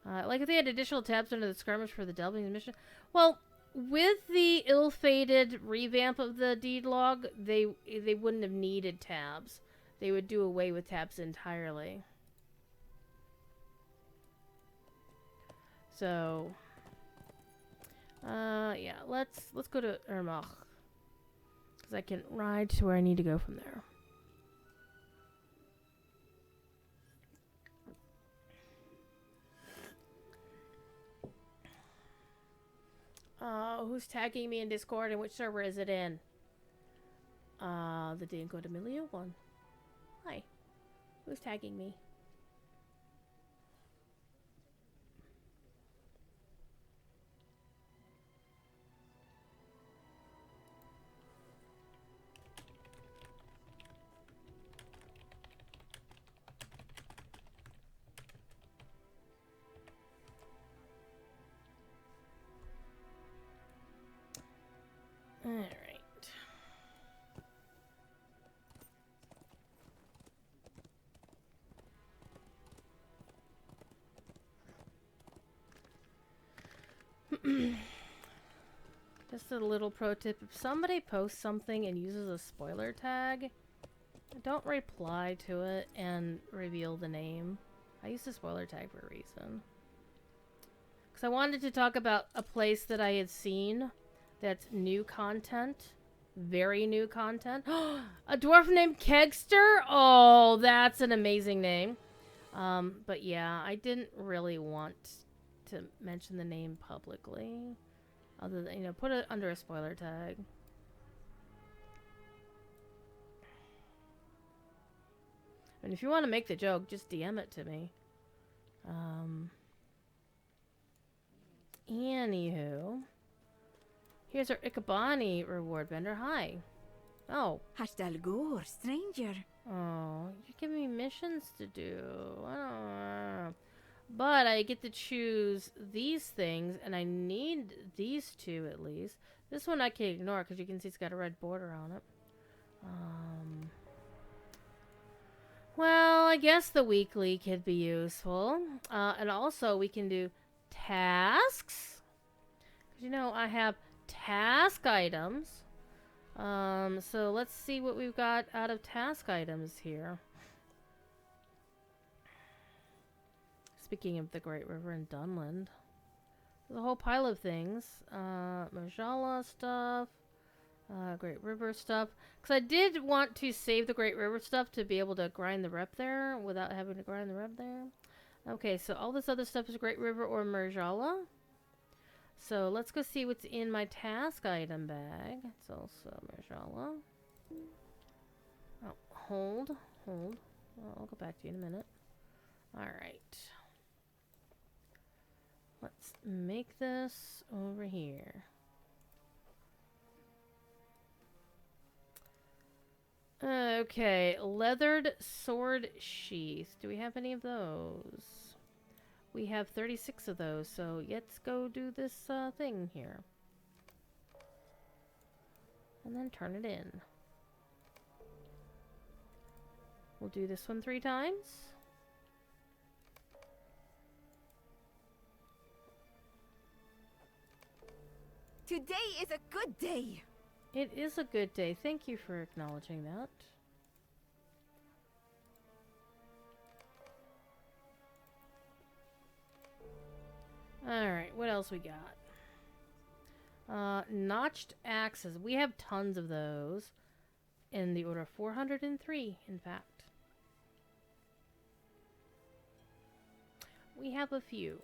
Like if they had additional tabs under the skirmish for the delving mission. Well, with the ill-fated revamp of the deed log, they wouldn't have needed tabs. They would do away with tabs entirely. So, yeah, let's go to Ermach, because I can ride to where I need to go from there. Who's tagging me in Discord and which server is it in? The Dingo d'Amelio one. Hi. Who's tagging me? Alright. Just a little pro tip. If somebody posts something and uses a spoiler tag, don't reply to it and reveal the name. I used a spoiler tag for a reason. Because I wanted to talk about a place that I had seen that's new content. Very new content. A dwarf named Kegster? Oh, that's an amazing name. But yeah, I didn't really want to mention the name publicly. Other than, you know, put it under a spoiler tag. And if you want to make the joke, just DM it to me. Anywho. Here's our Ikebani reward vendor. Hi. Oh. Hashdalgur, stranger. Oh, you're giving me missions to do. I don't know. But I get to choose these things, and I need these two at least. This one I can ignore because you can see it's got a red border on it. Well, I guess the weekly could be useful. And also we can do tasks. 'Cause, you know, I have task items. So let's see what we've got out of task items here. Speaking of the Great River in Dunland, there's a whole pile of things. Mojala stuff, Great River stuff. Because I did want to save the Great River stuff to be able to grind the rep there without having to grind the rep there. Okay, so all this other stuff is Great River or Mojala. So let's go see what's in my task item bag. It's also Mojala. Oh, hold. I'll go back to you in a minute. Alright. Let's make this over here. Okay, leathered sword sheath. Do we have any of those? We have 36 of those, so let's go do this thing here. And then turn it in. We'll do this one 3 times. Today is a good day. It is a good day. Thank you for acknowledging that. Alright, what else we got? Notched axes. We have tons of those. In the order of 403, in fact. We have a few.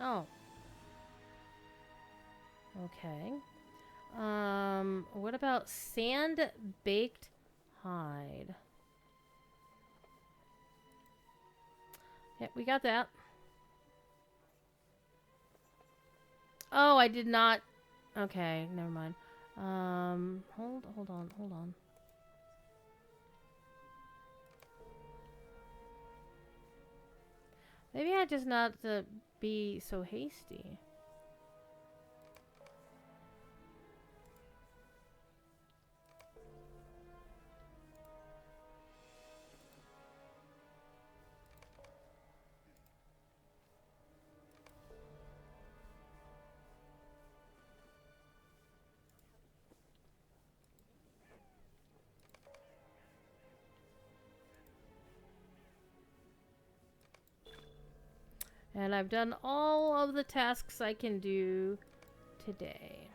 Oh. Okay. What about sand-baked hide? Yep, we got that. Oh, I did not. Okay, never mind. Hold on. Maybe I just not to be so hasty. And I've done all of the tasks I can do today.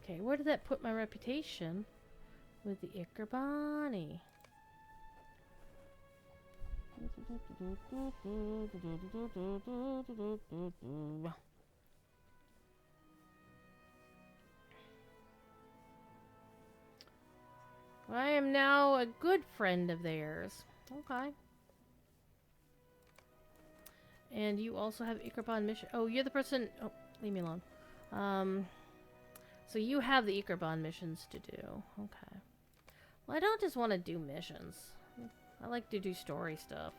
Okay, where did that put my reputation with the Ikerbani? I am now a good friend of theirs. Okay. And you also have Ikerban mission. Oh, you're the person. Oh, leave me alone. So you have the Ikerban missions to do. Okay. Well, I don't just want to do missions. I like to do story stuff.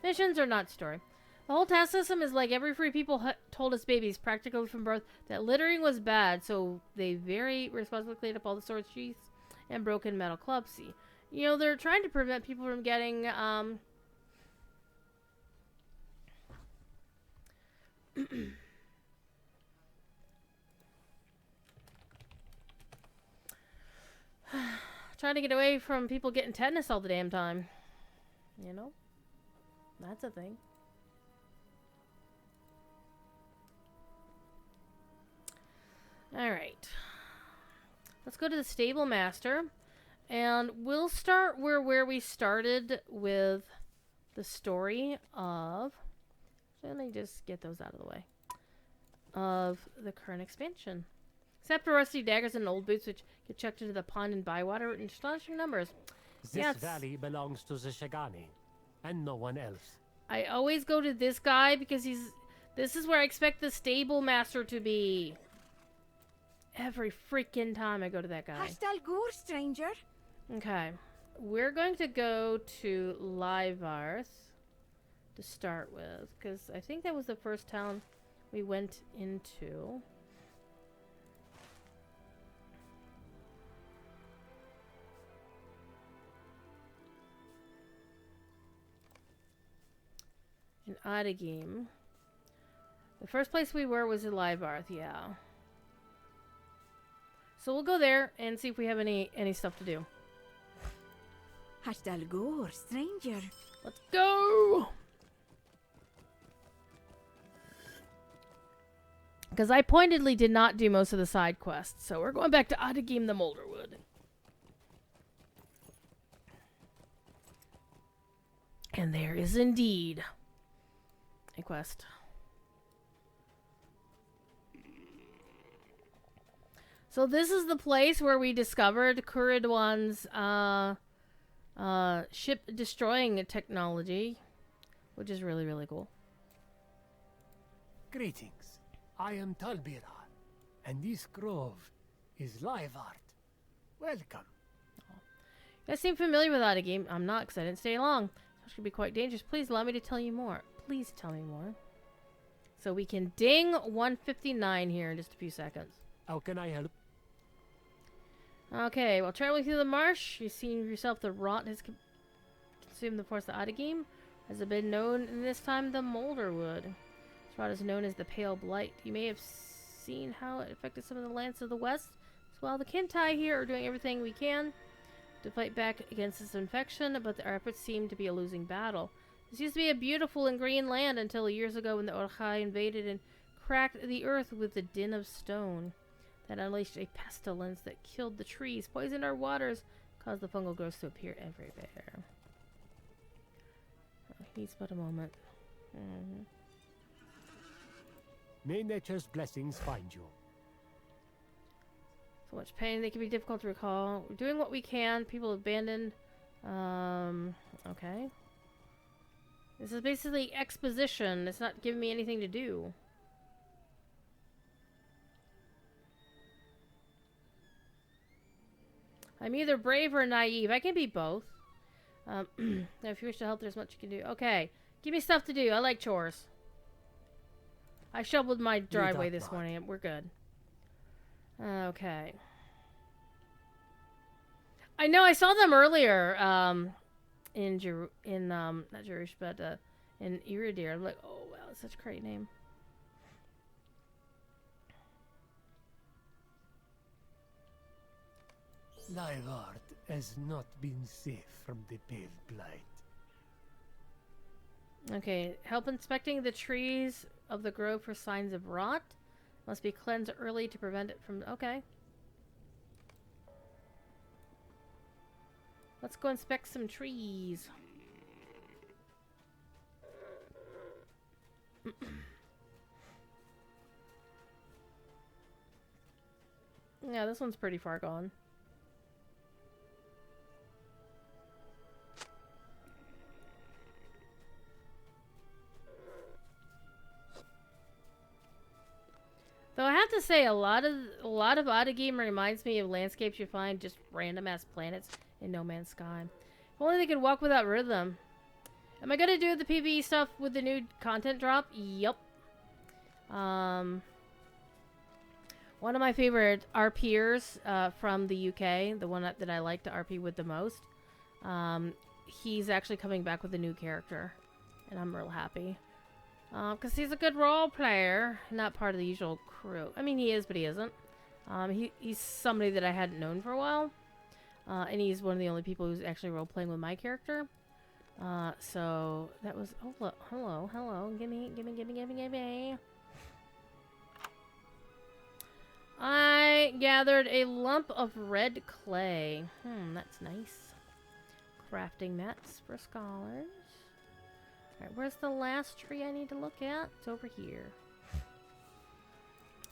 Missions are not story. The whole task system is like every free people told us babies, practically from birth, that littering was bad, so they very responsibly cleaned up all the sword sheaths and broken metal clubs. See, you know, they're trying to prevent people from getting, trying to get away from people getting tetanus all the damn time. You know? That's a thing. Alright. Let's go to the stable master. And we'll start where we started with the story of... So let me just get those out of the way. Of the current expansion. Except for rusty daggers and old boots, which get chucked into the pond and bywater in astonishing numbers. This valley belongs to the Shagani, and no one else. I always go to this guy because this is where I expect the stable master to be. Every freaking time I go to that guy. Hastal Gur, stranger. Okay. We're going to go to Livarth to start with, because I think that was the first town we went into. In Adagim. The first place we were was in Livarth, yeah. So we'll go there and see if we have any stuff to do. Hastal Gur, stranger. Let's go! Because I pointedly did not do most of the side quests, so we're going back to Adagim the Molderwood. And there is indeed a quest. So this is the place where we discovered Kuridwan's ship destroying technology, which is really, really cool. Greetings. I am Talbira, and this grove is Livart. Welcome. You guys seem familiar with that game. I'm not, because I didn't stay long. This could be quite dangerous. Please allow me to tell you more. Please tell me more. So we can ding 159 here in just a few seconds. How can I help? Okay, while traveling through the marsh, you've seen yourself the rot has consumed the forest of Adagim, as it been known in this time the Molderwood. This rot is known as the Pale Blight. You may have seen how it affected some of the lands of the west. So while the Kintai here are doing everything we can to fight back against this infection, but our efforts seem to be a losing battle. This used to be a beautiful and green land until years ago when the Orchai invaded and cracked the earth with the din of stone. That unleashed a pestilence that killed the trees, poisoned our waters, caused the fungal growths to appear everywhere. He's but a moment. May nature's blessings find you. So much pain, they can be difficult to recall. We're doing what we can. People abandoned. Okay. This is basically exposition. It's not giving me anything to do. I'm either brave or naive. I can be both. If you wish to help, there's much you can do. Okay. Give me stuff to do. I like chores. I shoveled my driveway this morning. We're good. Okay. I know I saw them earlier in not Jerush, but in Iridir. I'm like, oh wow, that's such a great name. Livart has not been safe from the Pale Blight. Okay, help inspecting the trees of the grove for signs of rot. Must be cleansed early to prevent it from... Okay. Let's go inspect some trees. Yeah, this one's pretty far gone. Though I have to say, a lot of Otagame reminds me of landscapes you find just random ass planets in No Man's Sky. If only they could walk without rhythm. Am I gonna do the PvE stuff with the new content drop? Yup. One of my favorite RPers from the UK, the one that I like to RP with the most, he's actually coming back with a new character, and I'm real happy. Because he's a good role player, not part of the usual crew. I mean, he is, but he isn't. He's somebody that I hadn't known for a while, and he's one of the only people who's actually role playing with my character. So that was. Oh look, hello, gimme. I gathered a lump of red clay. That's nice. Crafting mats for scholars. Alright, where's the last tree I need to look at? It's over here.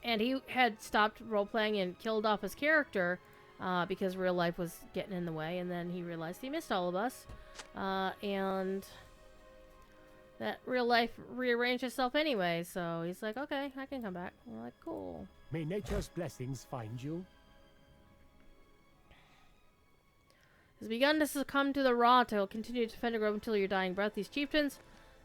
And he had stopped role-playing and killed off his character because real life was getting in the way, and then he realized he missed all of us. And that real life rearranged itself anyway, so he's like, okay, I can come back. We're like, cool. May nature's blessings find you. Has begun to succumb to the rot. I will continue to defend the grove until your dying breath. These chieftains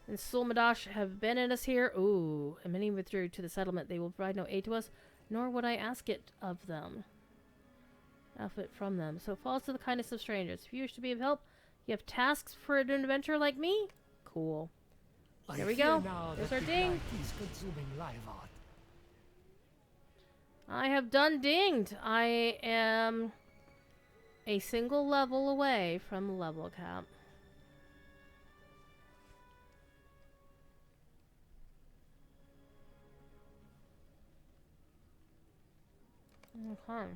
and Sulmadash have abandoned us here. Ooh, and many withdrew to the settlement. They will provide no aid to us, nor would I ask it of them. From them. So it falls to the kindness of strangers. If you wish to be of help, you have tasks for an adventurer like me? Cool. There we go. There's our ding. I have done dinged. I am a single level away from level cap. Okay.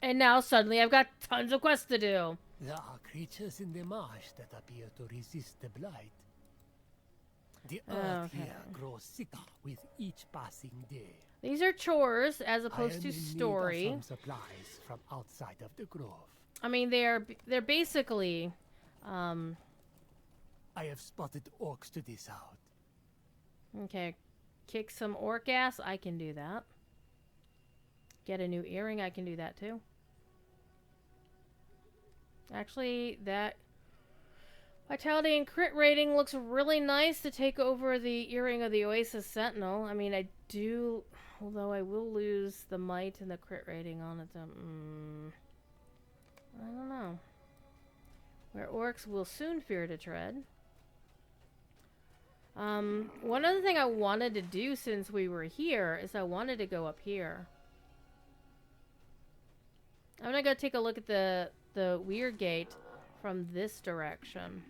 And now suddenly I've got tons of quests to do. There are creatures in the marsh that appear to resist the blight. The earth here grows sicker with each passing day. These are chores as opposed to story. Some supplies from outside of the grove. I mean, they're basically. I have spotted orcs to this out. Okay, kick some orc ass. I can do that. Get a new earring. I can do that too. Actually, that vitality and crit rating looks really nice to take over the earring of the Oasis Sentinel. I mean, I do, although I will lose the might and the crit rating on it. I don't know. Where orcs will soon fear to tread. One other thing I wanted to do since we were here is I wanted to go up here. I'm gonna go take a look at the weird gate from this direction.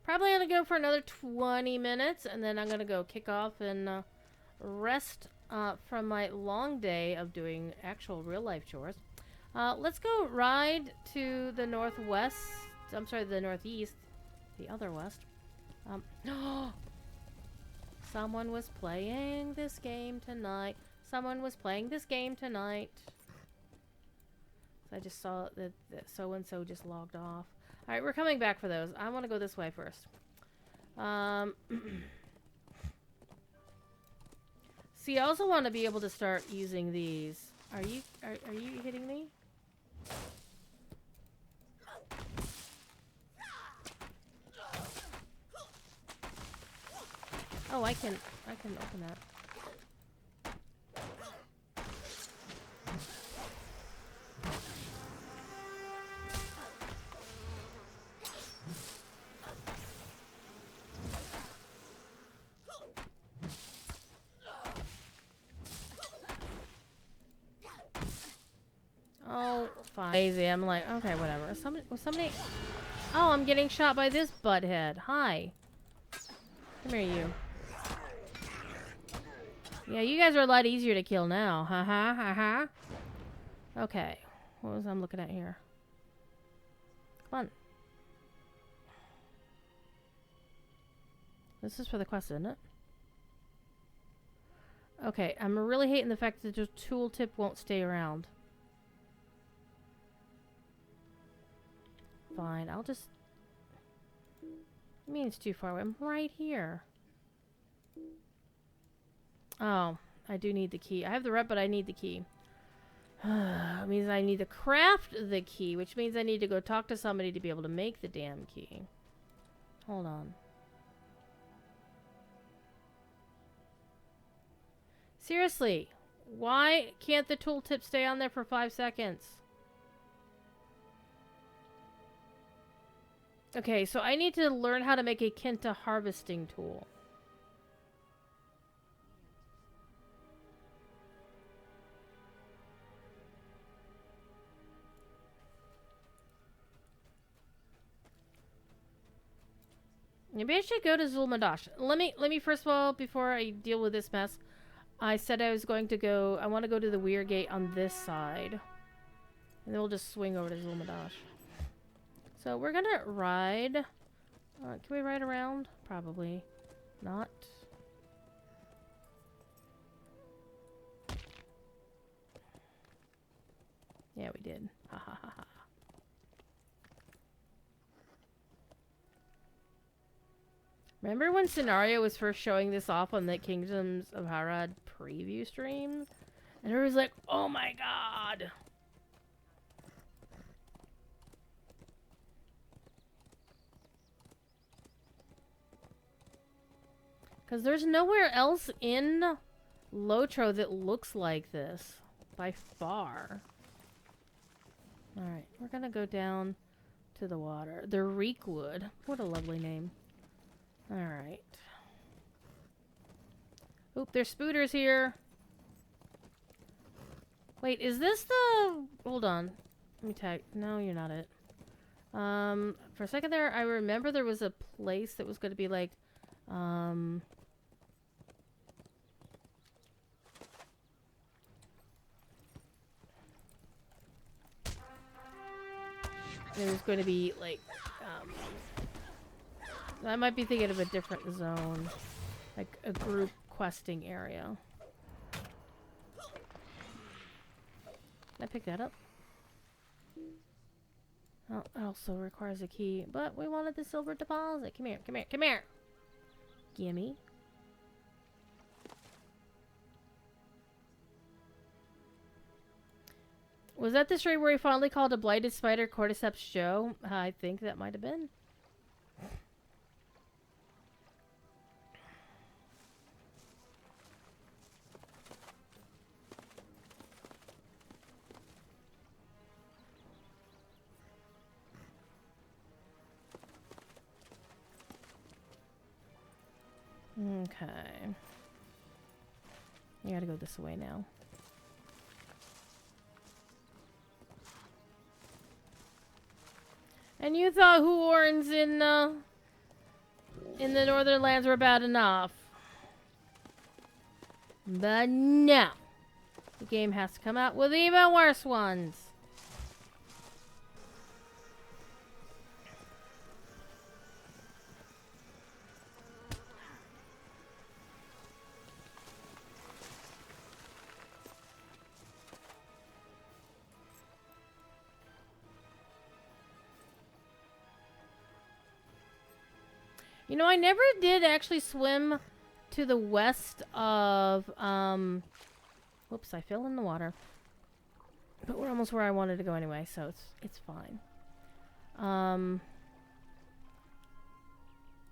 Probably gonna go for another 20 minutes, and then I'm gonna go kick off and rest from my long day of doing actual real life chores. Let's go ride to the northwest. I'm sorry, the northeast. The other west. Someone was playing this game tonight. Someone was playing this game tonight. I just saw that so-and-so just logged off. Alright, we're coming back for those. I want to go this way first. See, I also want to be able to start using these. Are you hitting me? Oh, I can open that. Oh, fine. Lazy. I'm like, okay, whatever. Somebody. Oh, I'm getting shot by this butthead. Hi. Come here, you. Yeah, you guys are a lot easier to kill now. Ha ha. Okay. What was I'm looking at here? Come on. This is for the quest, isn't it? Okay, I'm really hating the fact that the tooltip won't stay around. Fine, I'll just... I mean, it's too far away. I'm right here. Oh, I do need the key. I have the rep, but I need the key. It means I need to craft the key, which means I need to go talk to somebody to be able to make the damn key. Hold on. Seriously, why can't the tooltip stay on there for 5 seconds? Okay, so I need to learn how to make a Kenta harvesting tool. Maybe I should go to Zul'Madash. Let me first of all, before I deal with this mess, I said I was going to go... I want to go to the Weir Gate on this side. And then we'll just swing over to Zul'Madash. So we're gonna ride... can we ride around? Probably not. Yeah, we did. Ha ha ha ha. Remember when Scenario was first showing this off on the Kingdoms of Harad preview stream? And everyone was like, oh my god! Because there's nowhere else in Lotro that looks like this. By far. Alright, we're gonna go down to the water. The Reekwood. What a lovely name. Alright. Oop, there's spooters here. Wait, is this the... Hold on. Let me tag... No, you're not it. For a second there, I remember there was a place that was going to be like... It was going to be like... I might be thinking of a different zone. Like a group questing area. Can I pick that up? Oh, it also requires a key. But we wanted the silver deposit. Come here, come here, come here! Gimme. Was that the story where he finally called a blighted spider Cordyceps Joe? I think that might have been. Okay. You gotta go this way now. And you thought Huorns in the Northern Lands were bad enough. But no. The game has to come out with even worse ones. You know, I never did actually swim to the west of, whoops, I fell in the water. But we're almost where I wanted to go anyway, so it's fine.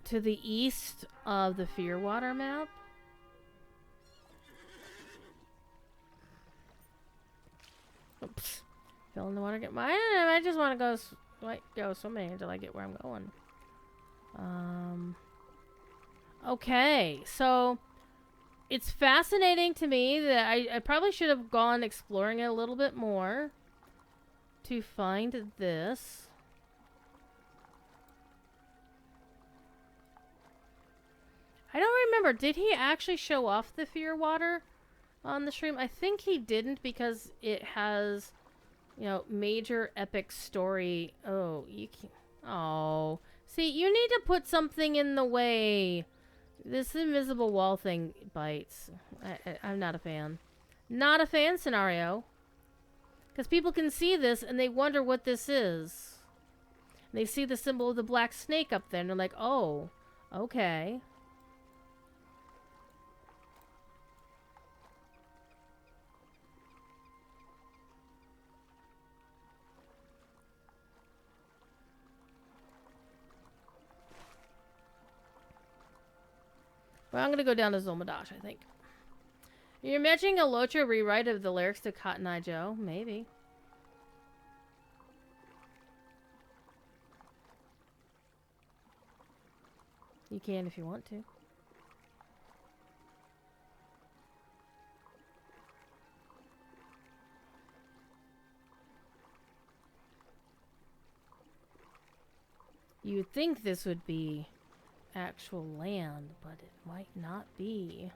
To the east of the Fearwater map. Oops. Fell in the water again. I just want to go swimming until I get where I'm going. Okay, so it's fascinating to me that I probably should have gone exploring it a little bit more. to find this. I don't remember. Did he actually show off the fear water on the stream? I think he didn't because it has, you know, major epic story. Oh, you can't. Oh. See, you need to put something in the way. This invisible wall thing bites. I'm not a fan. Not a fan scenario. Because people can see this and they wonder what this is. And they see the symbol of the black snake up there and they're like, oh, okay. Well, I'm going to go down to Zolmadash, I think. You're imagining a Lotra rewrite of the lyrics to Cotton Eye Joe? Maybe. You can if you want to. You'd think this would be actual land, but it might not be.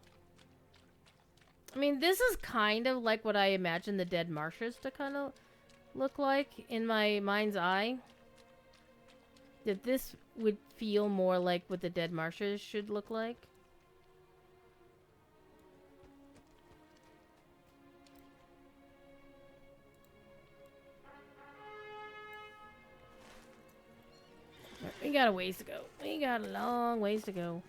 I mean, this is kind of like what I imagine the Dead Marshes to kind of look like in my mind's eye. That this would feel more like what the Dead Marshes should look like. We got a ways to go. We got a long ways to go.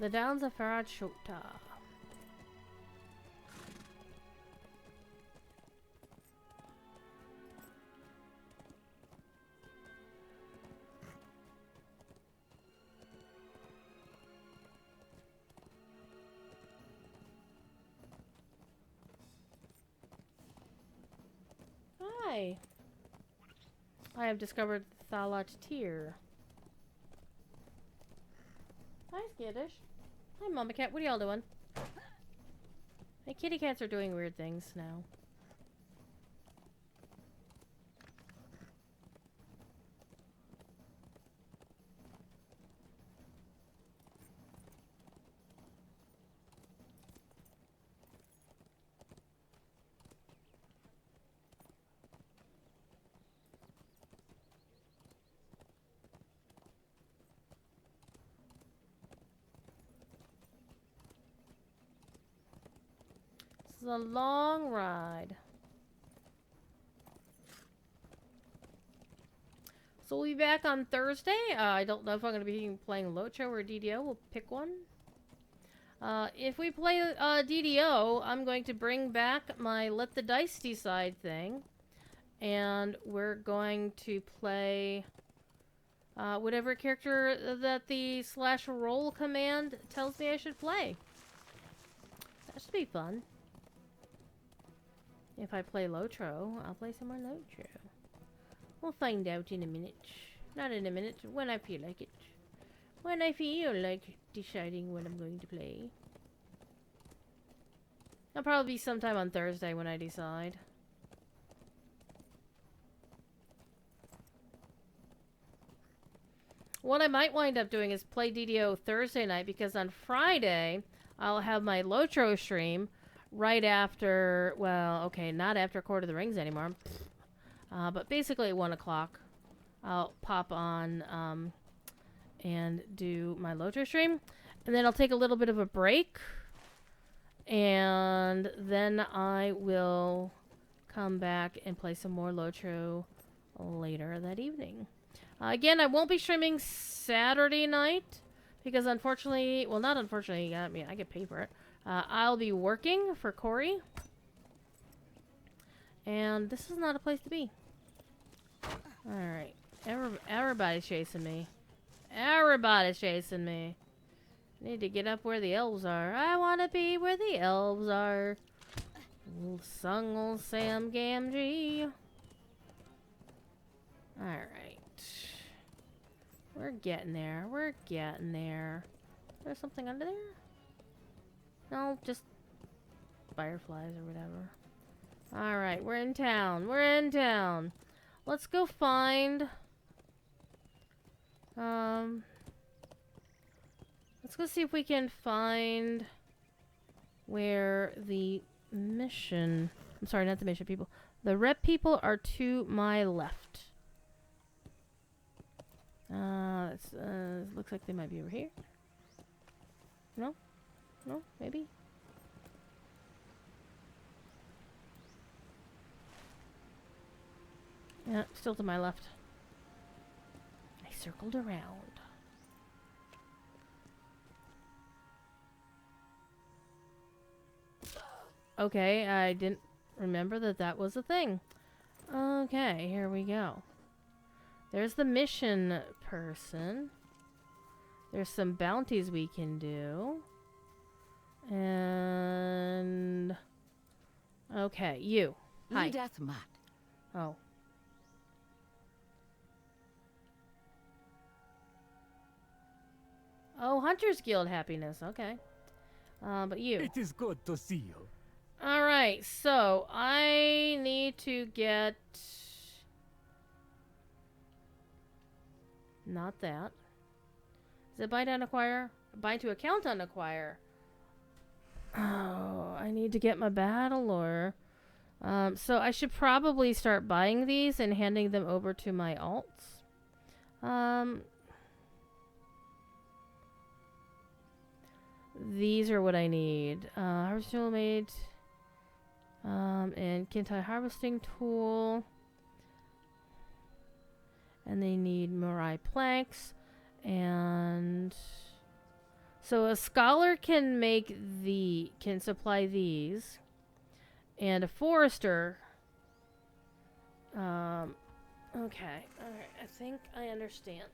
The Downs of Farad Shota. Hi. I have discovered Thalat Tear. Hi, Skittish. Hi, Mama Cat. What are y'all doing? My kitty cats are doing weird things now. This is a long ride. So we'll be back on Thursday. I don't know if I'm going to be playing Locho or DDO. We'll pick one. If we play DDO, I'm going to bring back my Let the Dice Decide thing. And we're going to play whatever character that the /roll command tells me I should play. That should be fun. If I play Lotro, I'll play some more Lotro. We'll find out in a minute. Not in a minute, when I feel like it. When I feel like deciding what I'm going to play. It'll probably be sometime on Thursday when I decide. What I might wind up doing is play DDO Thursday night, because on Friday, I'll have my Lotro stream right after, well, okay, not after Court of the Rings anymore. But basically at 1 o'clock, I'll pop on and do my Lotro stream. And then I'll take a little bit of a break. And then I will come back and play some more Lotro later that evening. Again, I won't be streaming Saturday night. Because unfortunately, well, not unfortunately, I get paid for it. I'll be working for Corey. And this is not a place to be. Alright. Everybody's chasing me. Everybody's chasing me. Need to get up where the elves are. I want to be where the elves are. Sung old Sam Gamgee. Alright. We're getting there. We're getting there. There's something under there? No, just fireflies or whatever. Alright, we're in town. We're in town. Let's go find... Let's go see if we can find where the mission... I'm sorry, not the mission people. The rep people are to my left. Looks like they might be over here. No? No? Maybe? Yeah, still to my left. I circled around. Okay, I didn't remember that that was a thing. Okay, here we go. There's the mission person. There's some bounties we can do. And... okay, you. Hi. Death Mat. Oh. Oh, Hunter's Guild happiness. Okay. But you. It is good to see you. Alright, so I need to get... not that. Is it bind on acquire? Bind to account on acquire. Oh, I need to get my battle lore. So I should probably start buying these and handing them over to my alts. These are what I need. Harvest tool made. And Kintai harvesting tool. And they need Morai planks. And so a scholar can can supply these. And a forester. Okay. Alright. I think I understand.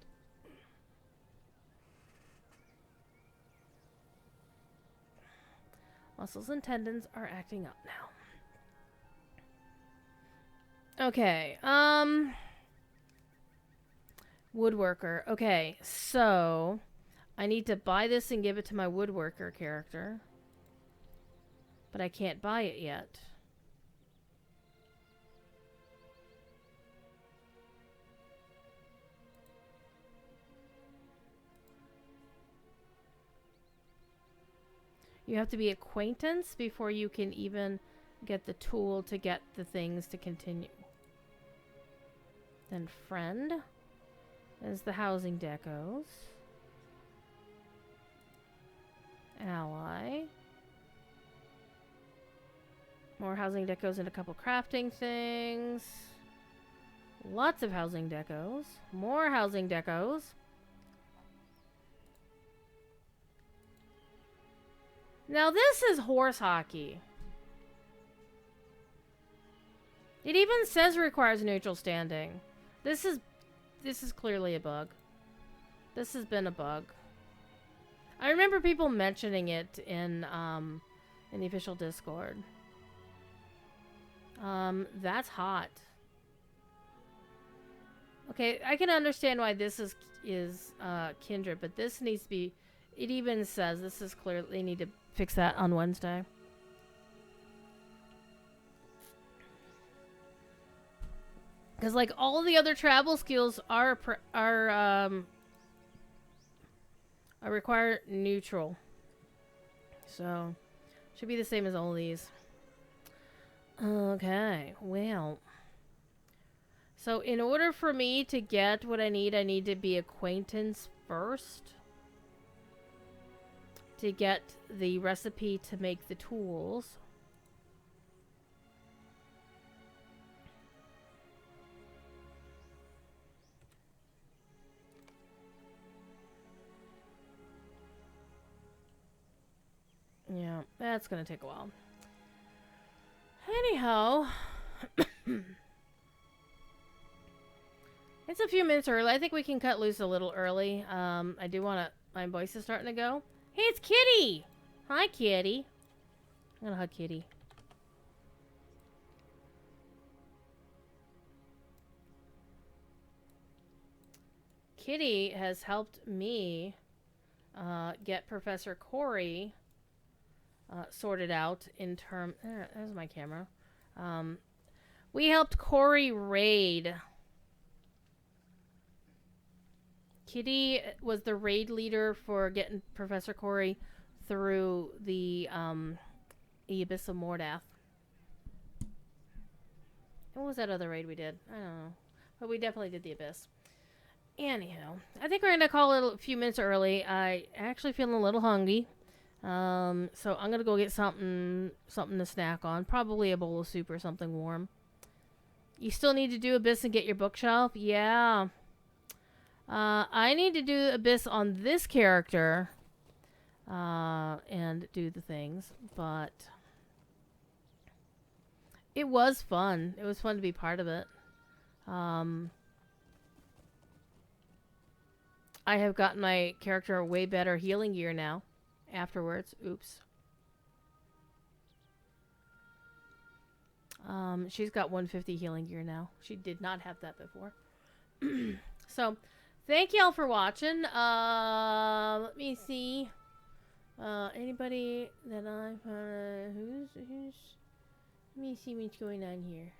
Muscles and tendons are acting up now. Okay. Woodworker. Okay, so I need to buy this and give it to my woodworker character. But I can't buy it yet. You have to be acquaintance before you can even get the tool to get the things to continue. Then friend. There's the housing decos. Ally. More housing decos and a couple crafting things. Lots of housing decos. More housing decos. Now this is horse hockey. It even says requires neutral standing. This is clearly a bug. This has been a bug. I remember people mentioning it in the official Discord. That's hot. Okay, I can understand why this is Kindred, but this needs to be. It even says this is clear. They need to fix that on Wednesday. Because like all the other travel skills are require neutral. So should be the same as all these. Okay, well. So in order for me to get what I need to be acquaintance first. To get the recipe to make the tools. Yeah, that's gonna take a while. Anyhow, It's a few minutes early. I think we can cut loose a little early. I do want to... My voice is starting to go. Hey, it's Kitty! Hi, Kitty. I'm gonna hug Kitty. Kitty has helped me get Professor Corey sorted out in term... There's my camera. We helped Corey raid. Kitty was the raid leader for getting Professor Corey through the Abyss of Mordath. What was that other raid we did? I don't know. But we definitely did the Abyss. Anyhow, I think we're going to call it a few minutes early. I actually feeling a little hungry. So I'm going to go get something to snack on. Probably a bowl of soup or something warm. You still need to do Abyss and get your bookshelf? Yeah. I need to do Abyss on this character. And do the things. But it was fun. It was fun to be part of it. I have gotten my character way better healing gear now. Afterwards. Oops. She's got 150 healing gear now. She did not have that before. So, thank y'all for watching. Let me see. Anybody that I've who's let me see what's going on here.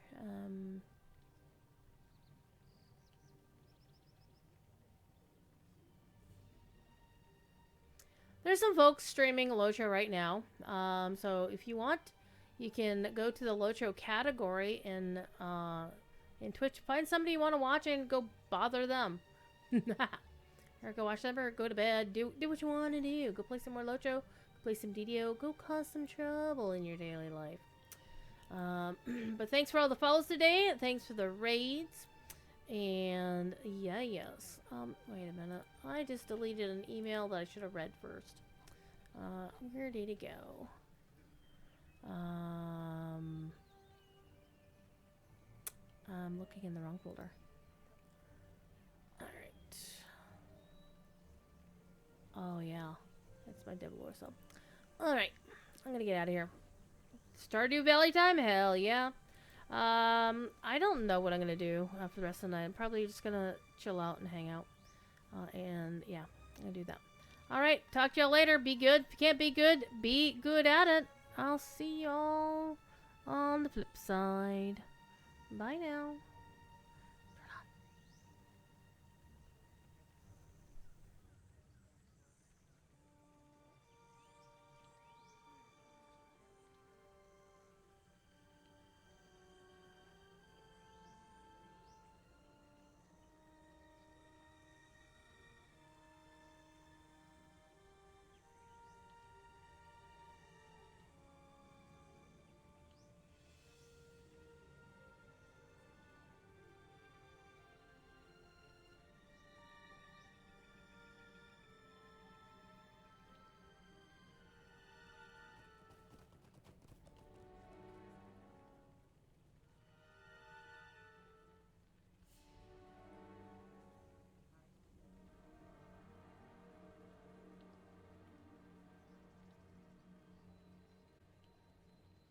There's some folks streaming Locho right now. So if you want, you can go to the Locho category in Twitch. Find somebody you want to watch and go bother them. Or go watch them or go to bed. Do what you want to do. Go play some more Locho. Play some DDO. Go cause some trouble in your daily life. But thanks for all the follows today. Thanks for the raids. And yeah, yes. Wait a minute. I just deleted an email that I should have read first. Where did it go? I'm looking in the wrong folder. Alright. Oh yeah. That's my Devil or something. Alright. I'm gonna get out of here. Stardew Valley time? Hell yeah. I don't know what I'm gonna do for the rest of the night. I'm probably just gonna chill out and hang out. And yeah, I'm gonna do that. Alright, talk to y'all later. Be good. If you can't be good at it. I'll see y'all on the flip side. Bye now.